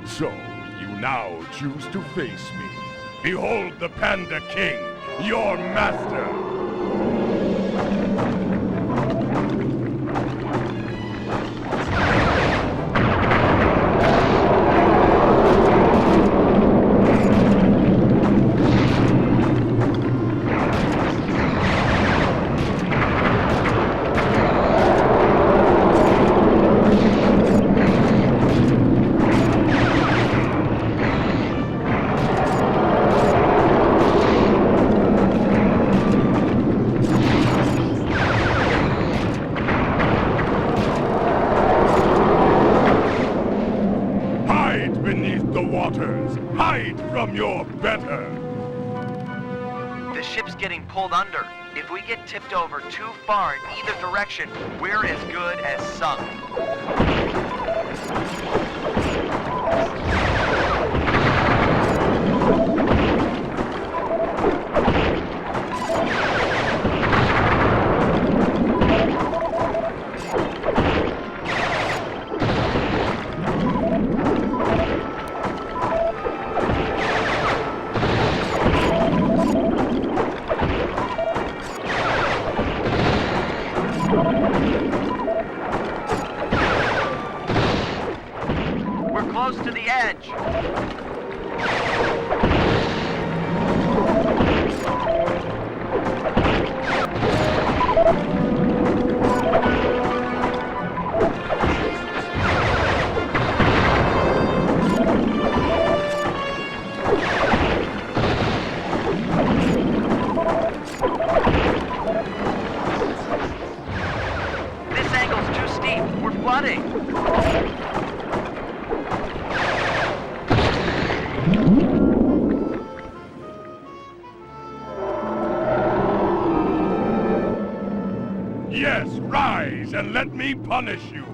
So, you now choose to face me. Behold the Panda King, your master! Hide from your better! The ship's getting pulled under. If we get tipped over too far in either direction, we're as good as sunk. Close to the edge. This angle's too steep. We're flooding. Yes, rise and let me punish you.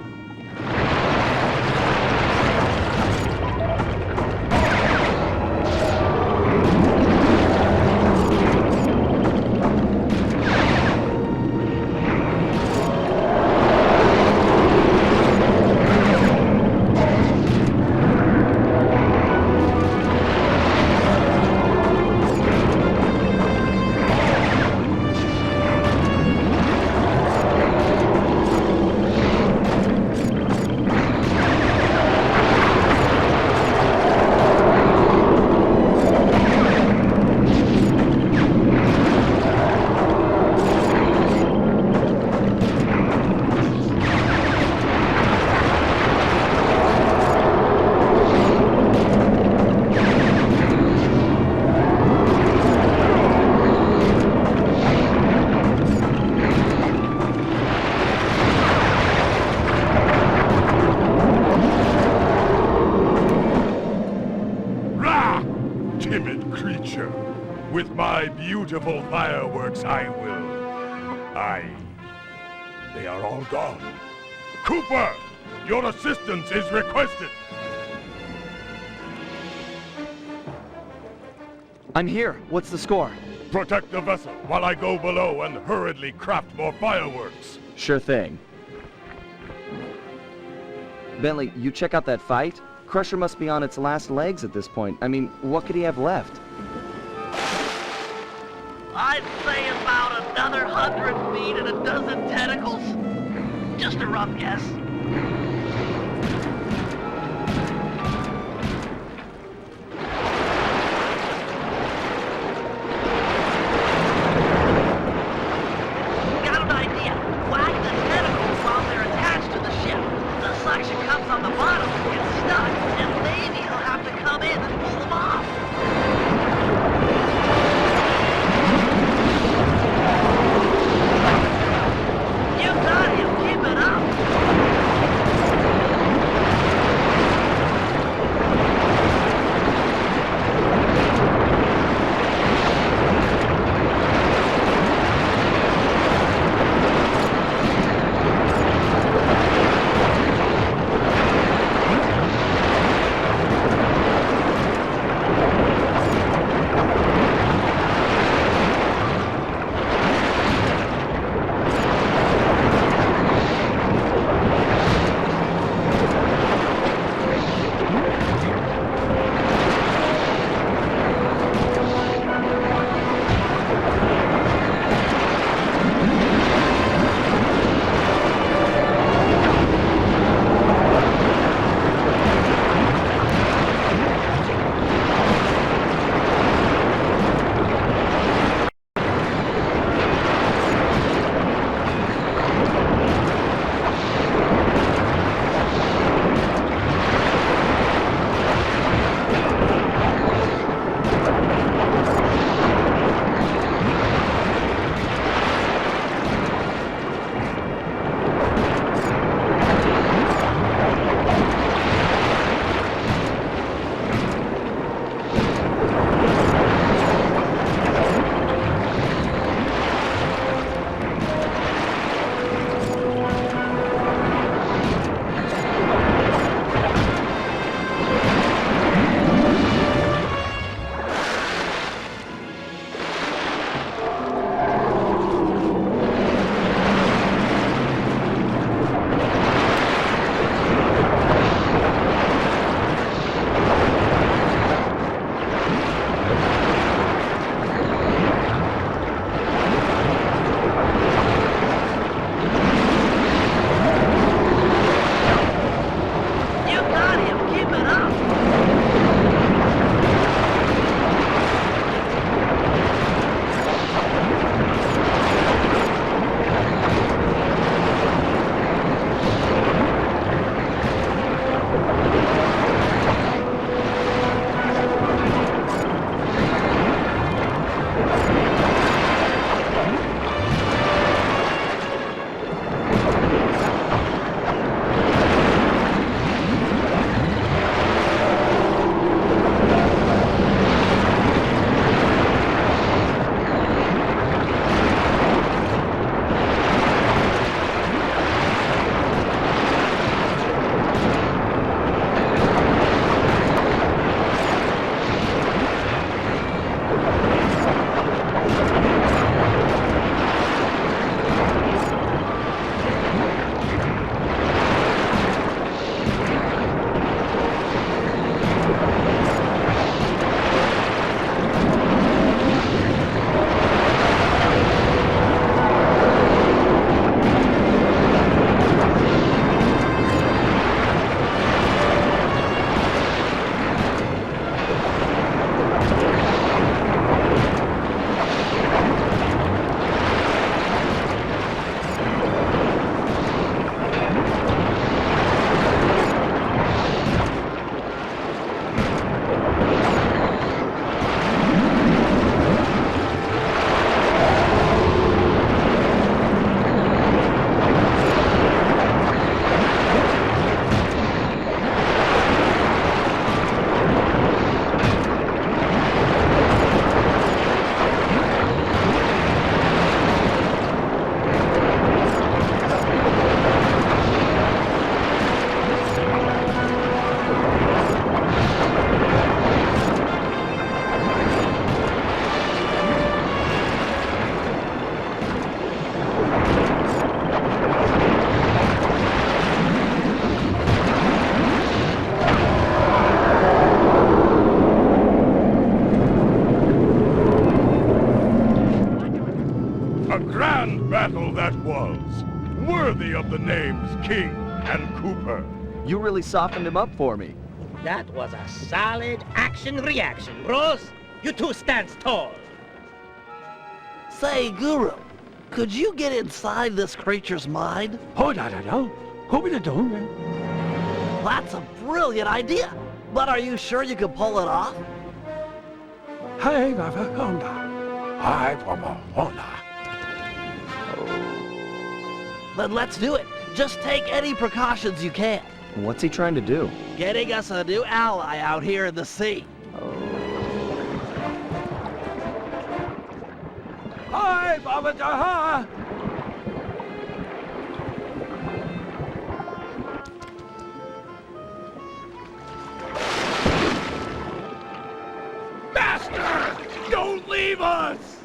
timid creature. With my beautiful fireworks, I will. They are all gone. Cooper! Your assistance is requested! I'm here. What's the score? Protect the vessel while I go below and hurriedly craft more fireworks. Sure thing. Bentley, you check out that fight? Crusher must be on its last legs at this point. I mean, what could he have left? I'd say about another 100 feet and a dozen tentacles. Just a rough guess. Got an idea. Whack the tentacles while they're attached to the ship. The suction cups on the bottom will get stuck, and maybe he'll have to come in and pull them off. You got him. Keep it up. A grand battle that was, worthy of the names King and Cooper. You really softened him up for me. That was a solid action-reaction, bros. You two stand tall. Say, Guru, could you get inside this creature's mind? That's a brilliant idea. But are you sure you can pull it off? Then let's do it. Just take any precautions you can. What's he trying to do? Getting us a new ally out here in the sea. Hi, Baba Jaha! Master! Don't leave us!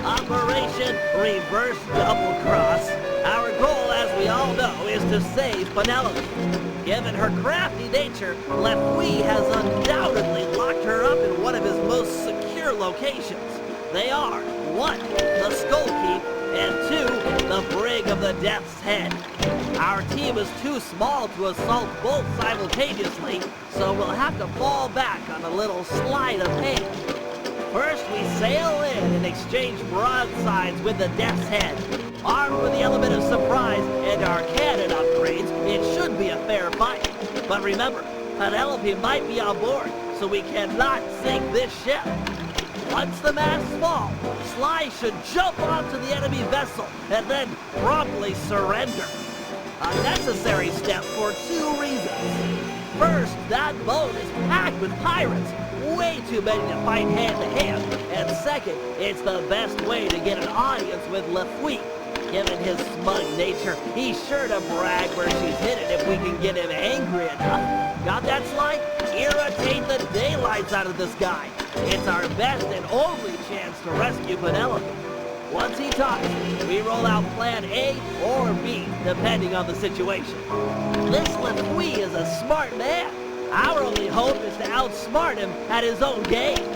Operation Reverse Double Cross. Our goal, as we all know, is to save Penelope. Given her crafty nature, Lefouille has undoubtedly locked her up in one of his most secure locations. They are 1. The Skull Keep, and 2. The Brig of the Death's Head. Our team is too small to assault both simultaneously, so we'll have to fall back on a little sleight of hand. First, we sail in and exchange broadsides with the Death's Head. Armed with the element of surprise and our cannon upgrades, it should be a fair fight. But remember, Penelope might be on board, so we cannot sink this ship. Once the masts fall, Sly should jump onto the enemy vessel and then promptly surrender. A necessary step for 2 reasons. First, that boat is packed with pirates, way too many to fight hand-to-hand. And second, it's the best way to get an audience with Lefouille. Given his smug nature, he's sure to brag where she's hidden if we can get him angry enough. Got that, Sly? Irritate the daylights out of this guy. It's our best and only chance to rescue Penelope. Once he talks, we roll out plan A or B, depending on the situation. This Lefouille is a smart man. Our only hope is to outsmart him at his own game.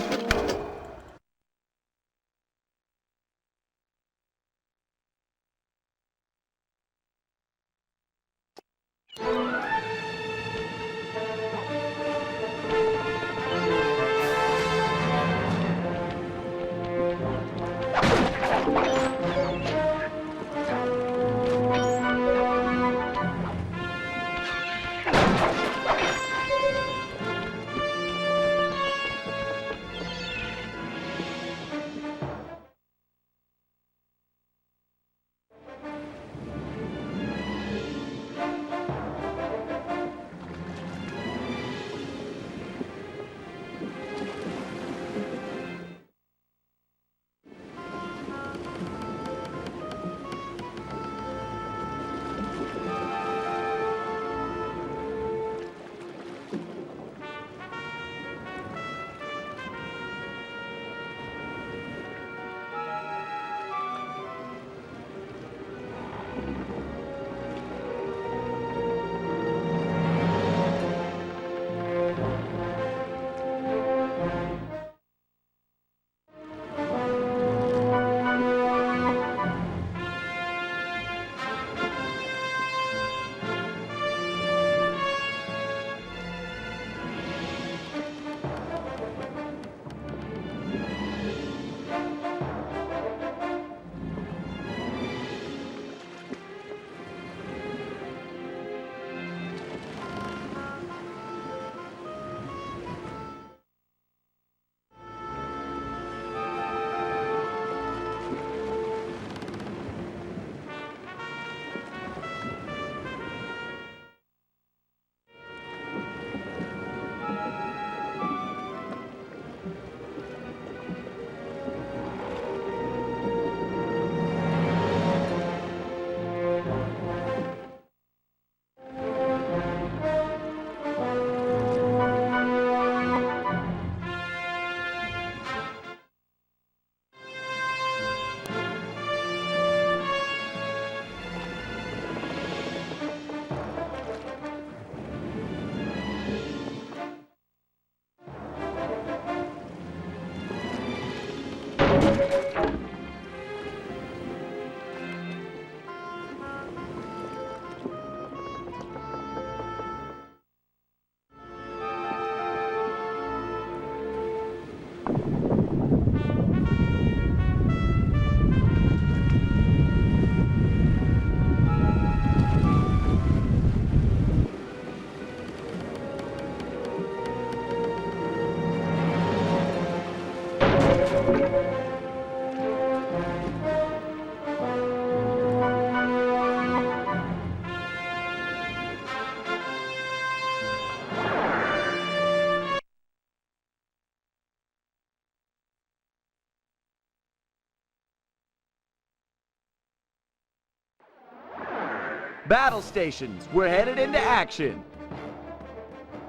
Battle stations, we're headed into action.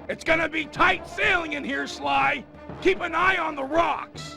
It's gonna be tight sailing in here, Sly. Keep an eye on the rocks.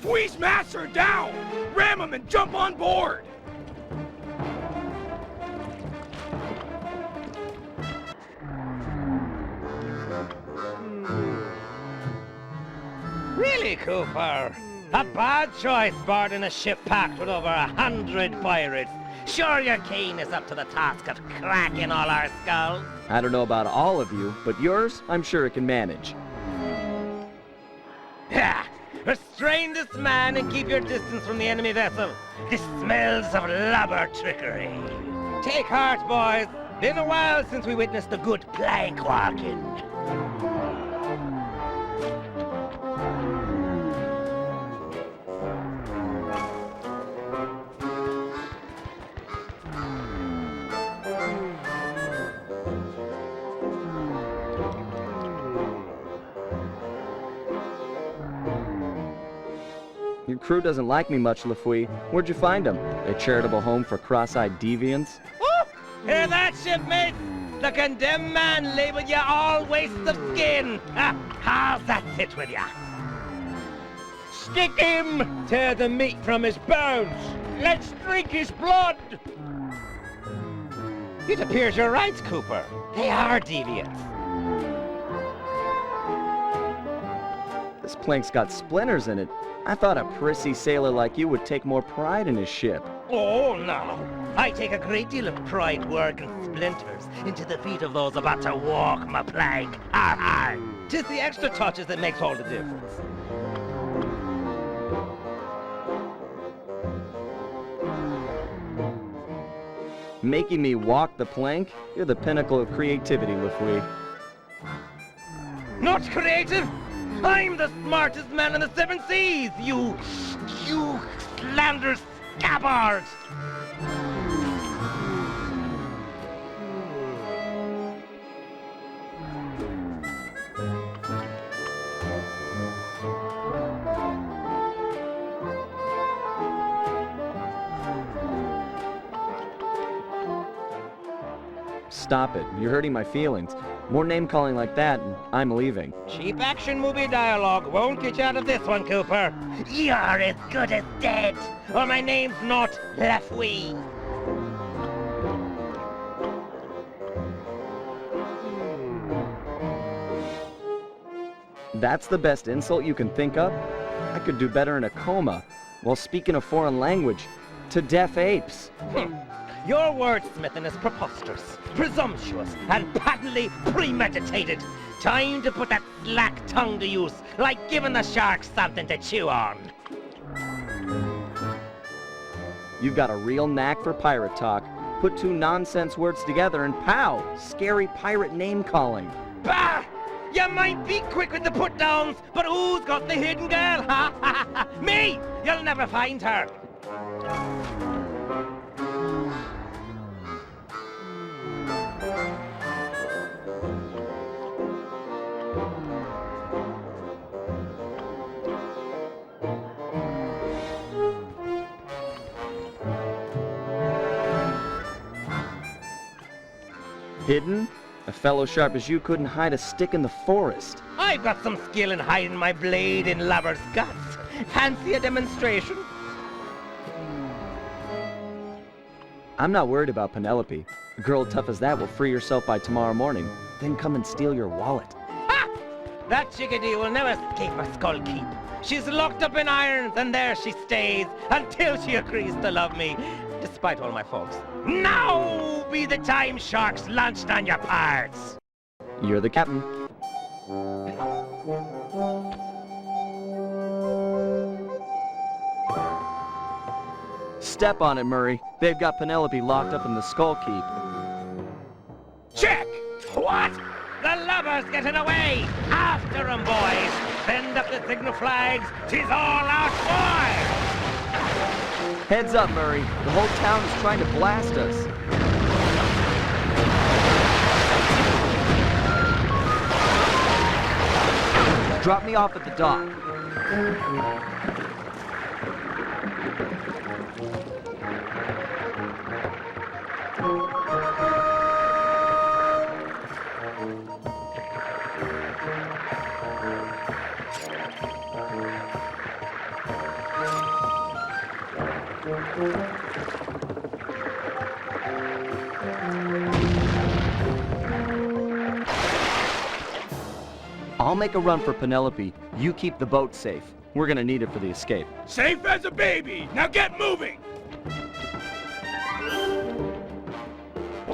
Fwee's masts are down! Ram them and jump on board! Really, Cooper? A bad choice boarding a ship packed with over 100 pirates. Sure your keen is up to the task of cracking all our skulls? I don't know about all of you, but yours, I'm sure it can manage. Ha! Restrain this man and keep your distance from the enemy vessel. This smells of lubber trickery. Take heart, boys. Been a while since we witnessed the good plank walking. Your crew doesn't like me much, Lafouille. Where'd you find them? A charitable home for cross-eyed deviants? Oh, hear that, shipmates? The condemned man labeled you all wastes of skin. How's that sit with ya? Stick him! Tear the meat from his bones! Let's drink his blood! It appears you're right, Cooper. They are deviants. This plank's got splinters in it. I thought a prissy sailor like you would take more pride in his ship. Oh, no. I take a great deal of pride working splinters into the feet of those about to walk my plank. Har har! 'Tis the extra touches that makes all the difference. Making me walk the plank? You're the pinnacle of creativity, Lafouille. Not creative! I'm the smartest man in the 7 seas, you slanderous scabbard! Stop it. You're hurting my feelings. More name-calling like that, and I'm leaving. Cheap action movie dialogue won't get you out of this one, Cooper. You're as good as dead, or my name's not Lafouille. That's the best insult you can think of? I could do better in a coma, while speaking a foreign language, to deaf apes. Your wordsmithing is preposterous, presumptuous, and patently premeditated. Time to put that slack tongue to use, like giving the sharks something to chew on. You've got a real knack for pirate talk. Put 2 nonsense words together and pow! Scary pirate name-calling. Bah! You might be quick with the put-downs, but who's got the hidden girl, ha? Me! You'll never find her. Hidden? A fellow sharp as you couldn't hide a stick in the forest. I've got some skill in hiding my blade in lovers' guts. Fancy a demonstration? I'm not worried about Penelope. A girl tough as that will free herself by tomorrow morning, then come and steal your wallet. Ha! That chickadee will never escape my skull keep. She's locked up in irons, and there she stays until she agrees to love me, despite all my faults. Now be the time sharks launched on your parts. You're the captain. Step on it, Murray. They've got Penelope locked up in the Skull Keep. Check! What? The lubber's getting away! After 'em, boys! Send up the signal flags! 'Tis all out boys! Heads up, Murray. The whole town is trying to blast us. Drop me off at the dock. I'll make a run for Penelope. You keep the boat safe. We're gonna need it for the escape. Safe as a baby! Now get moving!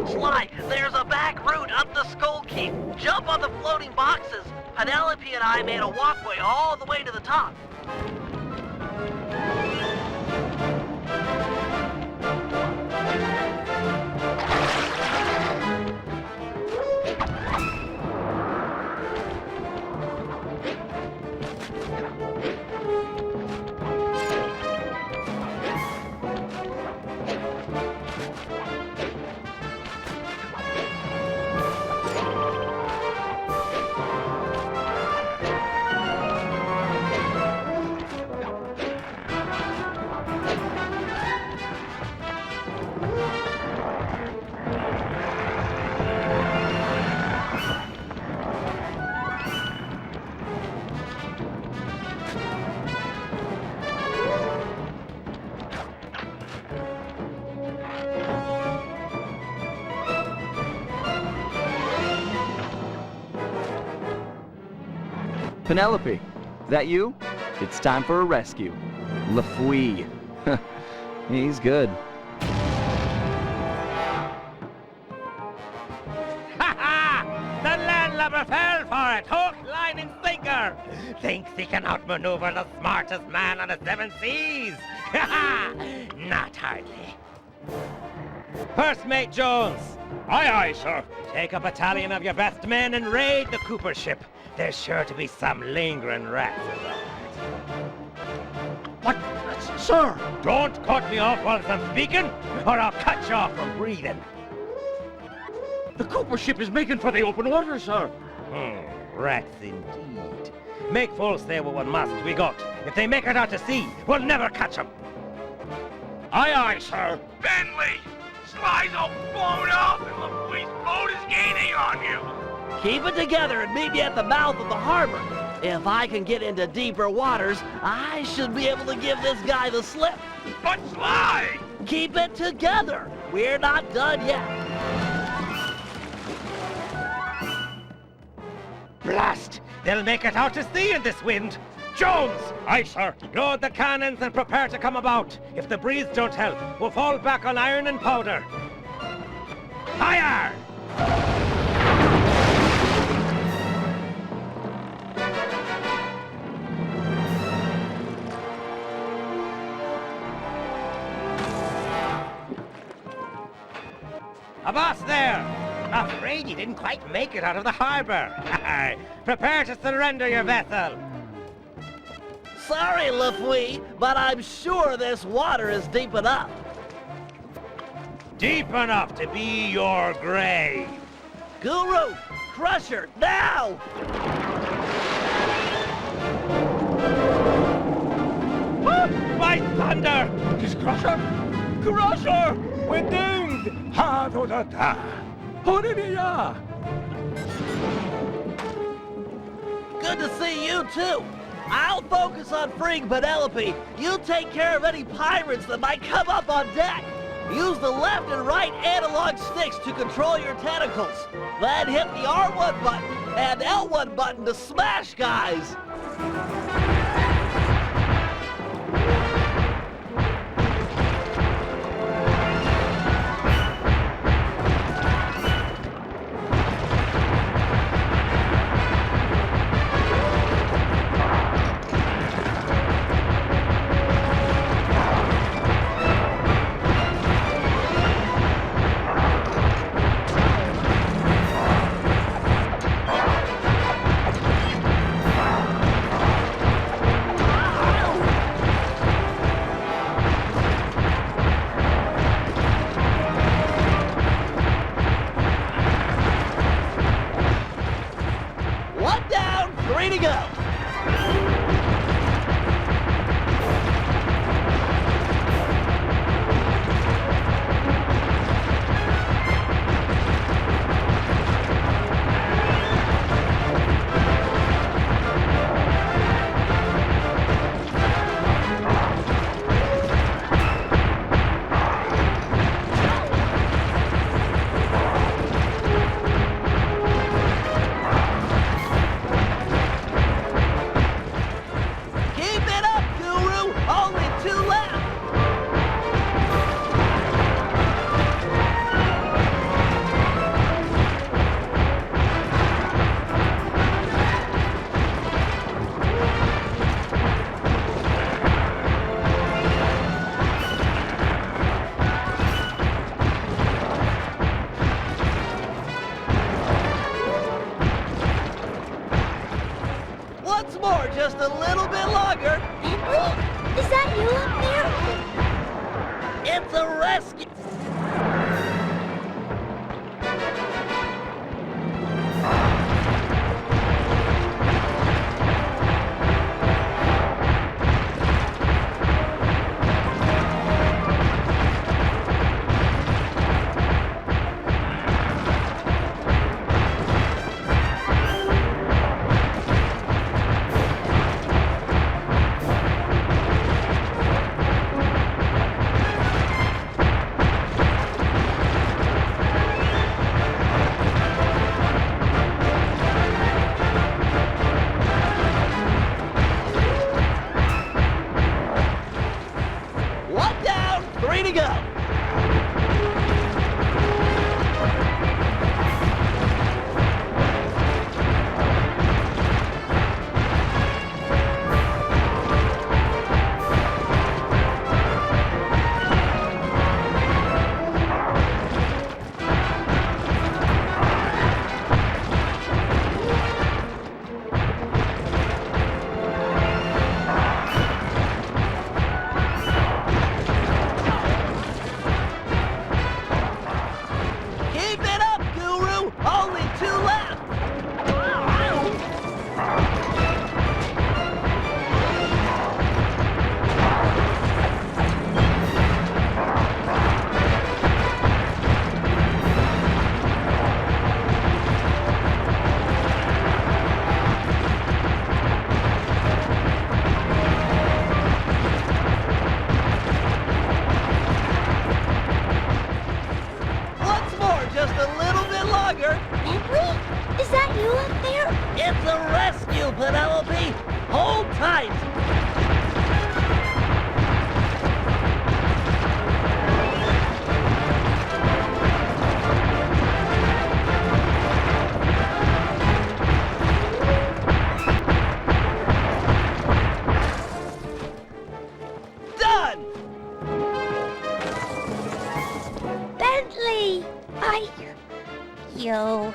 Sly, there's a back route up the Skull Keep. Jump on the floating boxes. Penelope and I made a walkway all the way to the top. Penelope, that you? It's time for a rescue. LaFouille. He's good. Ha ha! The landlubber fell for it! Hook, line, and sinker! Thinks he can outmaneuver the smartest man on the 7 seas! Ha ha! Not hardly. First Mate Jones! Aye, aye, sir. Take a battalion of your best men and raid the Cooper ship. There's sure to be some lingering rats around. What? Sir! Don't cut me off while I'm speaking, or I'll cut you off from breathing. The Cooper ship is making for the open water, sir. Rats indeed. Make full sail with what must we got. If they make it out to sea, we'll never catch 'em. Aye, aye, sir. Bentley! Sly's all blown up, and LaFouille's boat is gaining on you. Keep it together and meet me at the mouth of the harbor. If I can get into deeper waters, I should be able to give this guy the slip. But Sly! Keep it together. We're not done yet. Blast! They'll make it out to sea in this wind. Jones! Aye, sir. Load the cannons and prepare to come about. If the breeze don't help, we'll fall back on iron and powder. Fire! A boss there! Afraid you didn't quite make it out of the harbor. Prepare to surrender your vessel. Sorry, LaFouille, but I'm sure this water is deep enough. Deep enough to be your grave. Guru, Crusher, now! By thunder! Is Crusher? Crusher! We're doomed! Ha do da da! Horiya! Good to see you, too. I'll focus on freeing Penelope. You take care of any pirates that might come up on deck. Use the left and right analog sticks to control your tentacles. Then hit the R1 button and L1 button to smash guys. a little bit longer. Bentley? Is that you up there? It's a rescue. One down, 3 to go. Keep it up, Guru! Only 2 left! Once more, just a little bit longer. Bentley? Is that you up there? It's a rescue, Penelope! Hold tight! Done! Bentley! You.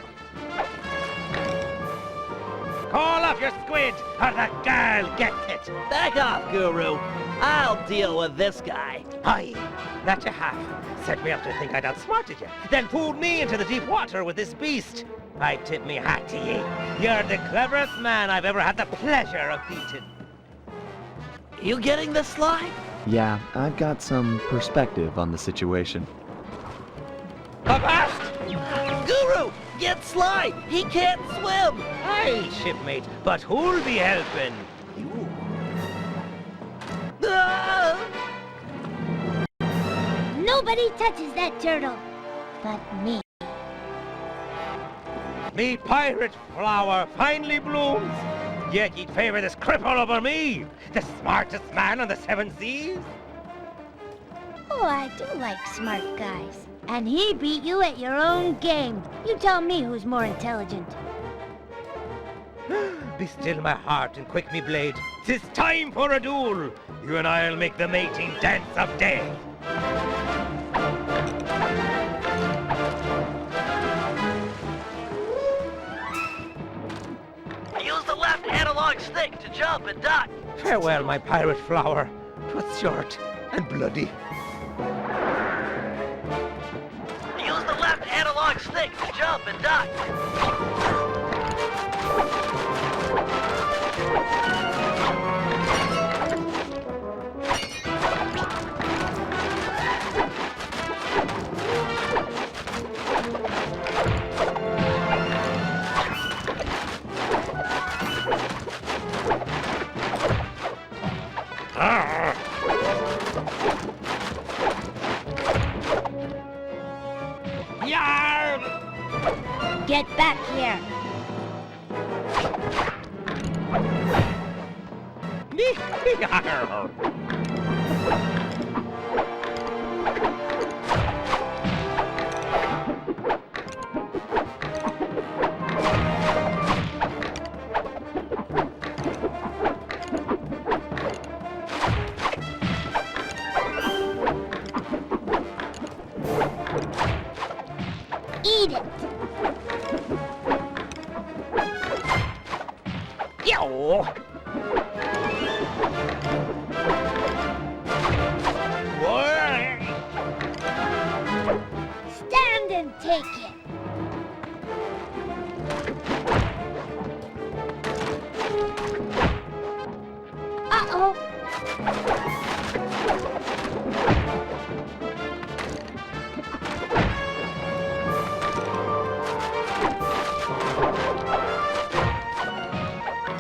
Call off your squid, or the girl gets it. Back off, Guru. I'll deal with this guy. Aye, that you have. Set me up to think I'd outsmarted you, then pulled me into the deep water with this beast. I tip me hat to ye. You're the cleverest man I've ever had the pleasure of beating. You getting this, Sly? Yeah, I've got some perspective on the situation. Avast! Guru, get Sly! He can't swim! Aye, shipmate, but who'll be helping? You. Ah! Nobody touches that turtle. But me. Me pirate flower finally blooms. Yet ye'd favor this cripple over me, the smartest man on the 7 seas? Oh, I do like smart guys. And he beat you at your own game. You tell me who's more intelligent. Be still my heart and quick me blade. 'Tis time for a duel. You and I'll make the mating dance of death. Use the left analog stick to jump and duck. Farewell, my pirate flower. 'Twas short and bloody. Use the left analog stick to jump and duck. Yarr! Get back here. Yarr! Eat it. Yo! and take it! Uh-oh!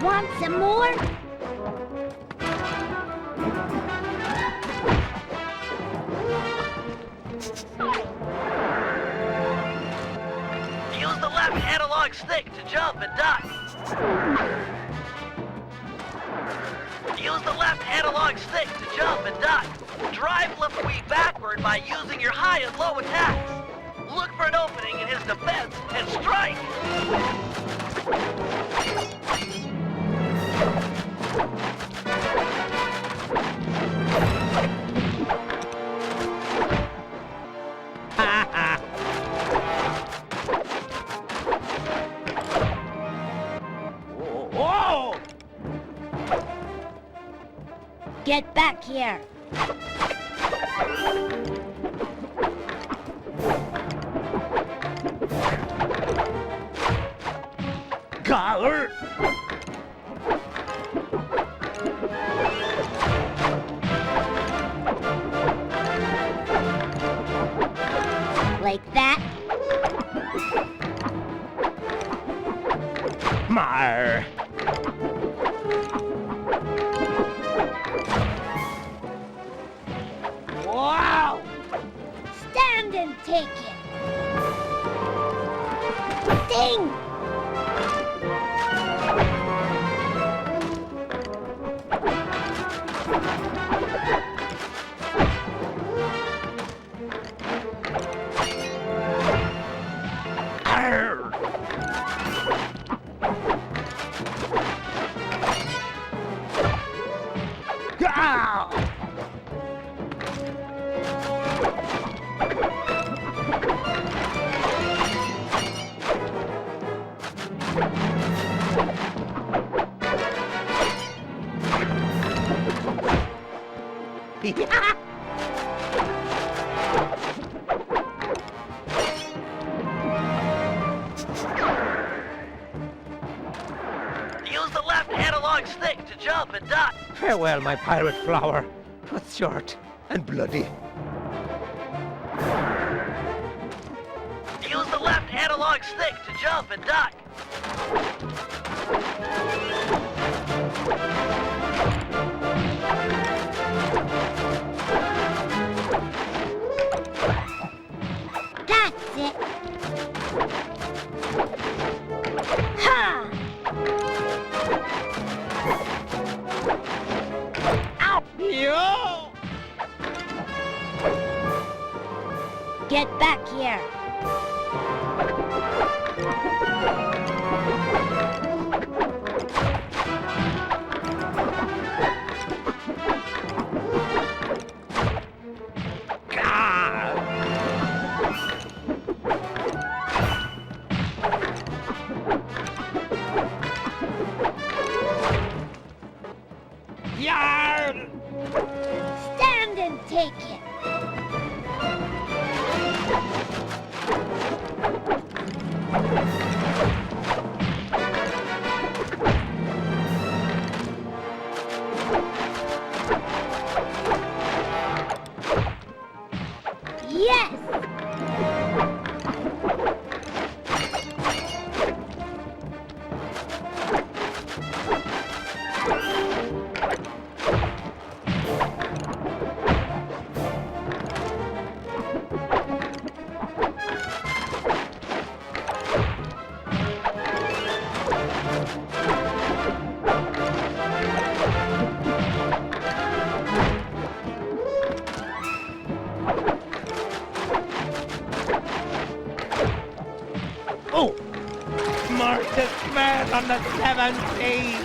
Want some more? Use the left analog stick to jump and duck. Use the left analog stick to jump and duck. Drive Lafouille backward by using your high and low attacks. Look for an opening in his defense and strike! Whoa! Get back here! Collar! Like that? Mar! Wow! Stand and take it! Ding! Arr! Ah! Use the left analog stick to jump and duck. Farewell, my pirate flower. 'Twas short and bloody. Use the left analog stick to jump and duck. That's it! Ha! Ow! Yo! Get back here! Yarn! Stand and take it! Yes! Oh! Smartest man on the 7 seas!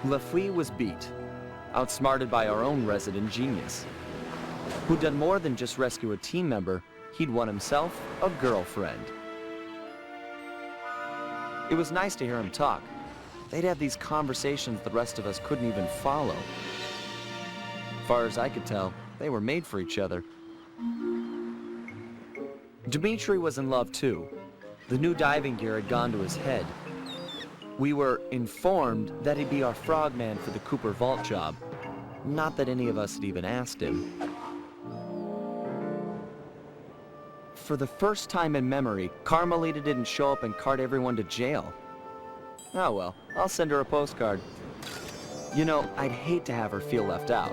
Lafouille was beat, outsmarted by our own resident genius, who'd done more than just rescue a team member. he'd won himself a girlfriend. It was nice to hear him talk. They'd have these conversations the rest of us couldn't even follow. As far as I could tell, they were made for each other. Dmitri was in love too. The new diving gear had gone to his head. We were informed that he'd be our frogman for the Cooper Vault job. Not that any of us had even asked him. For the first time in memory, Carmelita didn't show up and cart everyone to jail. Oh well, I'll send her a postcard. You know, I'd hate to have her feel left out.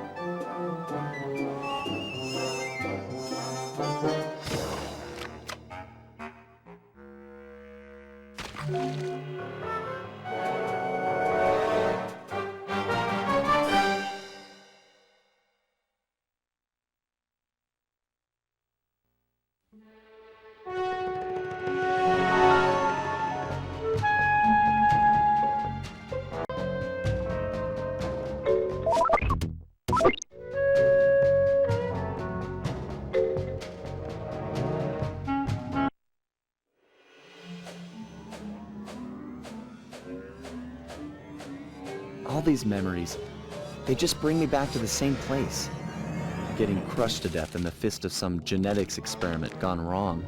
All these memories, they just bring me back to the same place. Getting crushed to death in the fist of some genetics experiment gone wrong.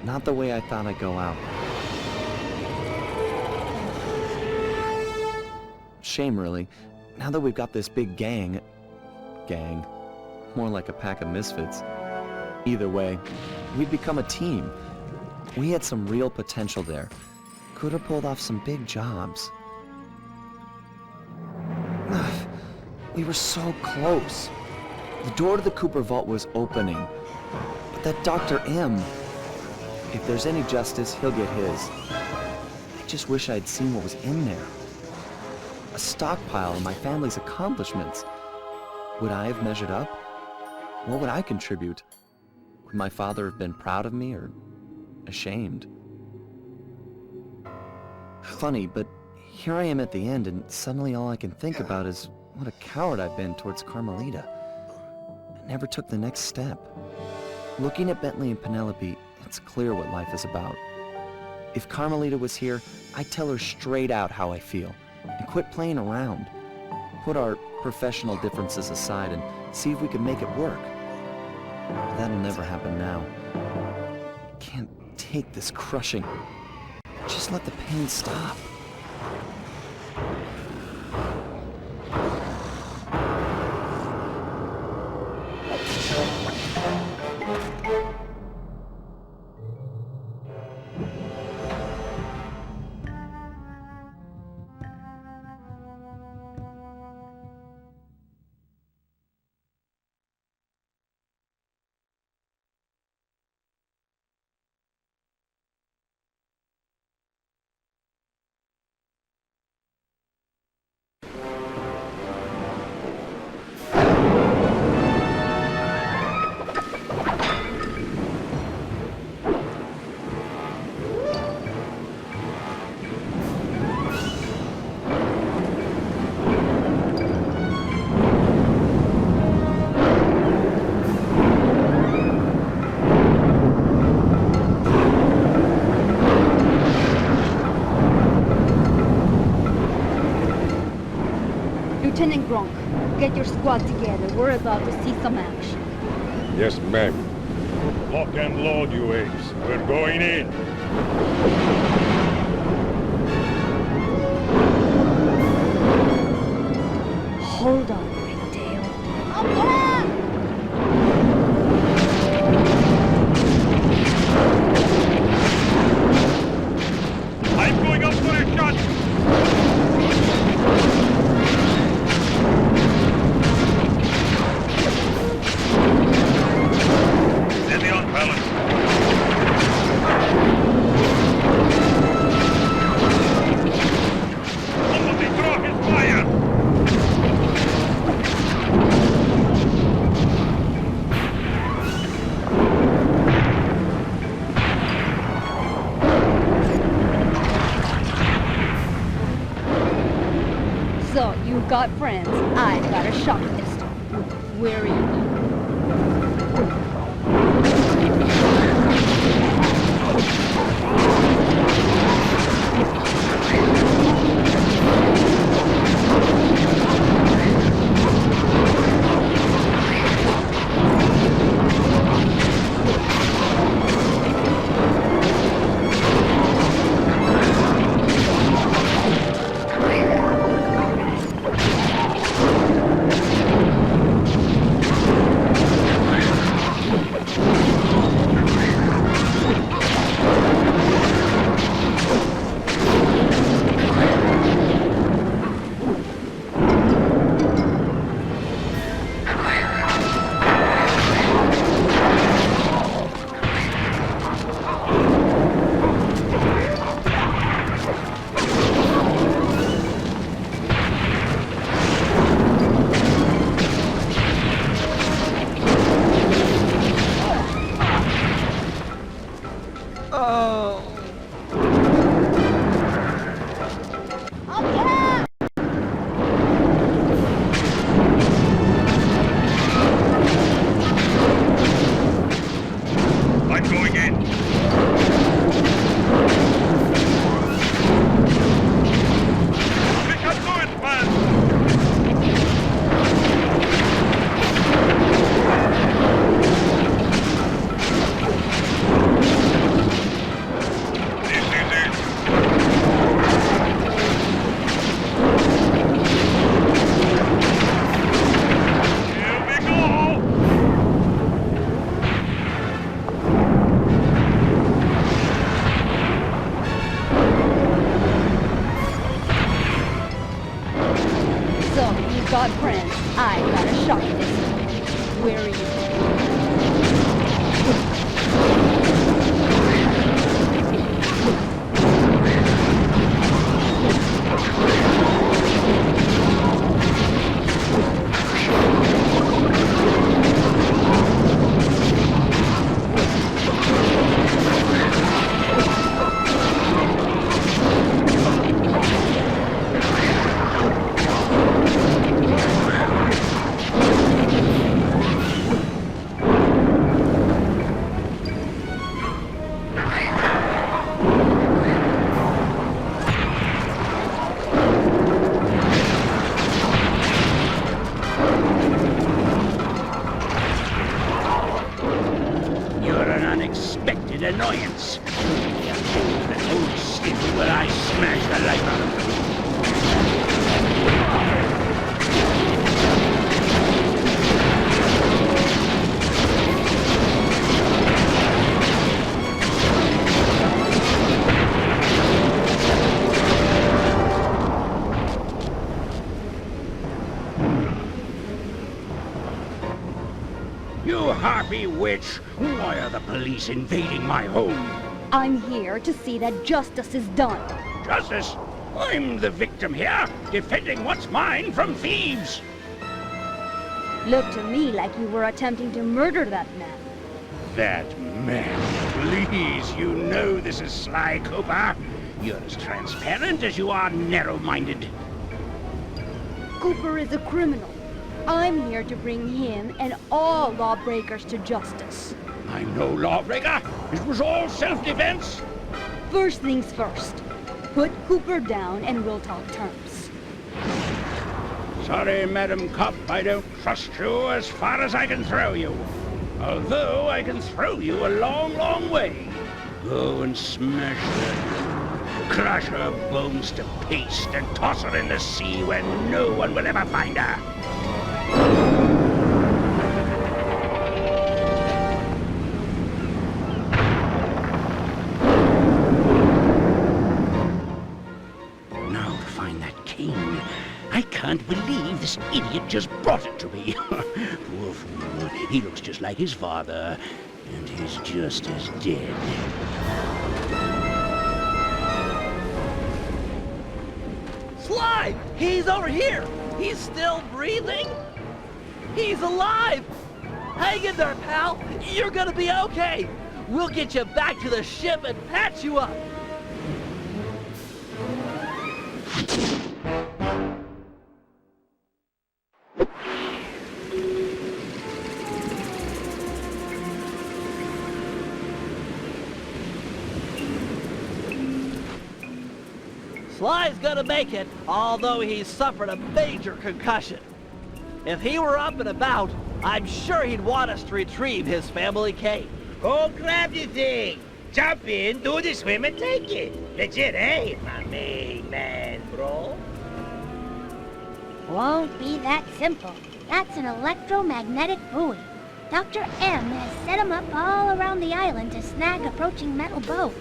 Not the way I thought I'd go out. Shame, really. Now that we've got this big gang, more like a pack of misfits. Either way, we'd become a team. We had some real potential there. Could have pulled off some big jobs. We were so close. The door to the Cooper Vault was opening. But that Dr. M, if there's any justice, he'll get his. I just wish I'd seen what was in there. A stockpile of my family's accomplishments. Would I have measured up? What would I contribute? Would my father have been proud of me or ashamed? Funny, but here I am at the end, and suddenly all I can think about is what a coward I've been towards Carmelita. I never took the next step. Looking at Bentley and Penelope, it's clear what life is about. If Carmelita was here, I'd tell her straight out how I feel, and quit playing around. Put our professional differences aside and see if we can make it work. But that'll never happen now. I can't take this crushing. Just let the pain stop. Lieutenant Gronk, get your squad together. We're about to see some action. Yes, ma'am. Lock and load, you apes. We're going in. Hold on, Ringtail. I'm going up for a shot. Steady on balance. Somebody draw his fire. So, you've got friends. I've got a shock pistol. Where are you? Oh. I'm going in. We can do it, man! This is it. Here we go! So, you got friends. I got a shock this. Where are you? You're an unexpected annoyance. That old stick where I smash the life out of you. You harpy witch! Why are the police invading my home? I'm here to see that justice is done. Justice? I'm the victim here, defending what's mine from thieves! Looked to me like you were attempting to murder that man. That man, please, you know this is Sly Cooper. You're as transparent as you are narrow-minded. Cooper is a criminal. I'm here to bring him and all lawbreakers to justice. I'm no lawbreaker. It was all self-defense. First things first. Put Cooper down and we'll talk terms. Sorry, Madam Cop, I don't trust you as far as I can throw you. Although I can throw you a long, long way. Go and smash her. Crush her bones to paste and toss her in the sea where no one will ever find her. Now to find that cane. I can't believe this idiot just brought it to me. Poor fool. He looks just like his father, and he's just as dead. Sly! He's over here! He's still breathing? He's alive! Hang in there, pal! You're gonna be okay! We'll get you back to the ship and patch you up! Sly's gonna make it, although he's suffered a major concussion. If he were up and about, I'm sure he'd want us to retrieve his family cane. Go grab your thing. Jump in, do the swim, and take it. Legit, eh? My main man, bro. Won't be that simple. That's an electromagnetic buoy. Dr. M has set them up all around the island to snag approaching metal boats.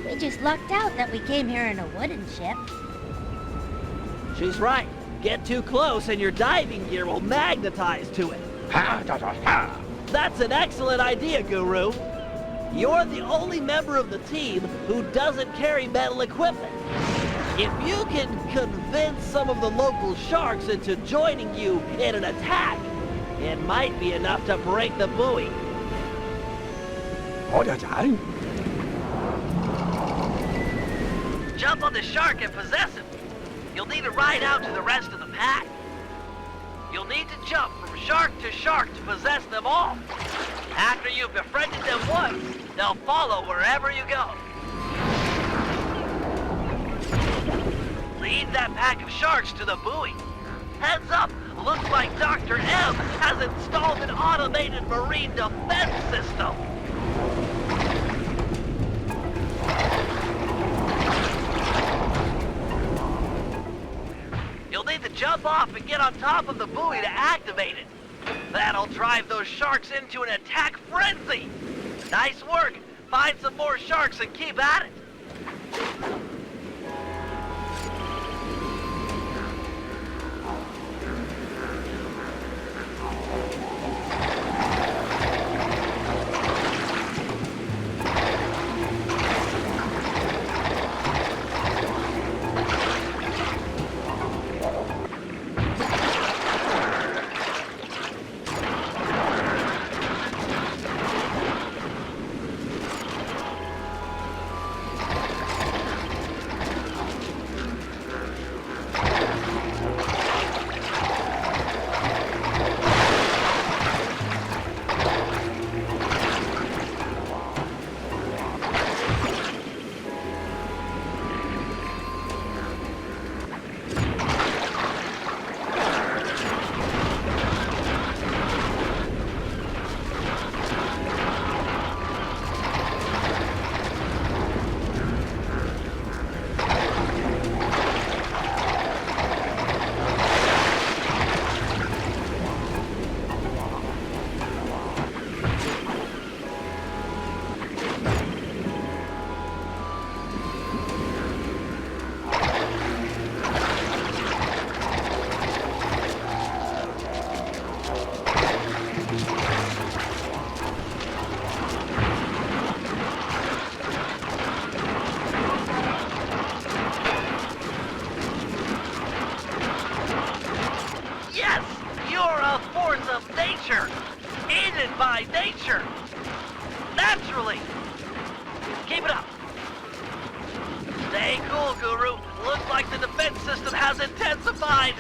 We just lucked out that we came here in a wooden ship. She's right. Get too close and your diving gear will magnetize to it. Ha, da, da, ha! That's an excellent idea, Guru. You're the only member of the team who doesn't carry metal equipment. If you can convince some of the local sharks into joining you in an attack, it might be enough to break the buoy. Jump on the shark and possess him. You'll need to ride out to the rest of the pack. You'll need to jump from shark to possess them all. After you've befriended them once, they'll follow wherever you go. Lead that pack of sharks to the buoy. Heads up, looks like Dr. M has installed an automated marine defense system. You'll need to jump off and get on top of the buoy to activate it. That'll drive those sharks into an attack frenzy. Nice work. Find some more sharks and keep at it. Aided by nature. Naturally. Keep it up. Stay cool, Guru. Looks like the defense system has intensified.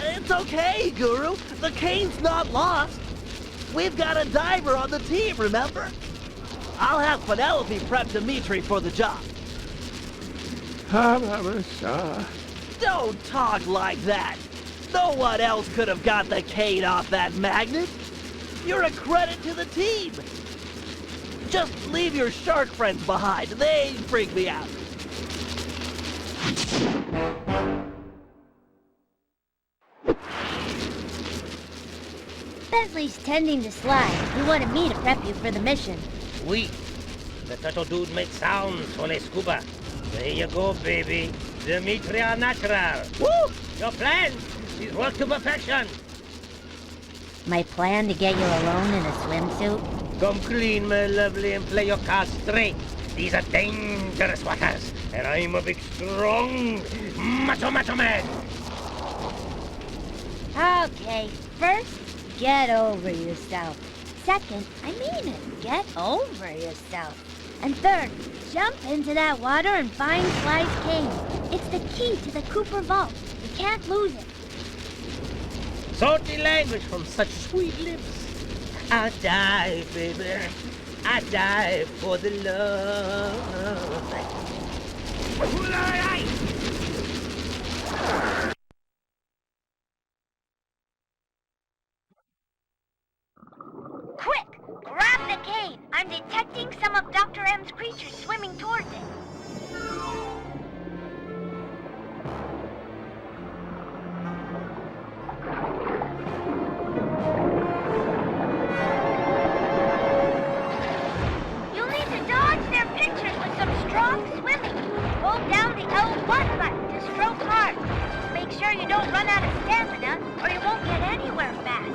It's okay, Guru. The cane's not lost. We've got a diver on the team, remember? I'll have Penelope prep Dimitri for the job. Don't talk like that. No one else could have got the cane off that magnet. You're a credit to the team. Just leave your shark friends behind. They freak me out. Leslie's tending to Sly. He wanted me to prep you for the mission. Oui. The turtle dude makes sounds for les scuba. There you go, baby. Dimitri are natural. Woo! Your plan is work to perfection. My plan to get you alone in a swimsuit? Come clean, my lovely, and play your cards straight. These are dangerous waters, and I'm a big, strong, macho man. Okay, first, get over yourself. Second, I mean it, get over yourself. And third, jump into that water and find Sly's cane. It's the key to the Cooper Vault. You can't lose it. Salty language from such sweet lips. I'll die, baby. I die for the love. Quick! Grab the cane! I'm detecting some of Dr. M's creatures swimming towards it. You'll need to dodge their pictures with some strong swimming. Hold down the L1 button to stroke hard. Make sure you don't run out of stamina or you won't get anywhere fast.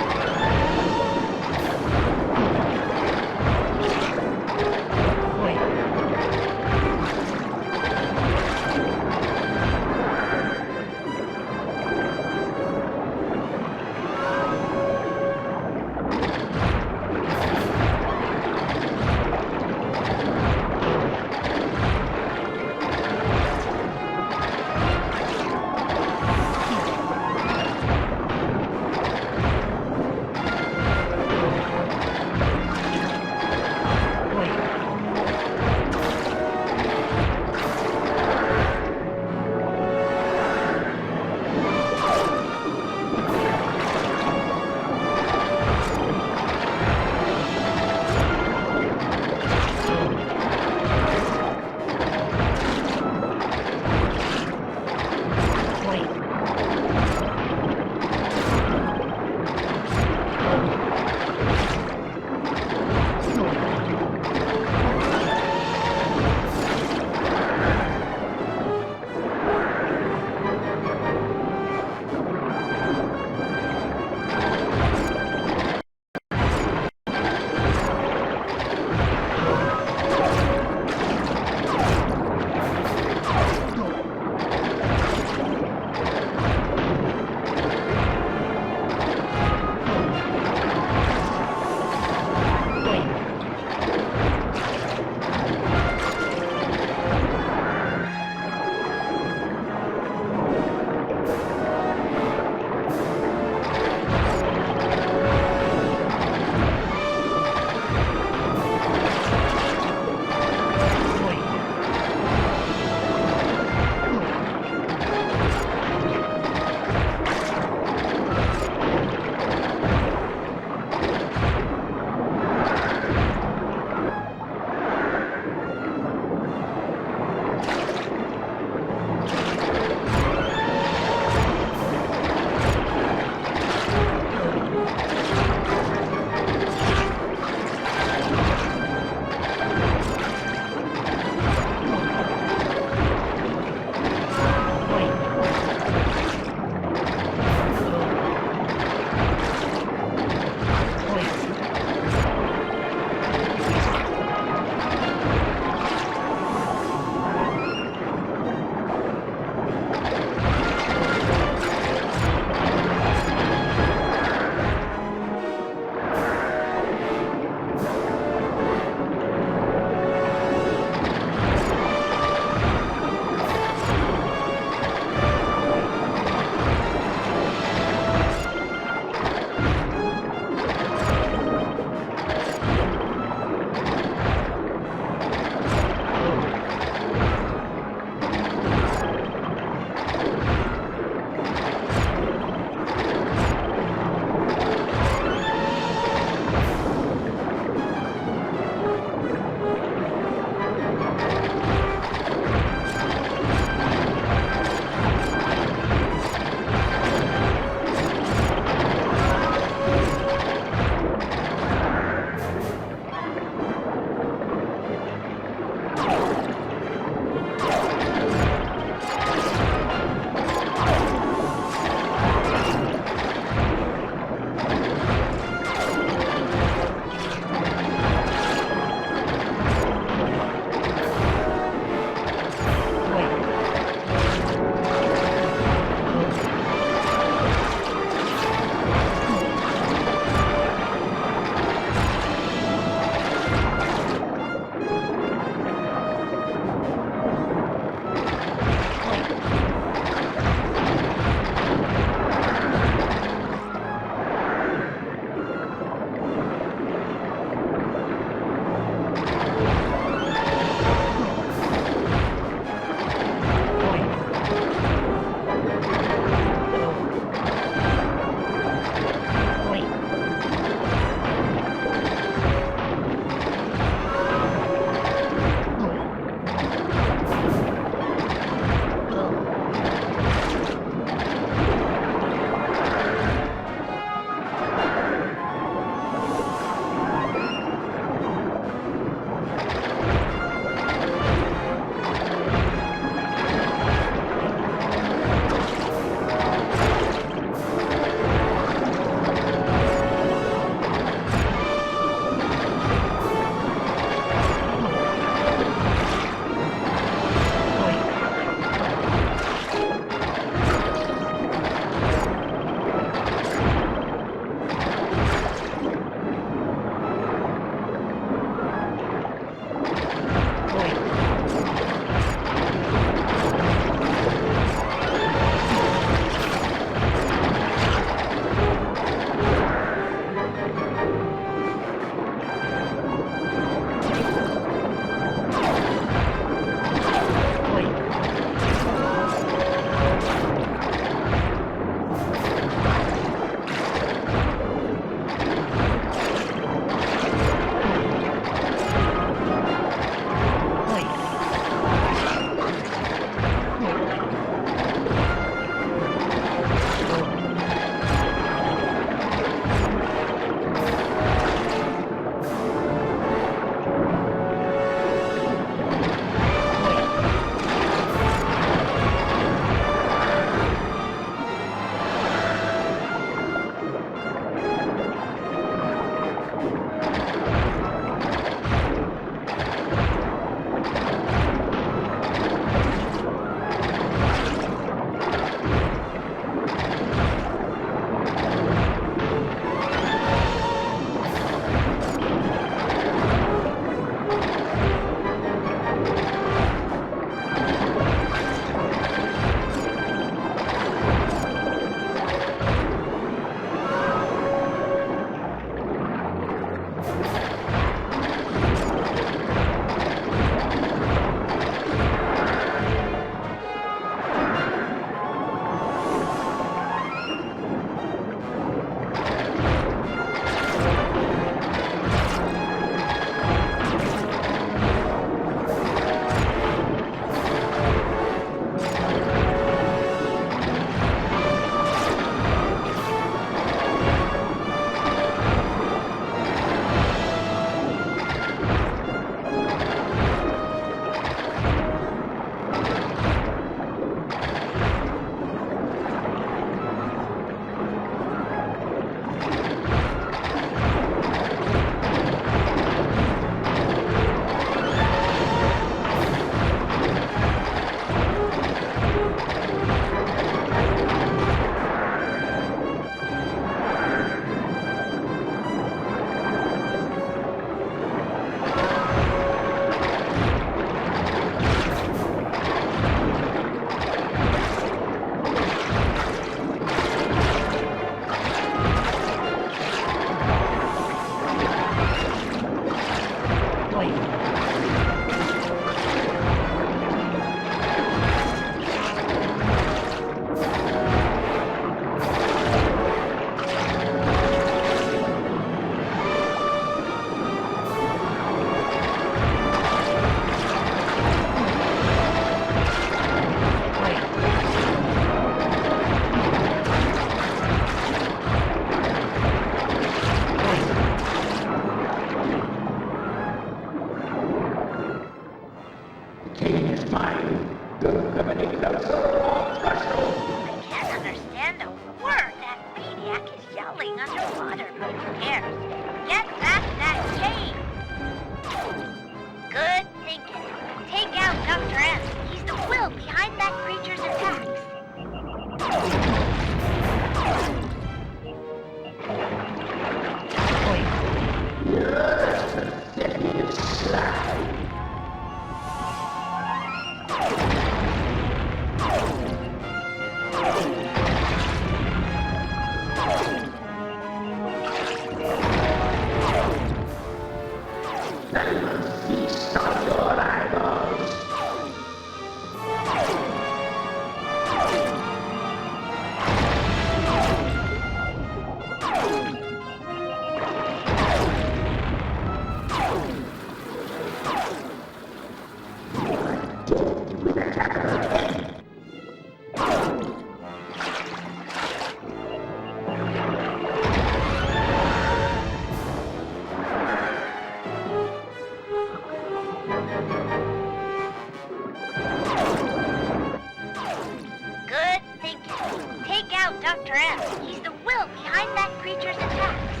out Dr. M. He's the will behind that creature's attacks.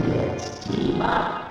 Let's team up.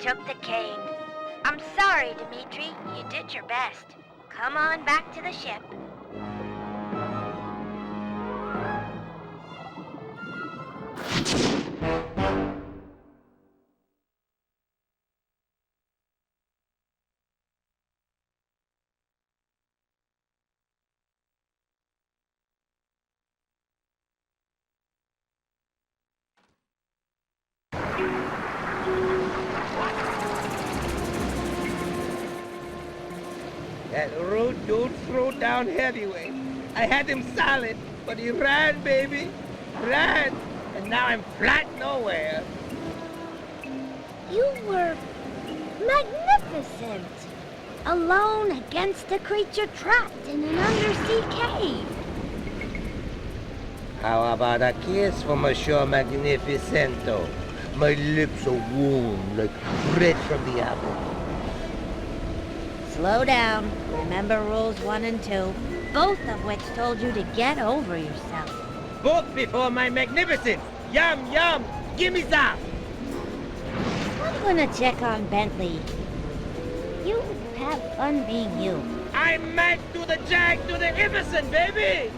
Took the cane. I'm sorry, Dimitri. You did your best. Come on back to the ship. That rude dude threw down heavyweight. I had him solid, but he ran, baby. Ran. And now I'm flat nowhere. You were magnificent. Alone against a creature trapped in an undersea cave. How about a kiss for Monsieur Magnificento? My lips are warm like bread from the apple. Slow down. Remember rules 1 and 2, both of which told you to get over yourself. Both before my magnificence. Yum, yum. Give me some. I'm gonna check on Bentley. You have fun being you. I'm mad to the jag to the Iverson, baby!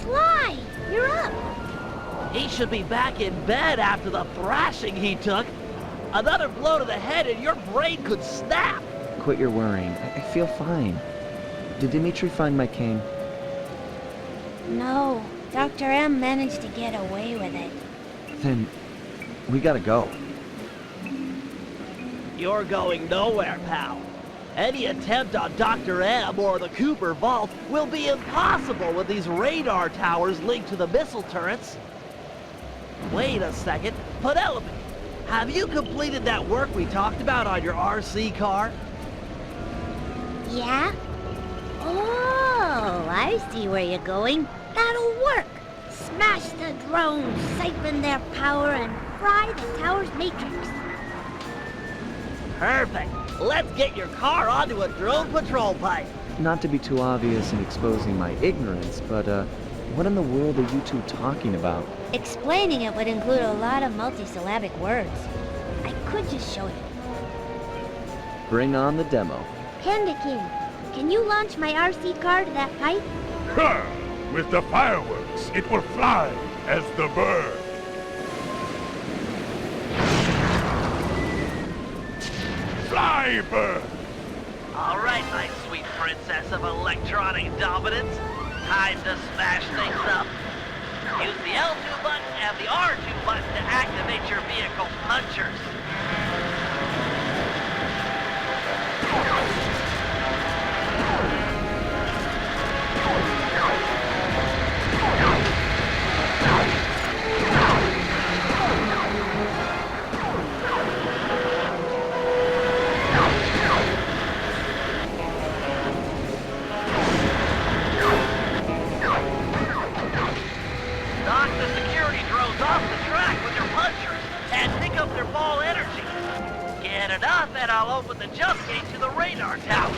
Sly, you're up. He should be back in bed after the thrashing he took. Another blow to the head and your brain could snap. Quit your worrying. I feel fine. Did Dimitri find my cane? No, Dr. M managed to get away with it. Then we gotta go. You're going nowhere, pal. Any attempt on Dr. M or the Cooper Vault will be impossible with these radar towers linked to the missile turrets. Wait a second. Penelope, have you completed that work we talked about on your RC car? Yeah? Oh, I see where you're going. That'll work. Smash the drones, siphon their power, and fry the tower's matrix. Perfect. Let's get your car onto a drone patrol pipe. Not to be too obvious in exposing my ignorance, but, what in the world are you two talking about? Explaining it would include a lot of multisyllabic words. I could just show you. Bring on the demo. Panda King, can you launch my RC car to that pipe? Ha! With the fireworks, it will fly as the bird. Fly, bird! All right, my sweet princess of electronic dominance. Time to smash things up. Use the L2 button and the R2 button to activate your vehicle's punchers. Knock the security drones off the track with your punchers and pick up their ball energy. Get enough and I'll open the jump gate to the radar tower.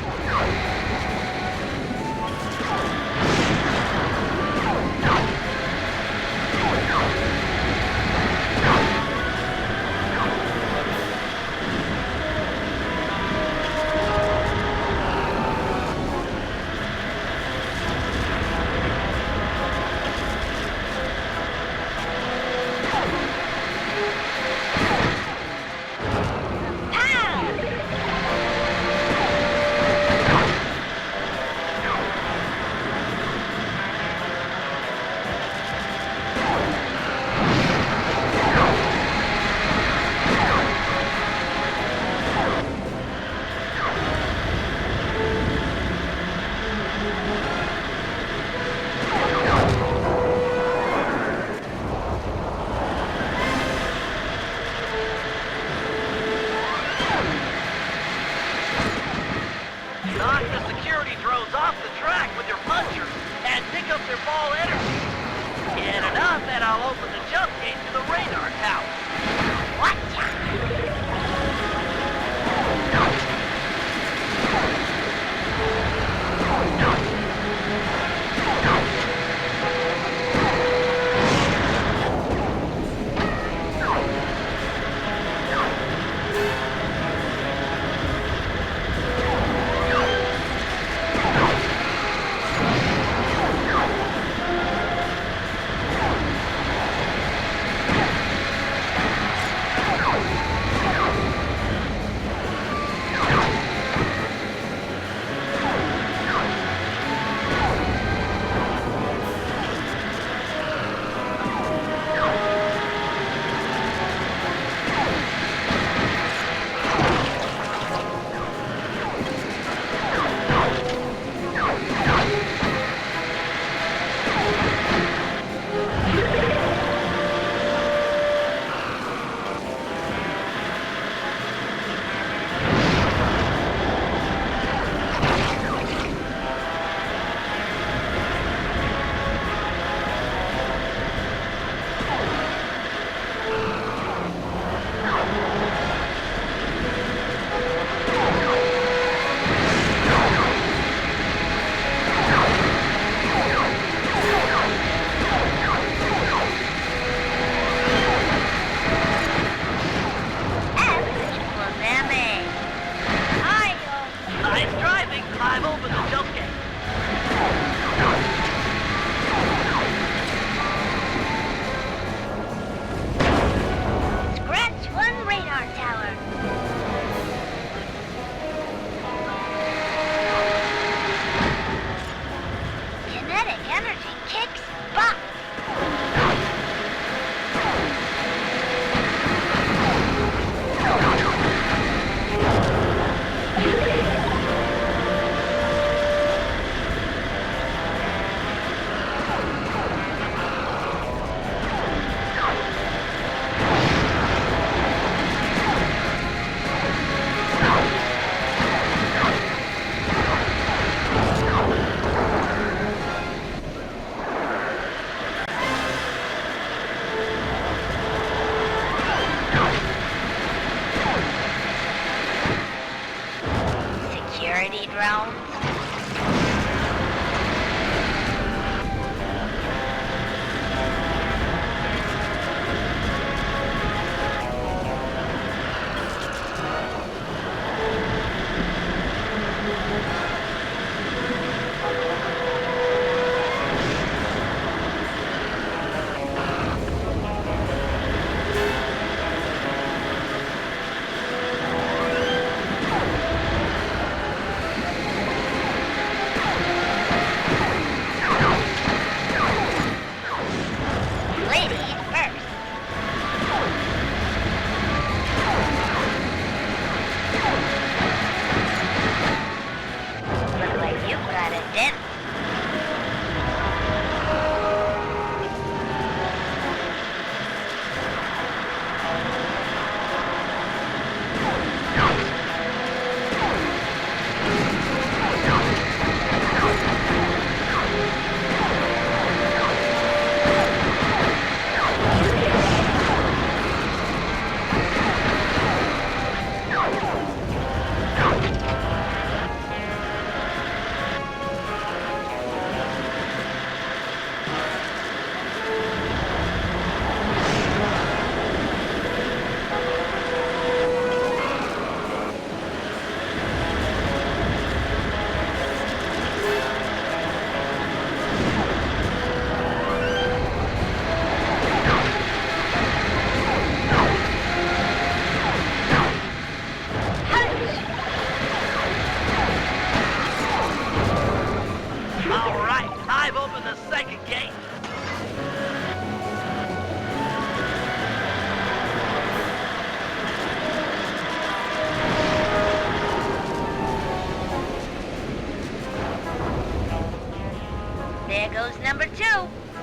goes number 2.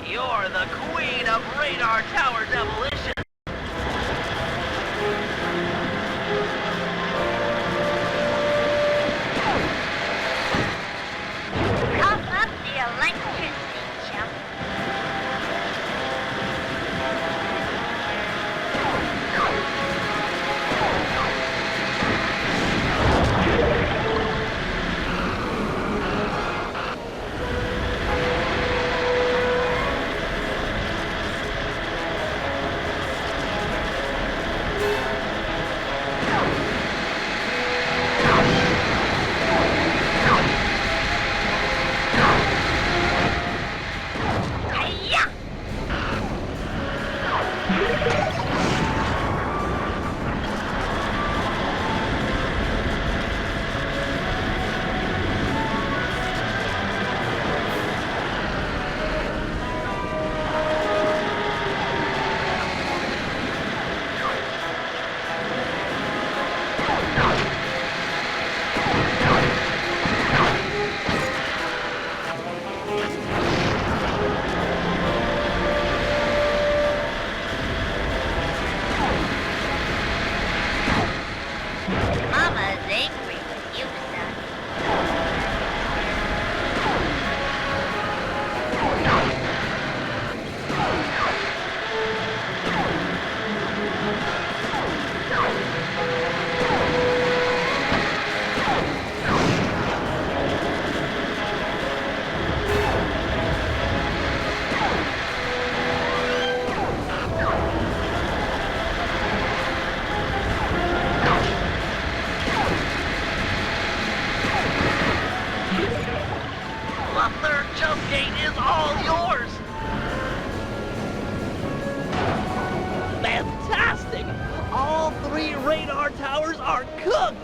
You're the queen of radar tower demolition. Cough up the electricity, chump. Mama's angry with you, son. The third jump gate is all yours. Fantastic! All 3 radar towers are cooked!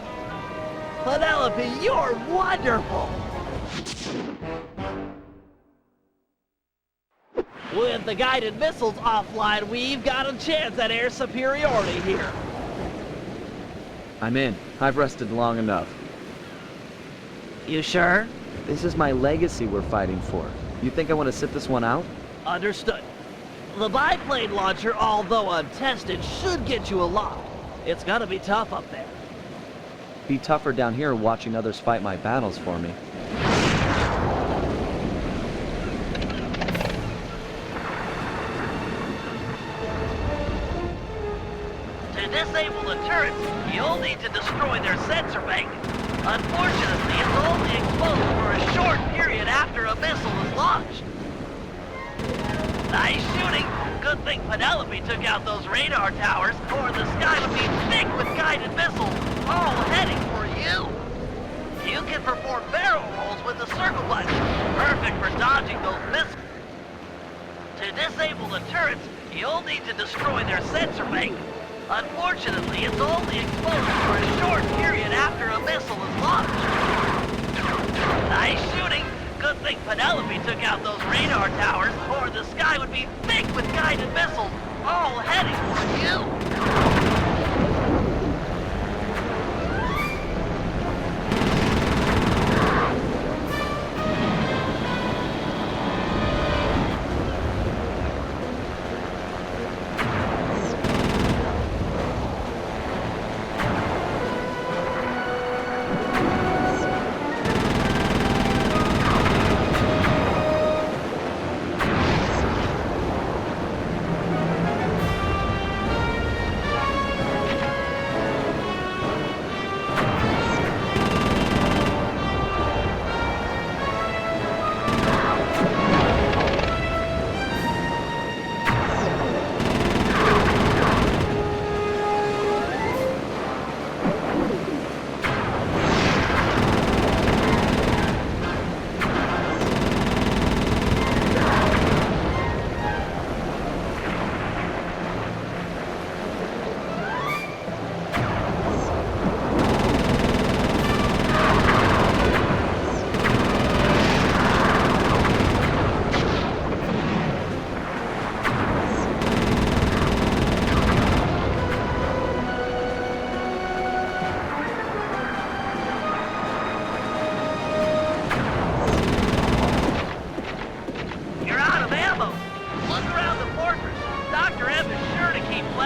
Penelope, you're wonderful! With the guided missiles offline, we've got a chance at air superiority here. I'm in. I've rested long enough. You sure? This is my legacy we're fighting for. You think I want to sit this one out? Understood. The biplane launcher, although untested, should get you aloft. It's gonna be tough up there. Be tougher down here watching others fight my battles for me. To disable the turrets, you'll need to destroy their sensor bank. Unfortunately, it's only exposed for a short period after a missile is launched. Nice shooting. Good thing Penelope took out those radar towers, or the sky would be thick with guided missiles, all heading for you. You can perform barrel rolls with the circle button, perfect for dodging those missiles. To disable the turrets, you'll need to destroy their sensor bank. Unfortunately, it's only exposed for a short period after a missile is launched. Nice shooting. Good thing Penelope took out those radar towers, or the sky would be thick with guided missiles, all heading for you.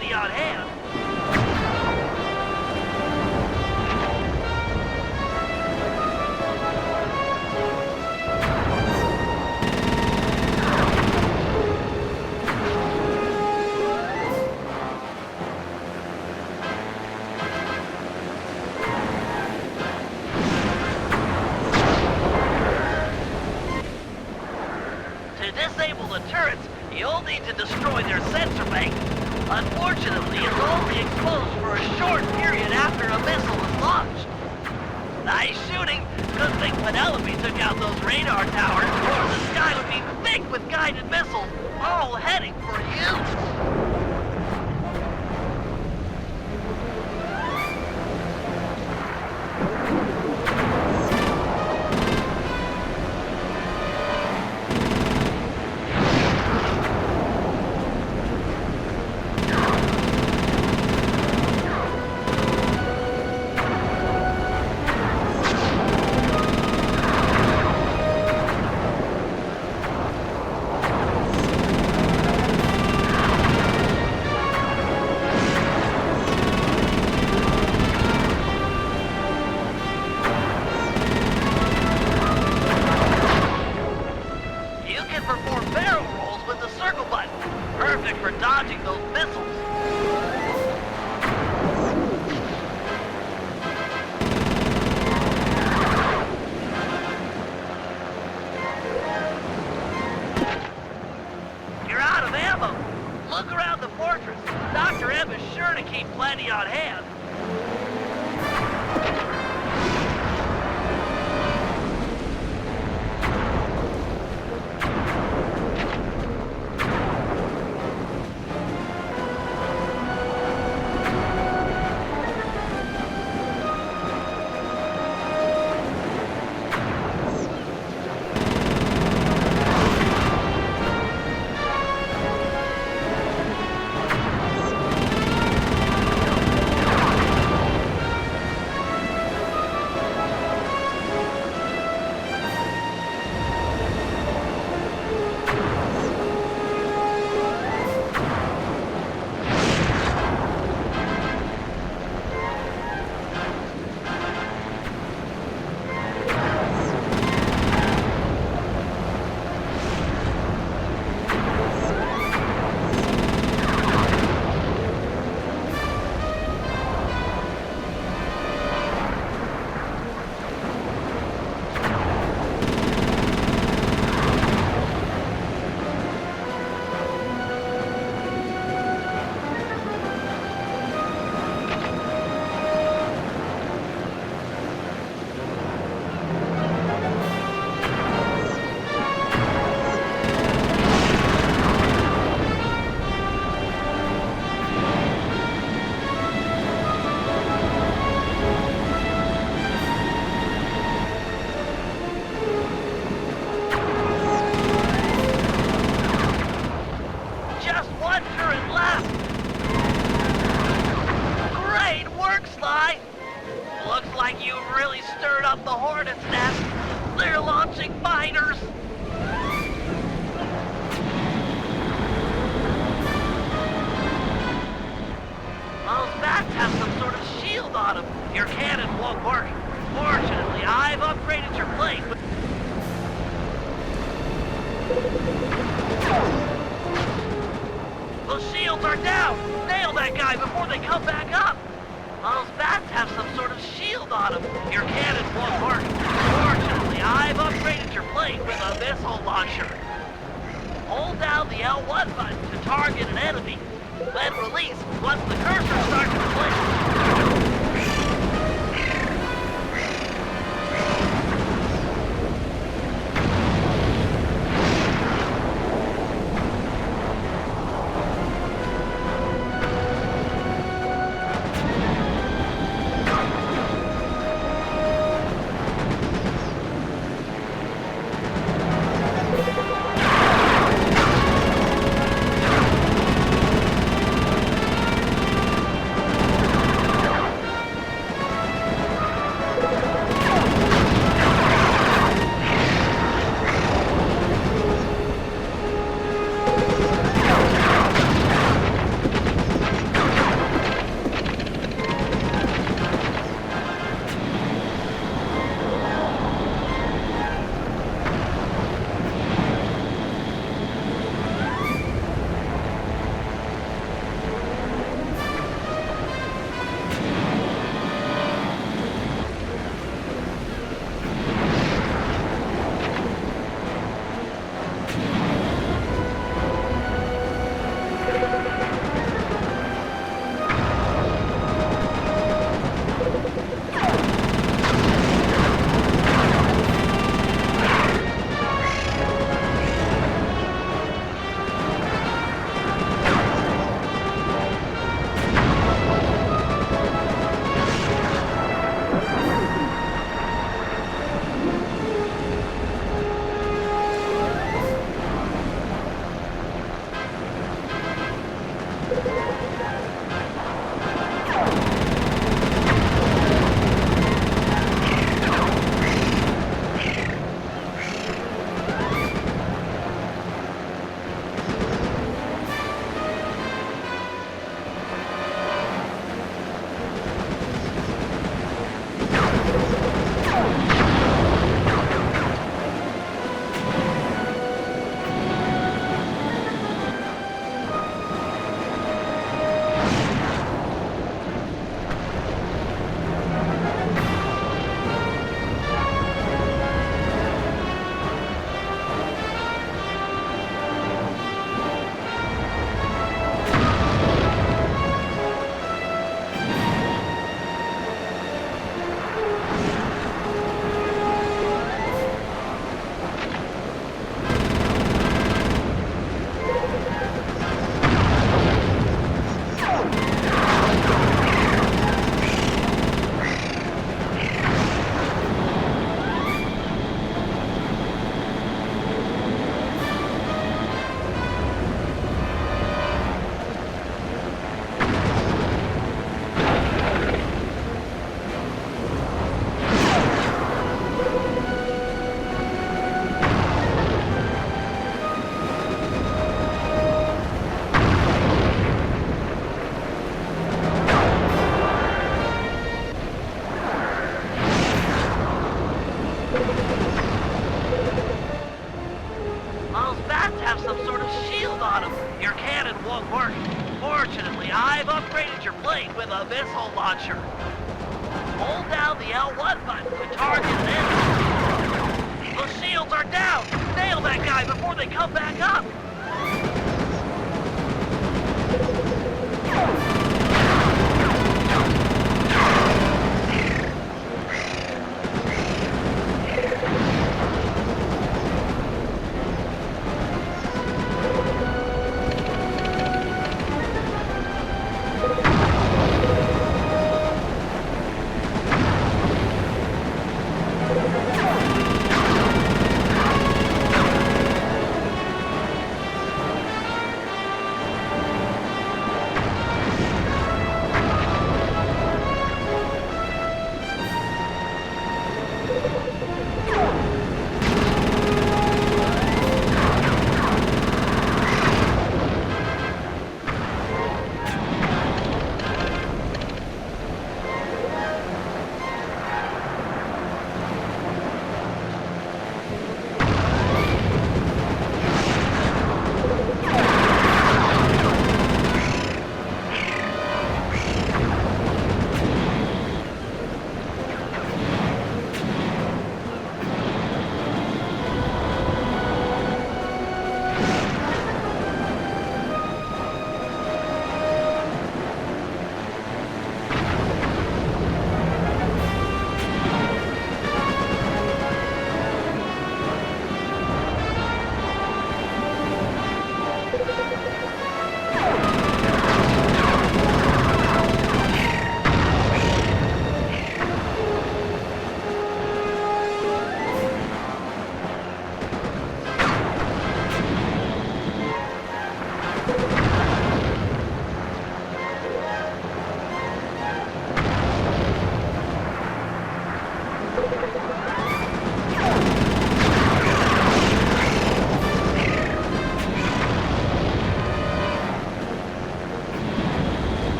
plenty on hand. To disable the turrets, you'll need to destroy their sensor bank. Unfortunately, it's only exposed for a short period after a missile is launched. Nice shooting. Good thing Penelope took out those radar towers, or the sky would be thick with guided missiles, all heading for you. Perfect for dodging those missiles. You're out of ammo. Look around the fortress. Dr. M is sure to keep plenty on hand. Up the Hornet's nest. They're launching fighters. Those bats have some sort of shield on them. Your cannon won't work. Fortunately, I've upgraded your plane. Those shields are down. Nail that guy before they come back up. Those bats have some sort of shield on them. Your cannon won't work. Fortunately, I've upgraded your plane with a missile launcher. Hold down the L1 button to target an enemy. Then release once the cursor starts to blink. I've upgraded your plane with a missile launcher. Hold down the L1 button to target an enemy. The shields are down! Nail that guy before they come back up!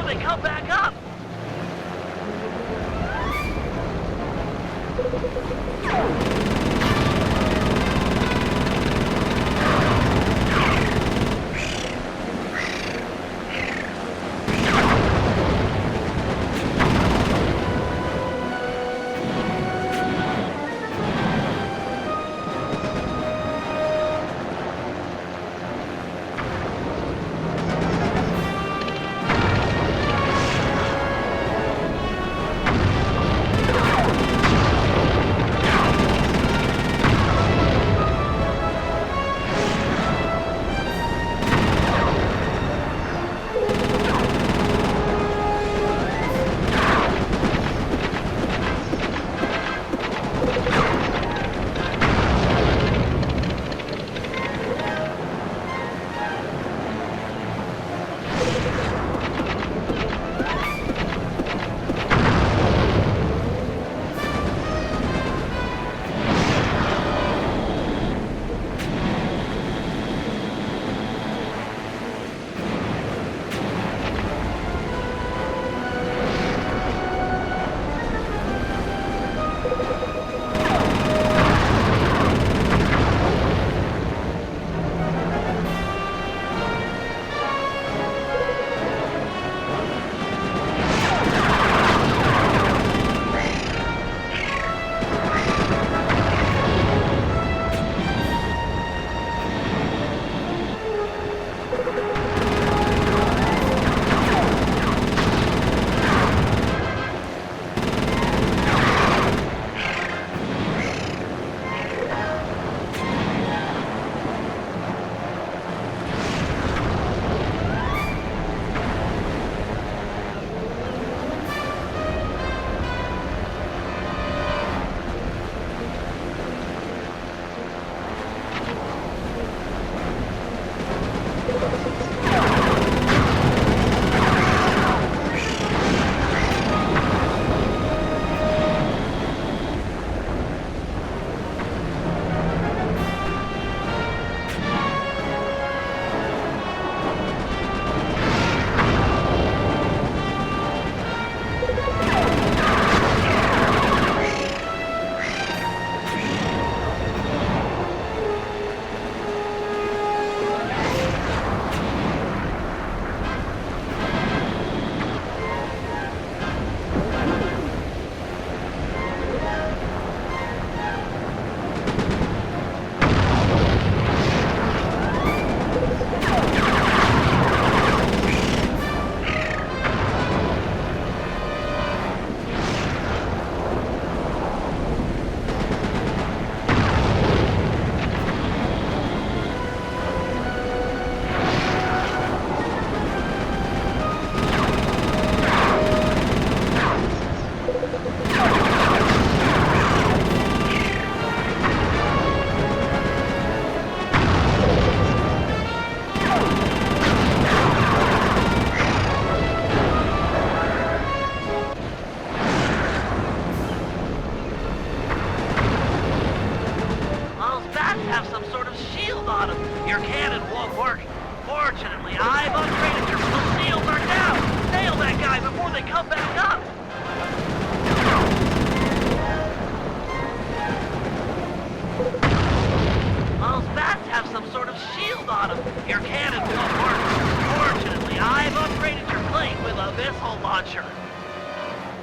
they come back up!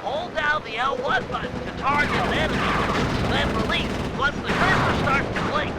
Hold down the L1 button to target an enemy, then release once the cursor starts to blink.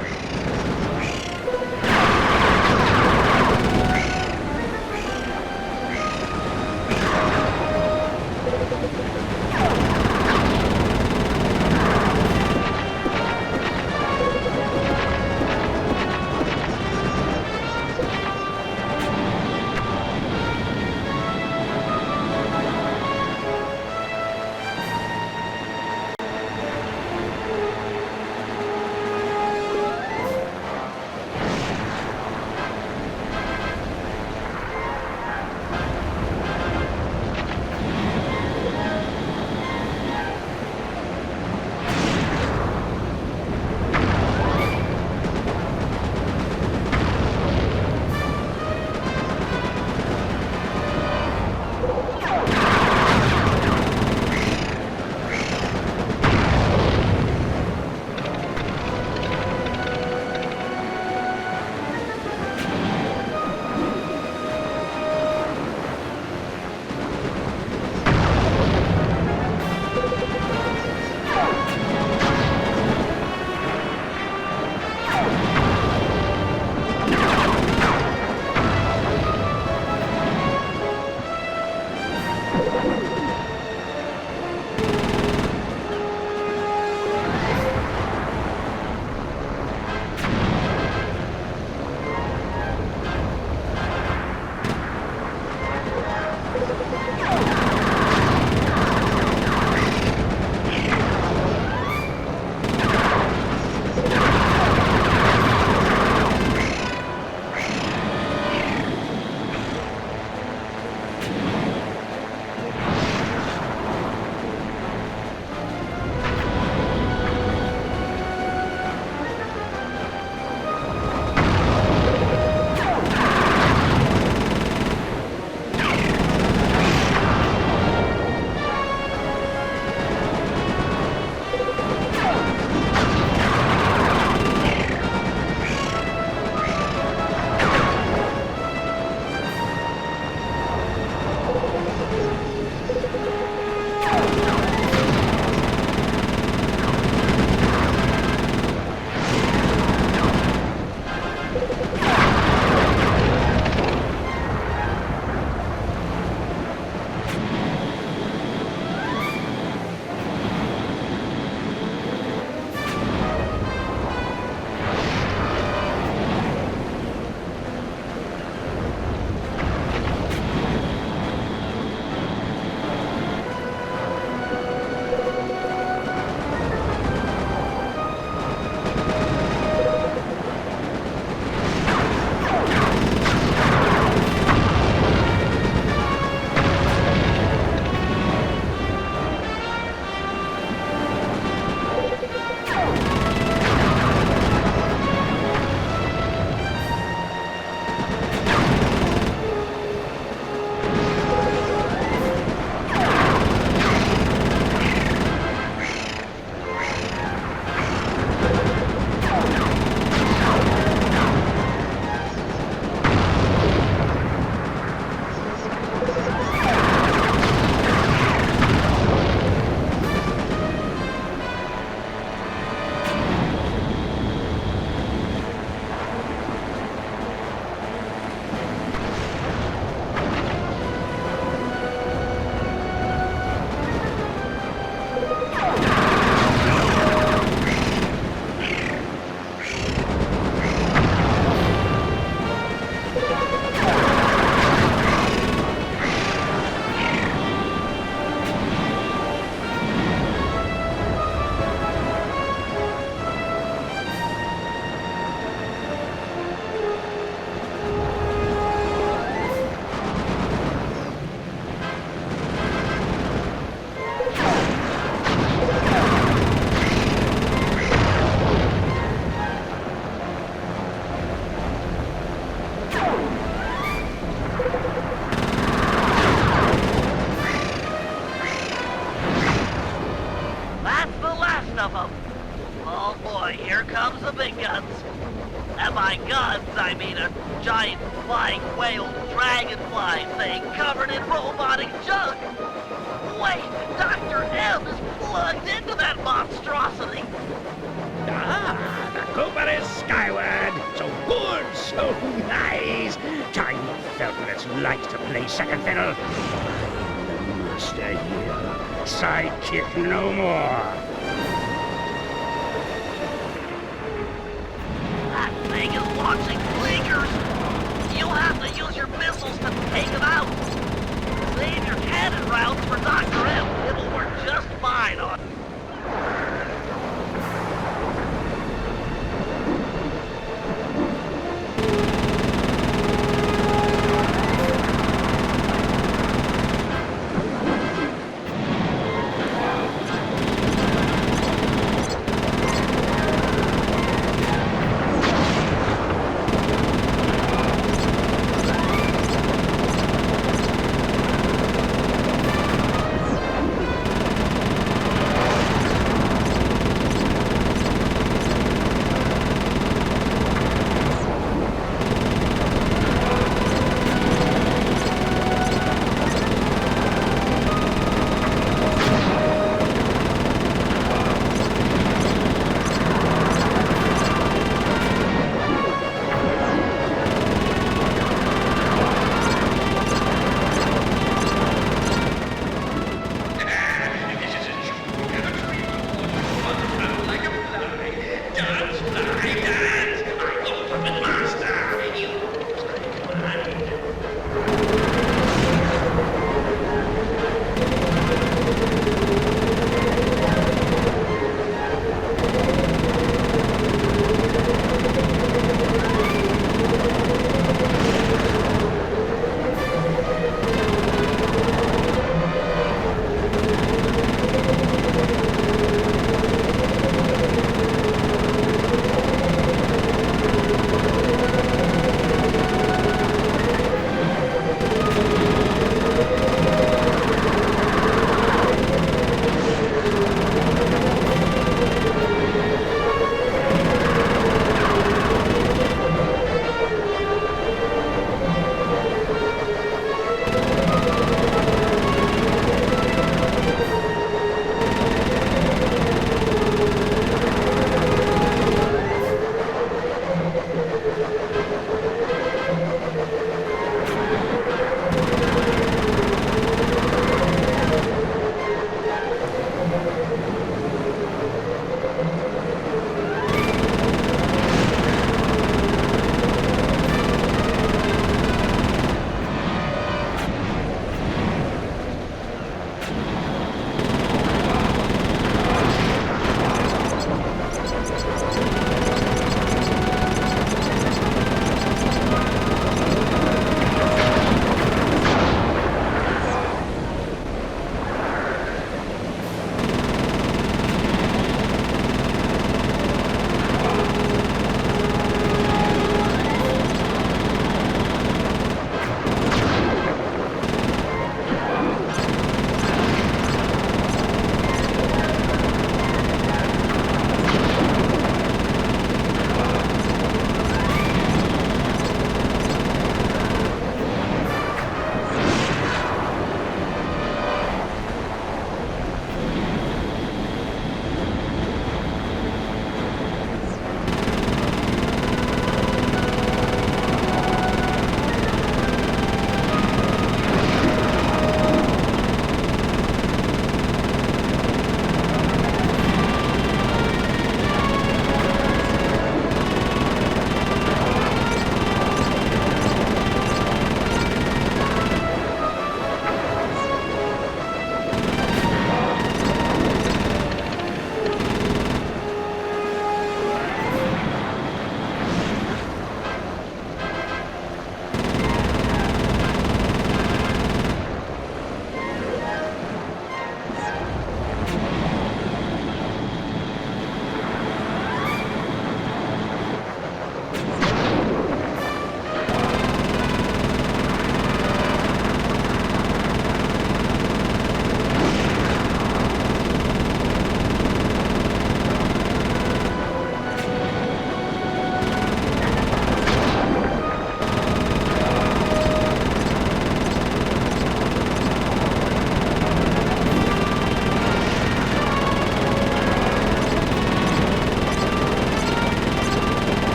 by guns, I mean a giant flying whale dragonfly thing covered in robotic junk. Wait, Dr. M is plugged into that monstrosity. Ah, the Cooper is skyward. So good, so nice. Time felt what it's like to play second fiddle. The master here. Sidekick no more. That thing is launching blinkers. You'll have to use your missiles to take it out. Save your cannon rounds for Dr. M. It'll work just fine on...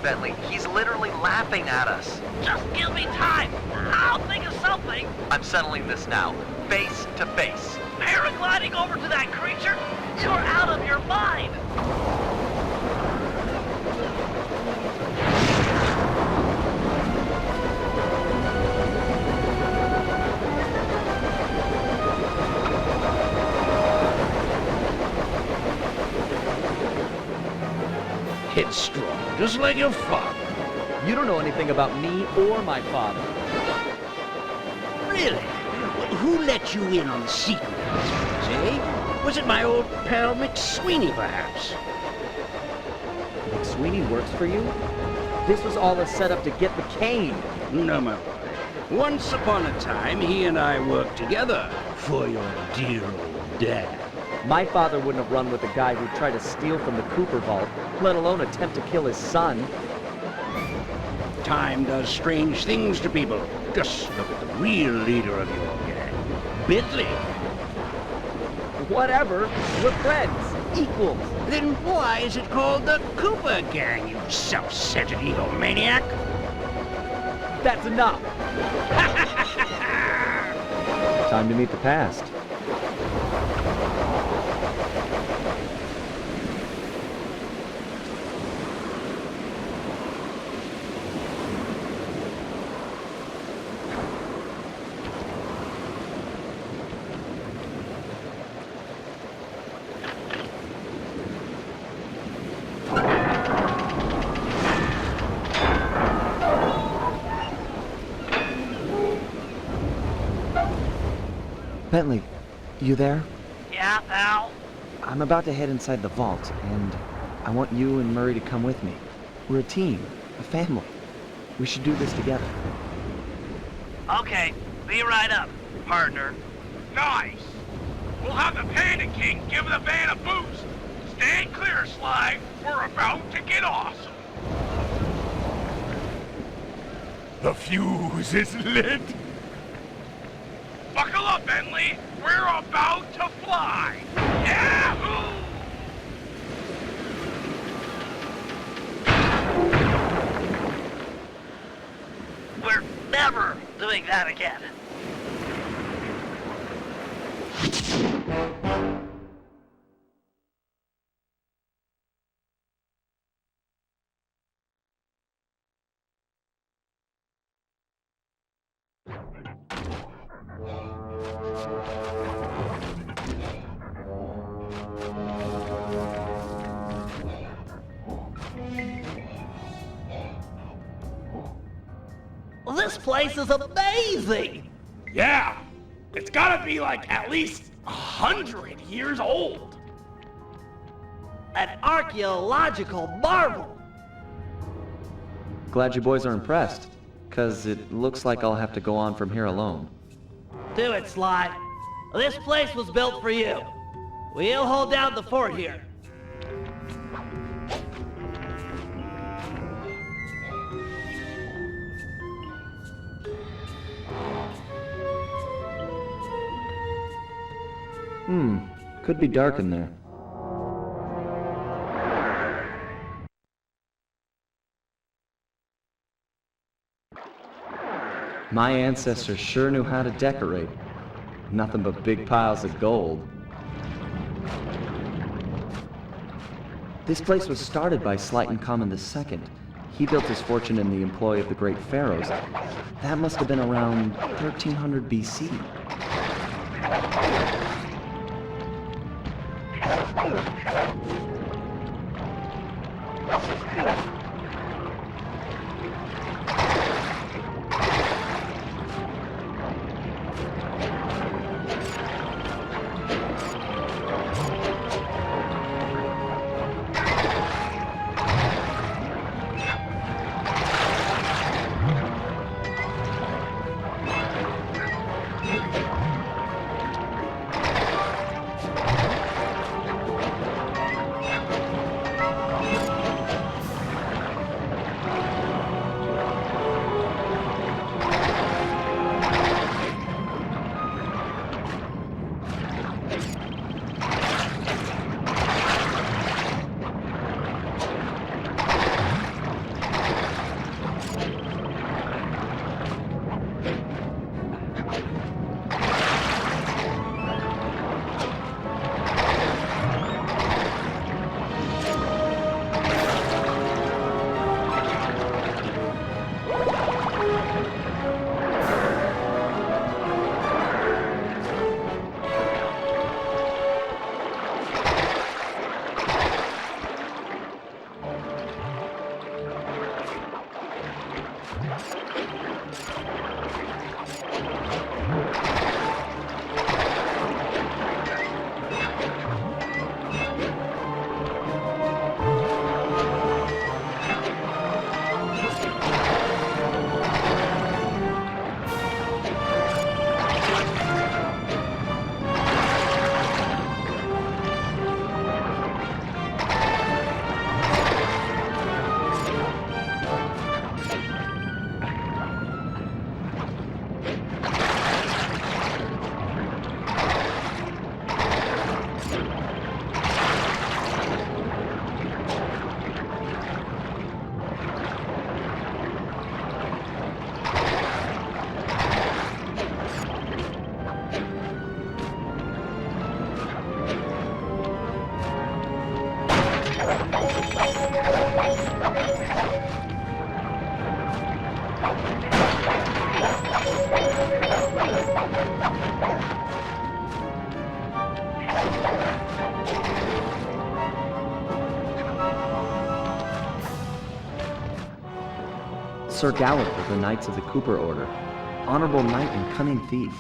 doing, Bentley? He's literally laughing at us. Just give me time. I'll think of something. I'm settling this now. Face to face. Paragliding over to that creature? You're out of your mind. Headstrong, just like your father. You don't know anything about me or my father. Really? Well, who let you in on the secret of this place, eh? Was it my old pal McSweeney, perhaps? McSweeney works for you? This was all a setup to get the cane. No, my boy. Once upon a time, he and I worked together for your dear old dad. My father wouldn't have run with a guy who'd try to steal from the Cooper Vault, let alone attempt to kill his son. Time does strange things to people. Just look at the real leader of your gang, Bentley. Whatever. We're friends. Equals. Then why is it called the Cooper Gang, you self-centered egomaniac? That's enough. Time to meet the past. Bentley, you there? Yeah, pal? I'm about to head inside the vault, and I want you and Murray to come with me. We're a team, a family. We should do this together. Okay, be right up, partner. Nice. We'll have the Panda King give the van a boost. Stand clear, Sly. We're about to get awesome. The fuse is lit. Buckle up, Bentley. We're about to fly. Yahoo! We're never doing that again. This place is amazing! Yeah, it's gotta be like at least 100 years old. An archaeological marvel! Glad you boys are impressed, 'cause it looks like I'll have to go on from here alone. Do it, Sly. This place was built for you. We'll hold down the fort here. Could be dark in there. My ancestors sure knew how to decorate. Nothing but big piles of gold. This place was started by Slyton Common II. He built his fortune in the employ of the great pharaohs. That must have been around 1300 BC. Sir Gallup of the Knights of the Cooper Order. Honorable knight and cunning thief.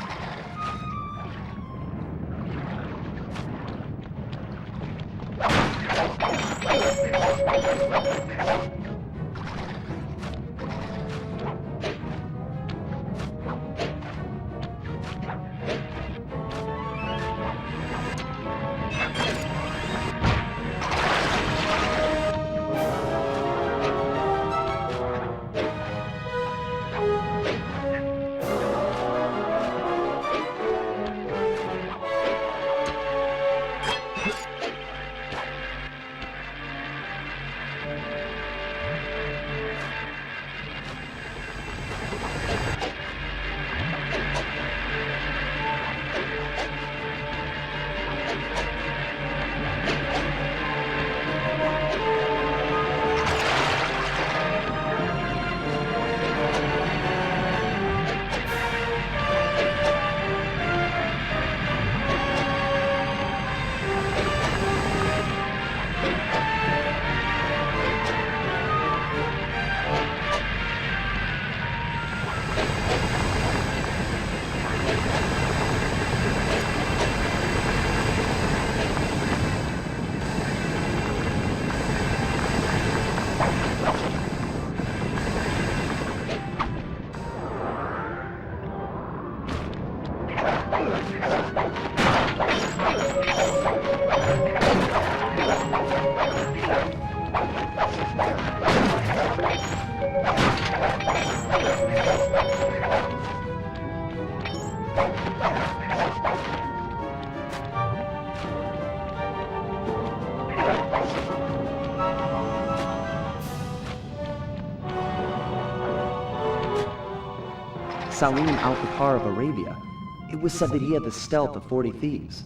Salim al-Fakar of Arabia. It was said that he had the stealth of 40 thieves.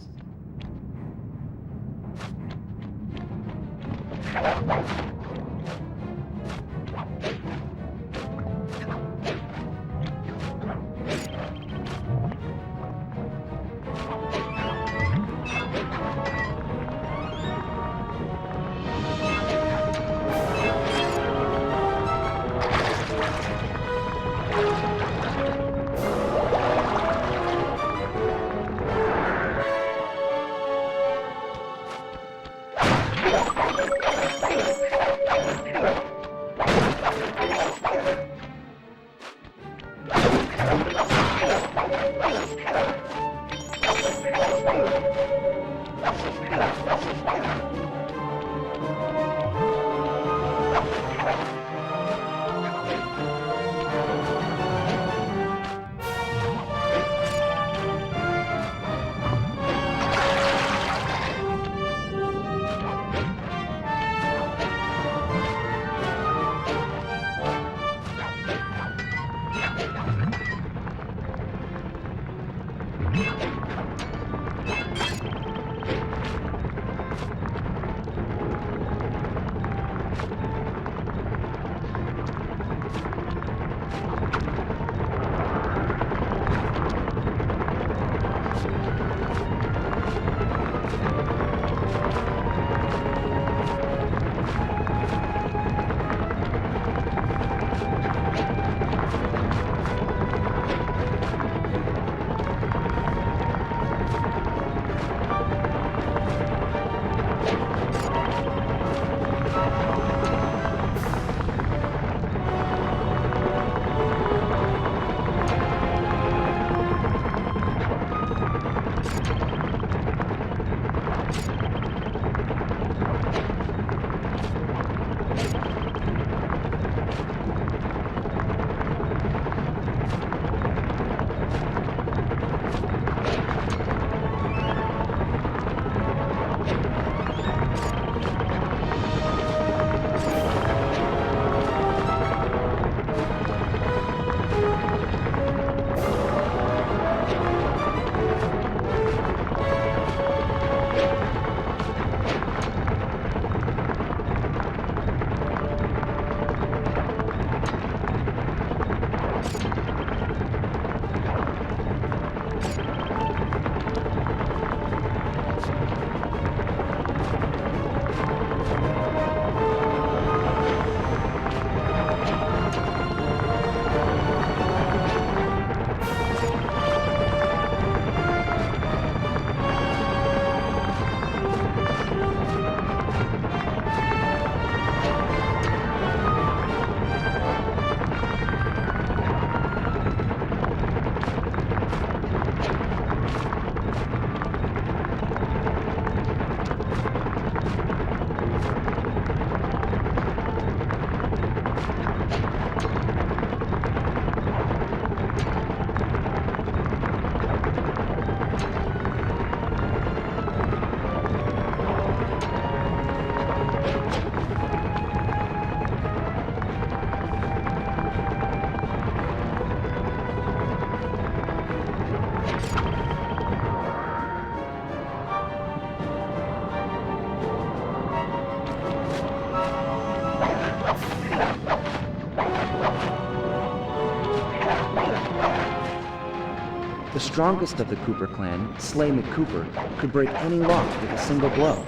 The strongest of the Cooper clan, Slay McCooper, could break any lock with a single blow.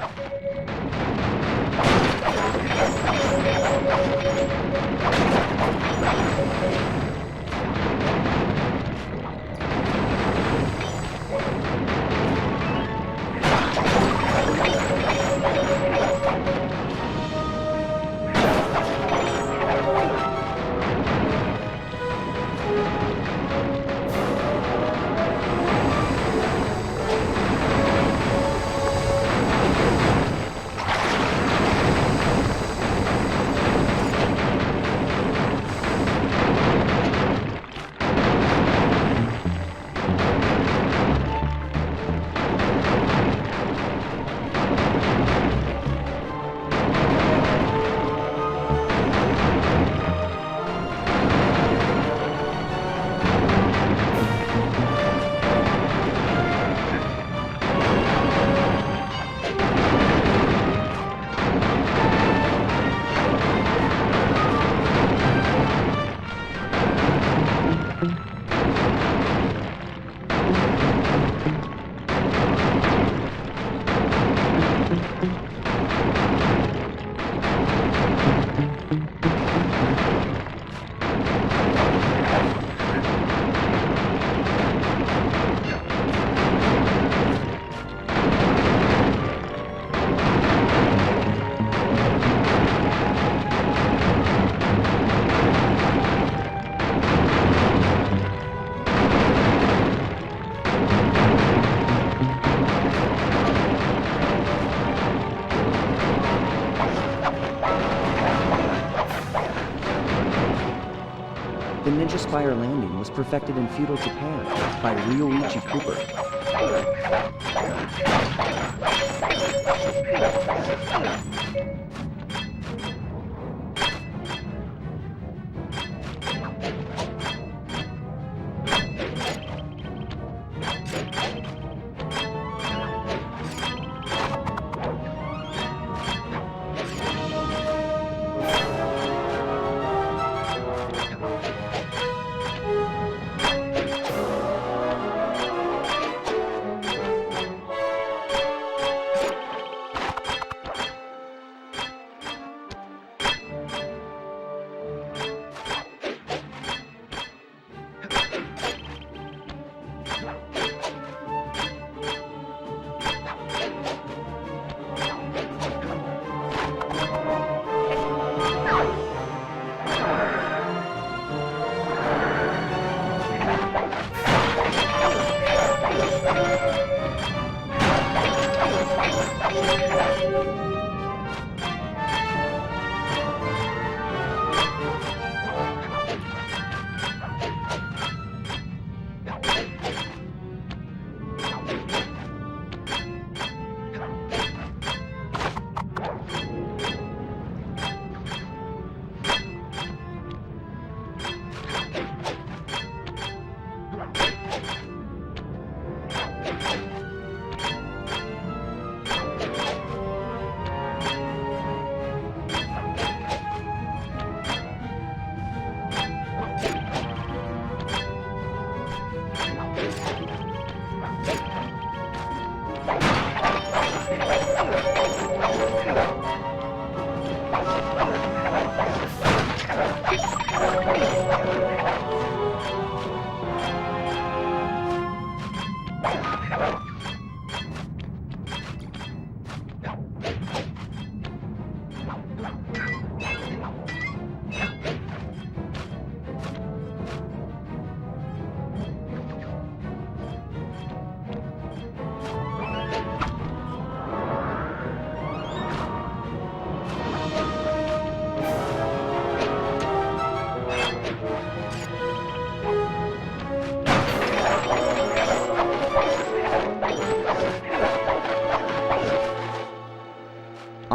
The Ninja Spire landing was perfected in feudal Japan by Ryoichi Cooper.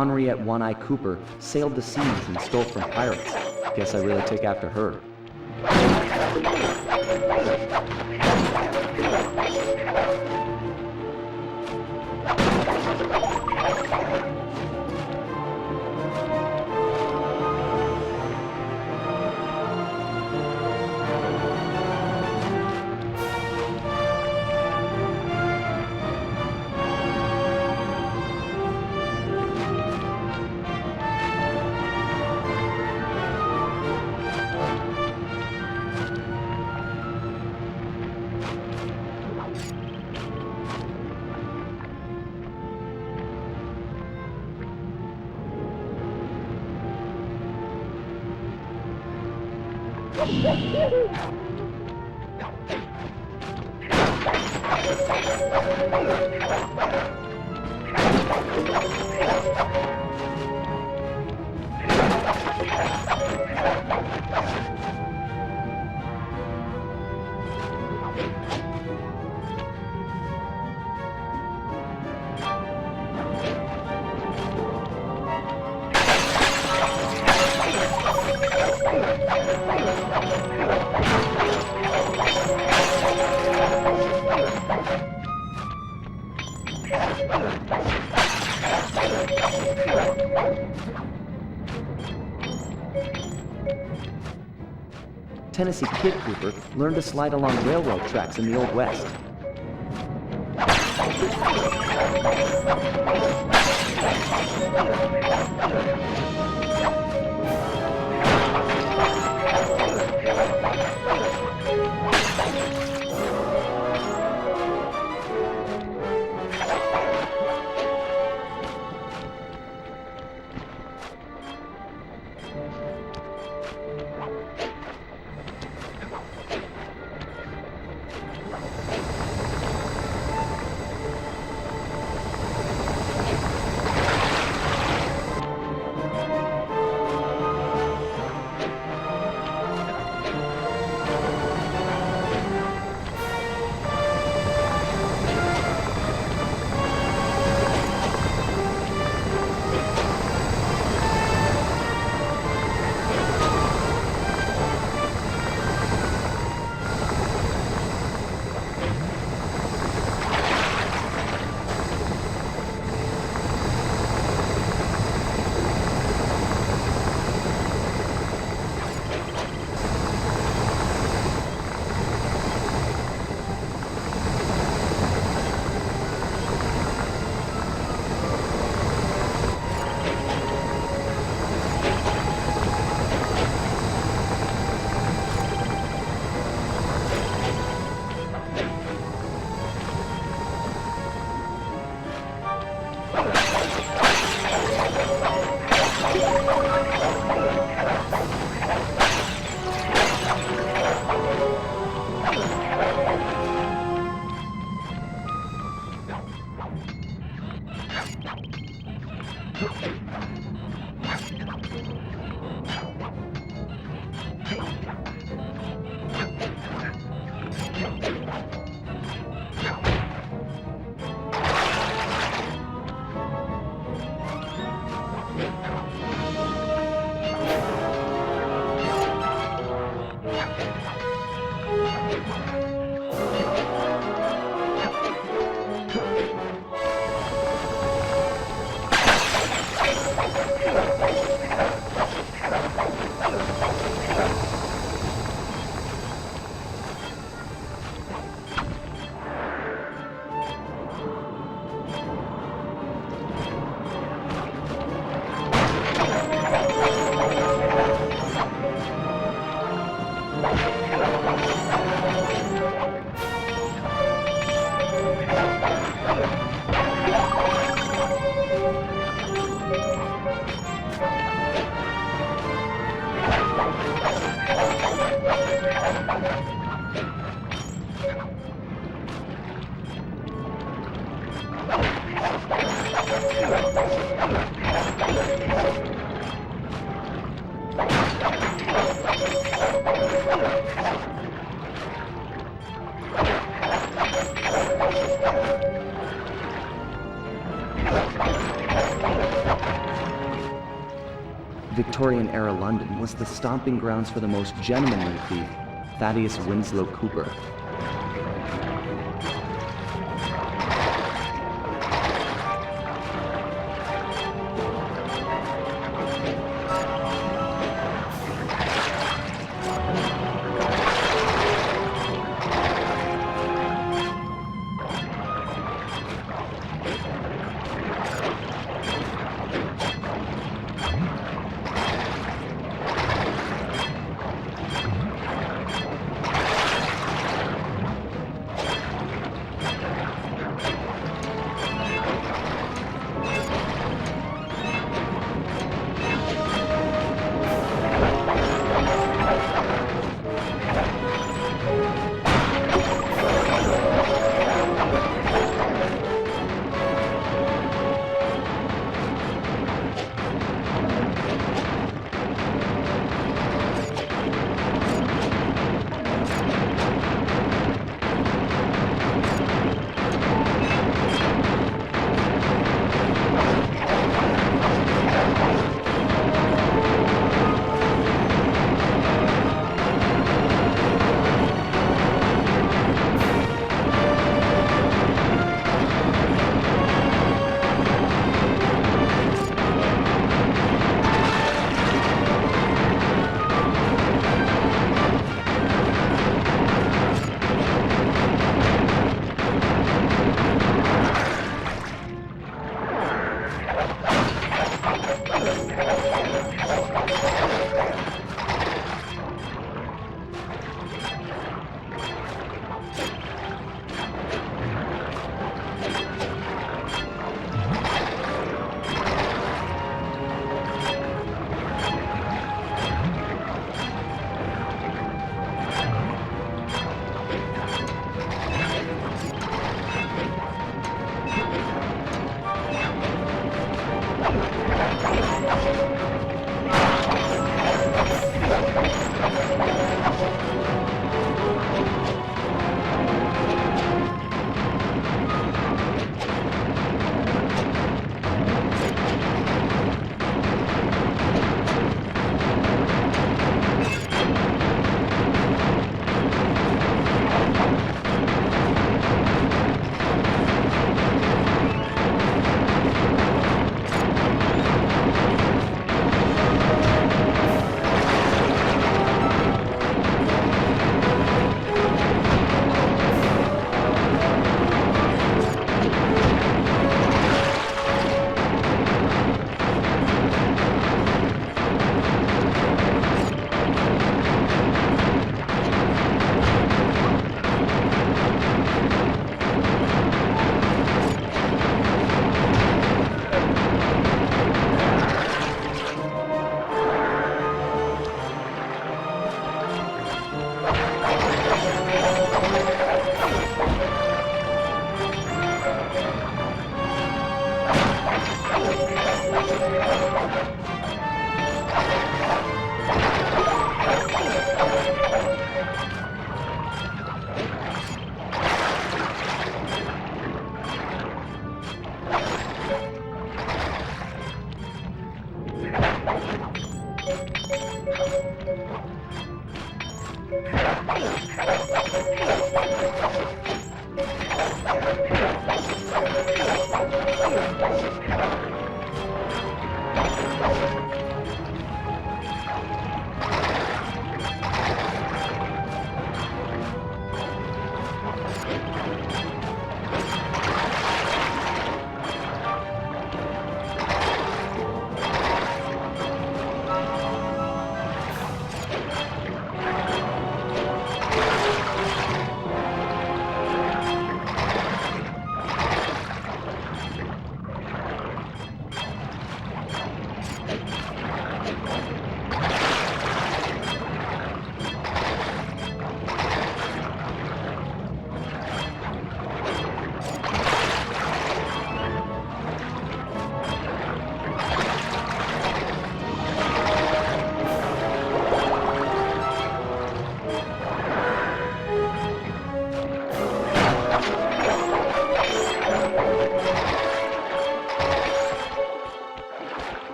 Henriette One-Eye Cooper sailed the seas and stole from pirates. Guess I really take after her. Tennessee Kid Cooper learned to slide along railroad tracks in the Old West. Victorian-era London was the stomping grounds for the most gentlemanly thief, Thaddeus Winslow Cooper.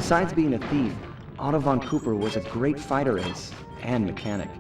Besides being a thief, Otto von Cooper was a great fighter ace and mechanic.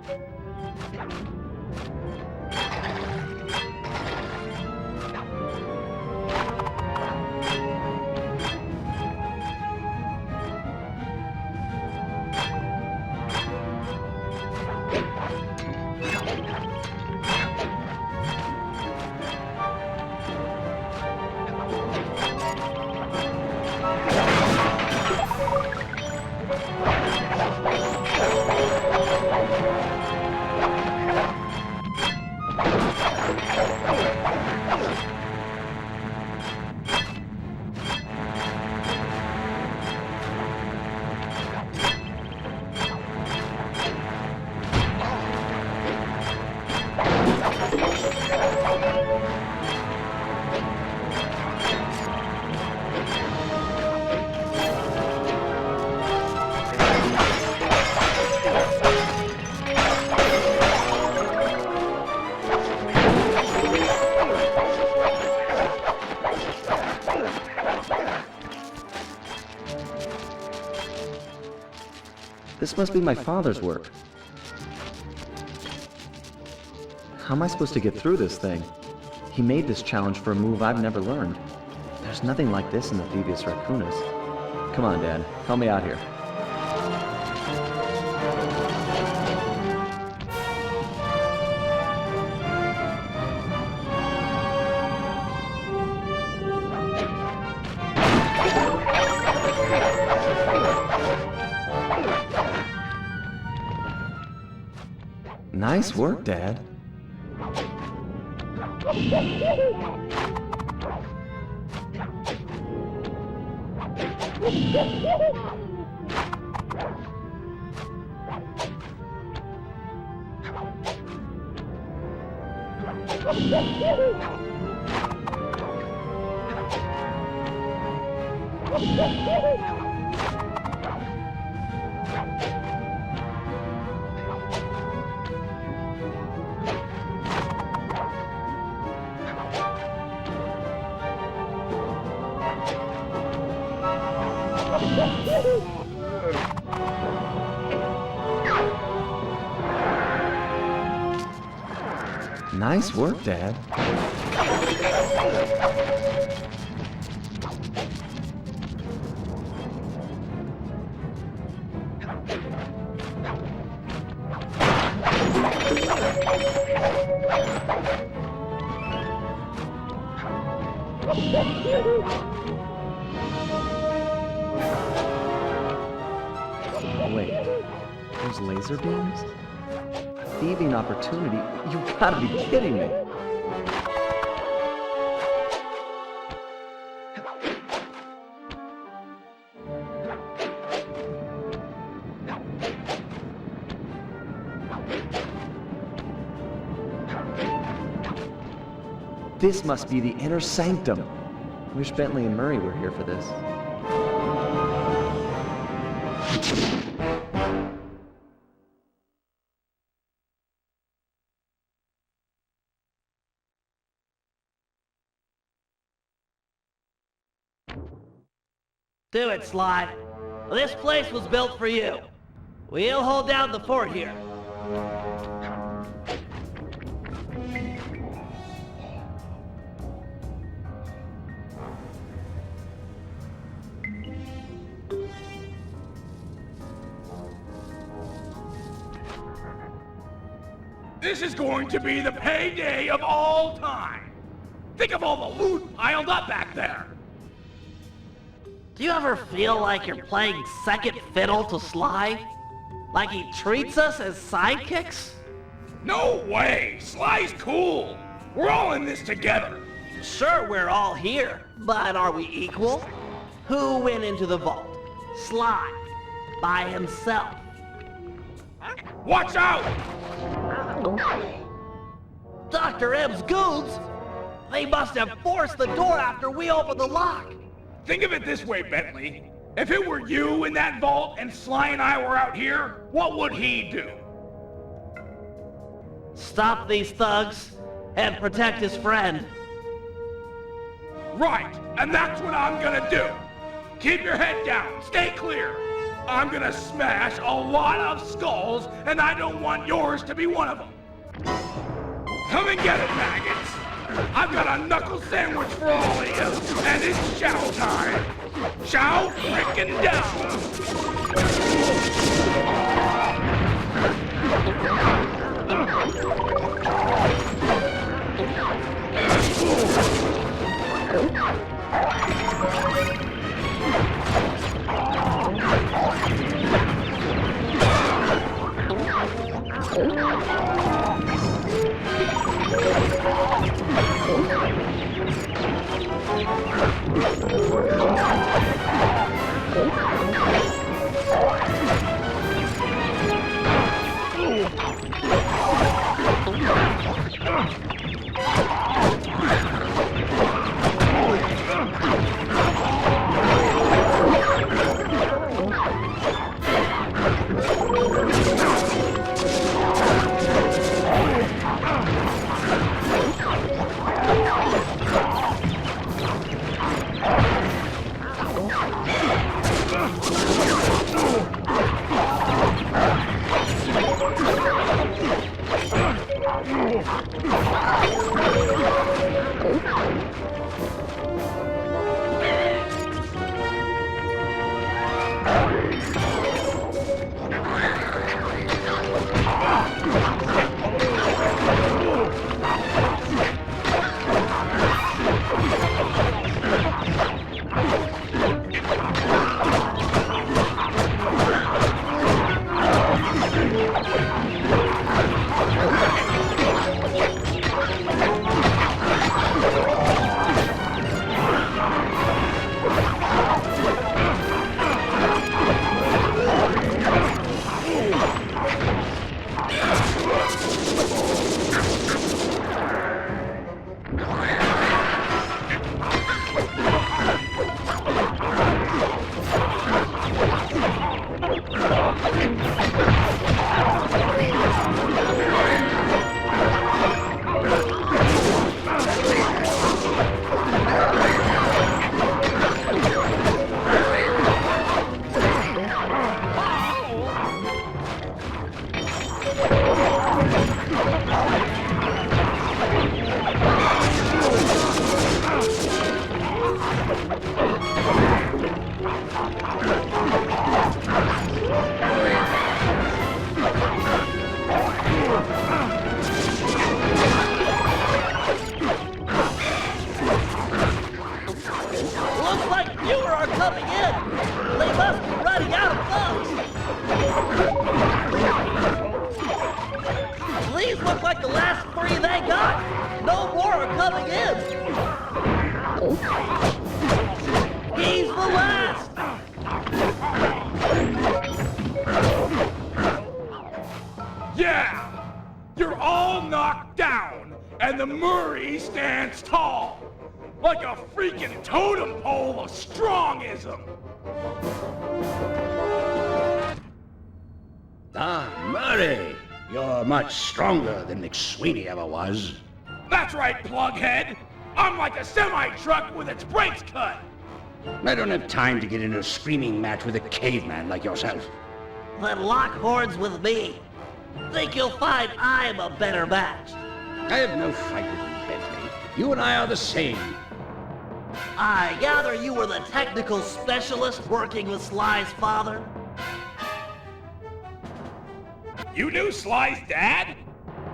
This must be my father's work. How am I supposed to get through this thing? He made this challenge for a move I've never learned. There's nothing like this in the Thievius Raccoonus. Come on, Dad. Help me out here. Nice work, Dad. Nice work, Dad. Wait, those laser beams? Thieving opportunity? You've got to be kidding me. This must be the inner sanctum. Wish Bentley and Murray were here for this. Do it, Sly. This place was built for you. We'll hold down the fort here. This is going to be the payday of all time. Think of all the loot piled up back there. Do you ever feel like you're playing second fiddle to Sly? Like he treats us as sidekicks? No way! Sly's cool! We're all in this together! Sure, we're all here, but are we equal? Who went into the vault? Sly. By himself. Watch out! Dr. M's goons? They must have forced the door after we opened the lock. Think of it this way, Bentley. If it were you in that vault and Sly and I were out here, what would he do? Stop these thugs and protect his friend. Right, and that's what I'm gonna do. Keep your head down, stay clear. I'm gonna smash a lot of skulls, and I don't want yours to be one of them. Come and get it, maggots. I've got a knuckle sandwich for all of you, and it's chow time. Chow frickin' down. coming in! He's the last! Yeah! You're all knocked down, and the Murray stands tall, like a freaking totem pole of strongism! Ah, Murray! You're much stronger than McSweeney ever was. That's right, plughead! I'm like a semi-truck with its brakes cut! I don't have time to get into a screaming match with a caveman like yourself. Then lock horns with me. Think you'll find I'm a better match. I have no fight with you, Bentley. You and I are the same. I gather you were the technical specialist working with Sly's father? You knew Sly's dad?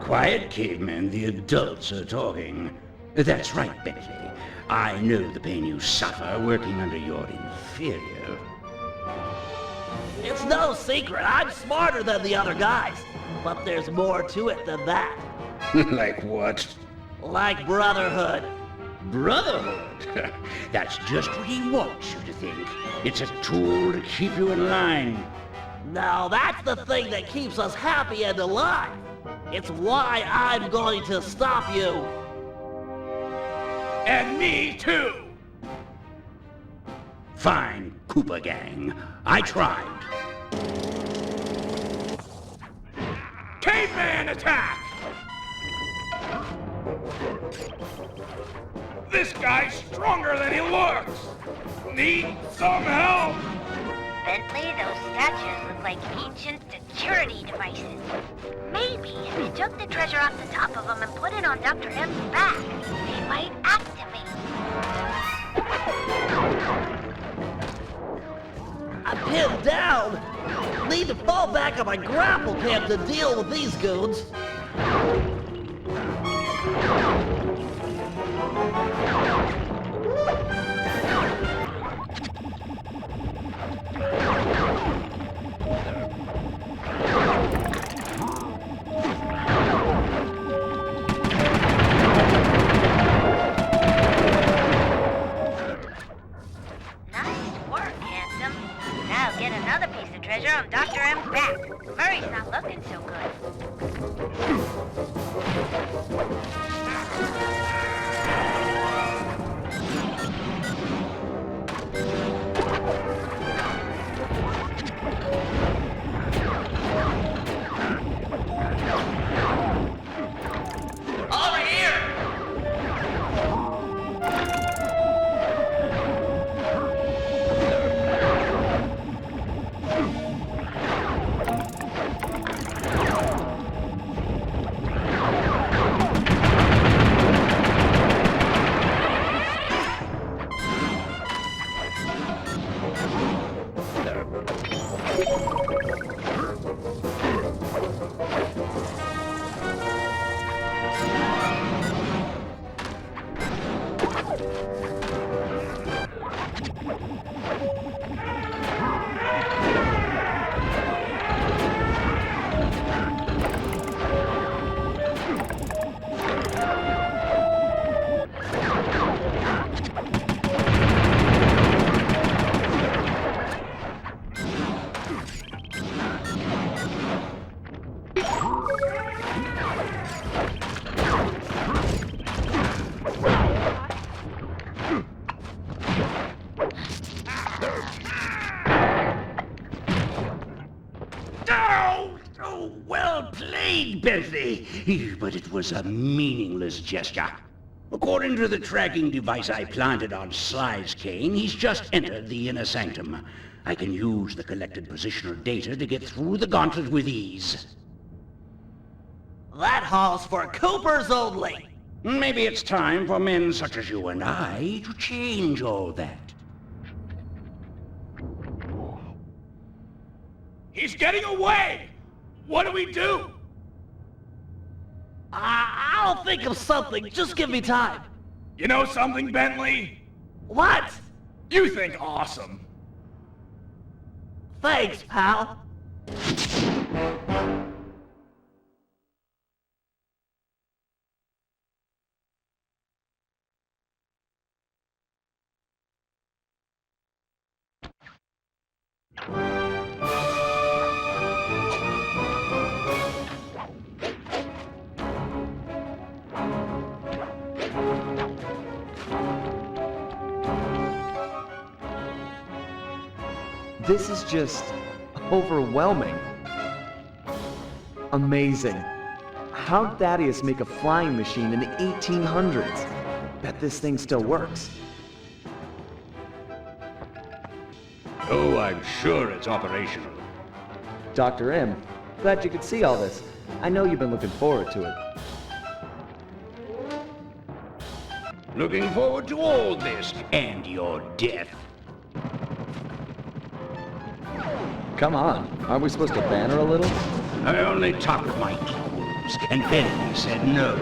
Quiet, caveman. The adults are talking. That's right, Bentley. I know the pain you suffer working under your inferior. It's no secret. I'm smarter than the other guys. But there's more to it than that. Like what? Like brotherhood. Brotherhood? That's just what he wants you to think. It's a tool to keep you in line. Now that's the thing that keeps us happy and alive. It's why I'm going to stop you. And me too! Fine, Cooper Gang. I tried. Caveman attack! This guy's stronger than he looks! Need some help? Bentley, those statues look like ancient security devices. Maybe if you took the treasure off the top of them and put it on Dr. M's back, they might activate. I'm pinned down. Need to fall back on my grapple camp to deal with these goons. Get another piece of treasure on Dr. M's back. Murray's not looking so good. Over here! Bentley, but it was a meaningless gesture. According to the tracking device I planted on Sly's cane, he's just entered the inner sanctum. I can use the collected positional data to get through the gauntlet with ease. That hall's for Coopers only. Maybe it's time for men such as you and I to change all that. He's getting away! What do we do? I'll think of something. Just give me time. You know something, Bentley? What? You think awesome. Thanks, pal. This is just overwhelming. Amazing. How'd Thaddeus make a flying machine in the 1800s? Bet this thing still works. Oh, I'm sure it's operational. Dr. M, glad you could see all this. I know you've been looking forward to it. Looking forward to all this and your death. Come on, aren't we supposed to banter a little? I only talk with my equals, and Bentley said no.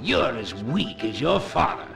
You're as weak as your father.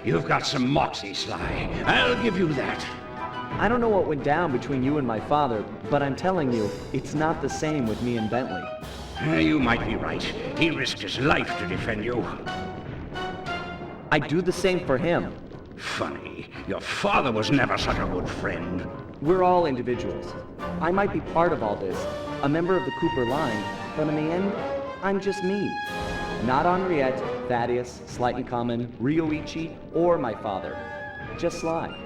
You've got some moxie, Sly. I'll give you that. I don't know what went down between you and my father, but I'm telling you, it's not the same with me and Bentley. You might be right. He risked his life to defend you. I'd do the same for him. Funny. Your father was never such a good friend. We're all individuals. I might be part of all this, a member of the Cooper line, but in the end, I'm just me. Not Henriette, Thaddeus, Slight and Common, Ryoichi, or my father. Just Sly.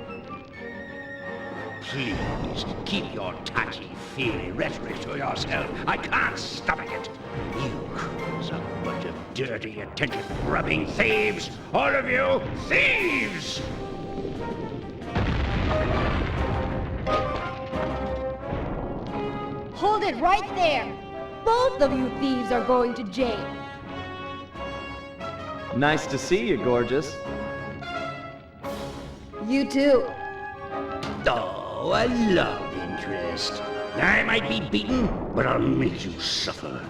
Please, keep your touchy-feely rhetoric to yourself. I can't stomach it. You crew's a bunch of dirty, attention-grubbing thieves. All of you, thieves! Hold it right there! Both of you thieves are going to jail. Nice to see you, gorgeous. You too. Oh, a love interest. I might be beaten, but I'll make you suffer.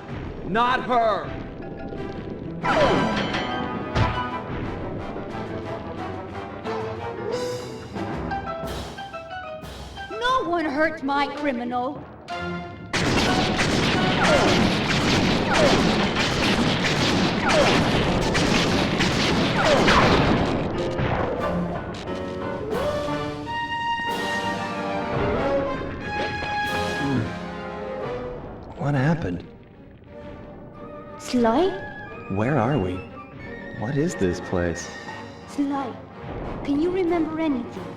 Not her! and hurt my criminal. What happened? Sly? Where are we? What is this place? Sly, can you remember anything?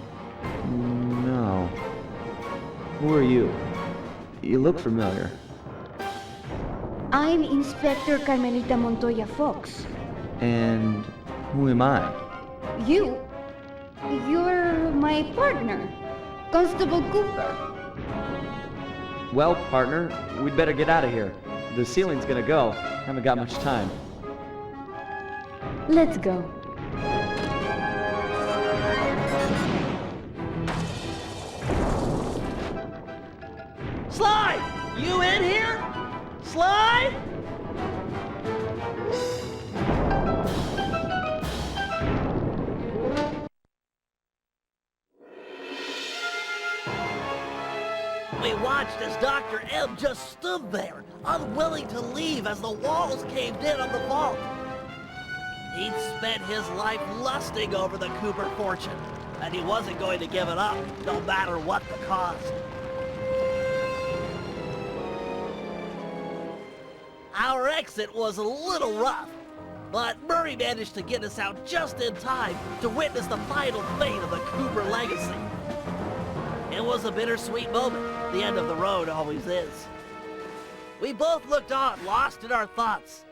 No. Who are you? You look familiar. I'm Inspector Carmelita Montoya Fox. And who am I? You? You're my partner, Constable Cooper. Well, partner, we'd better get out of here. The ceiling's gonna go. Haven't got much time. Let's go. Sly! You in here? Sly? We watched as Dr. M just stood there, unwilling to leave as the walls caved in on the vault. He'd spent his life lusting over the Cooper fortune, and he wasn't going to give it up, no matter what the cost. Our exit was a little rough, but Murray managed to get us out just in time to witness the final fate of the Cooper legacy. It was a bittersweet moment. The end of the road always is. We both looked on, lost in our thoughts,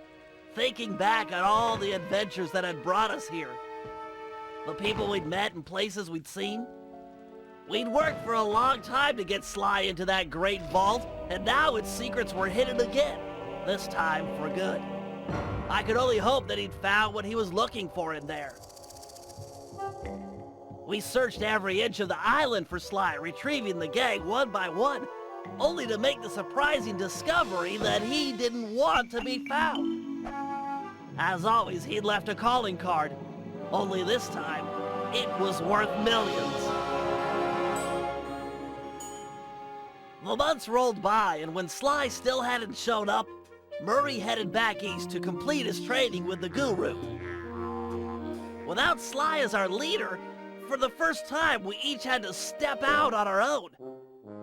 thinking back on all the adventures that had brought us here. The people we'd met and places we'd seen. We'd worked for a long time to get Sly into that great vault, and now its secrets were hidden again, this time for good. I could only hope that he'd found what he was looking for in there. We searched every inch of the island for Sly, retrieving the gang one by one, only to make the surprising discovery that he didn't want to be found. As always, he'd left a calling card, only this time, it was worth millions. The months rolled by, and when Sly still hadn't shown up, Murray headed back east to complete his training with the Guru. Without Sly as our leader, for the first time, we each had to step out on our own.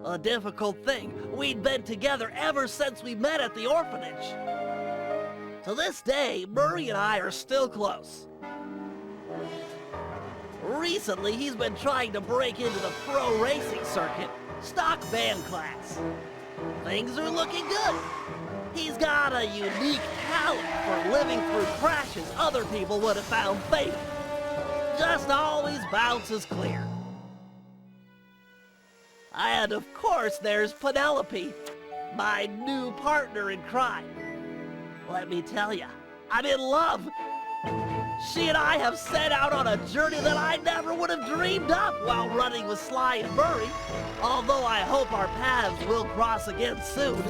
A difficult thing. We'd been together ever since we met at the orphanage. To this day, Murray and I are still close. Recently, he's been trying to break into the pro racing circuit, stock van class. Things are looking good. He's got a unique talent for living through crashes other people would have found fatal. Just always bounces clear. And of course, there's Penelope, my new partner in crime. Let me tell you, I'm in love. She and I have set out on a journey that I never would have dreamed up while running with Sly and Murray, although I hope our paths will cross again soon.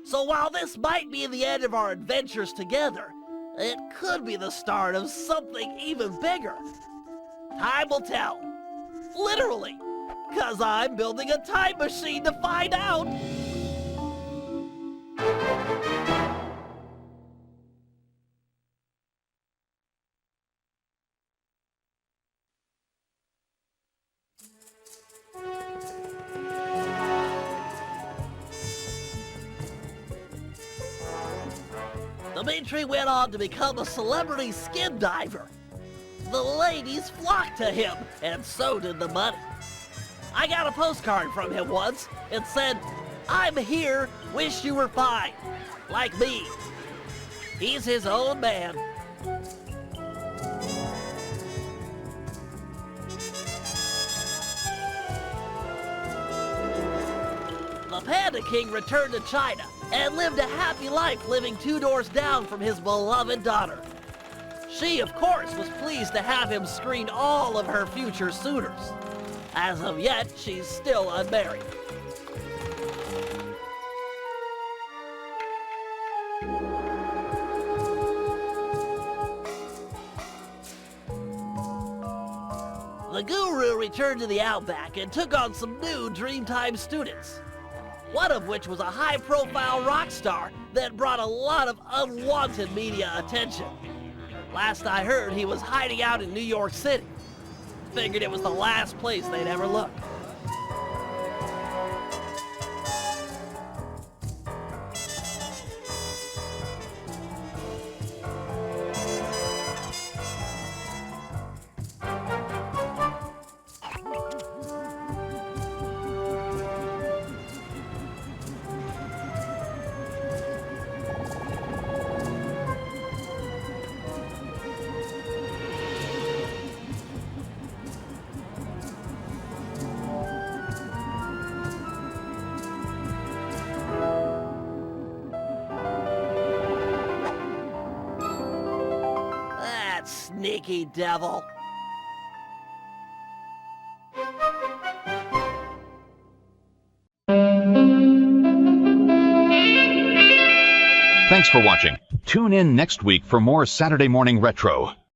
So while this might be the end of our adventures together, it could be the start of something even bigger. Time will tell. Literally. 'Cause I'm building a time machine to find out. Dimitri went on to become a celebrity skin diver. The ladies flocked to him, and so did the money. I got a postcard from him once. It said, "I'm here, wish you were fine." Like me. He's his own man. The Panda King returned to China and lived a happy life living 2 doors down from his beloved daughter. She, of course, was pleased to have him screen all of her future suitors. As of yet, she's still unmarried. the Guru returned to the Outback and took on some new Dreamtime students. One of which was a high-profile rock star that brought a lot of unwanted media attention. Last I heard, he was hiding out in New York City. Figured it was the last place they'd ever look. Sneaky devil. Thanks for watching. Tune in next week for more Saturday Morning Retro.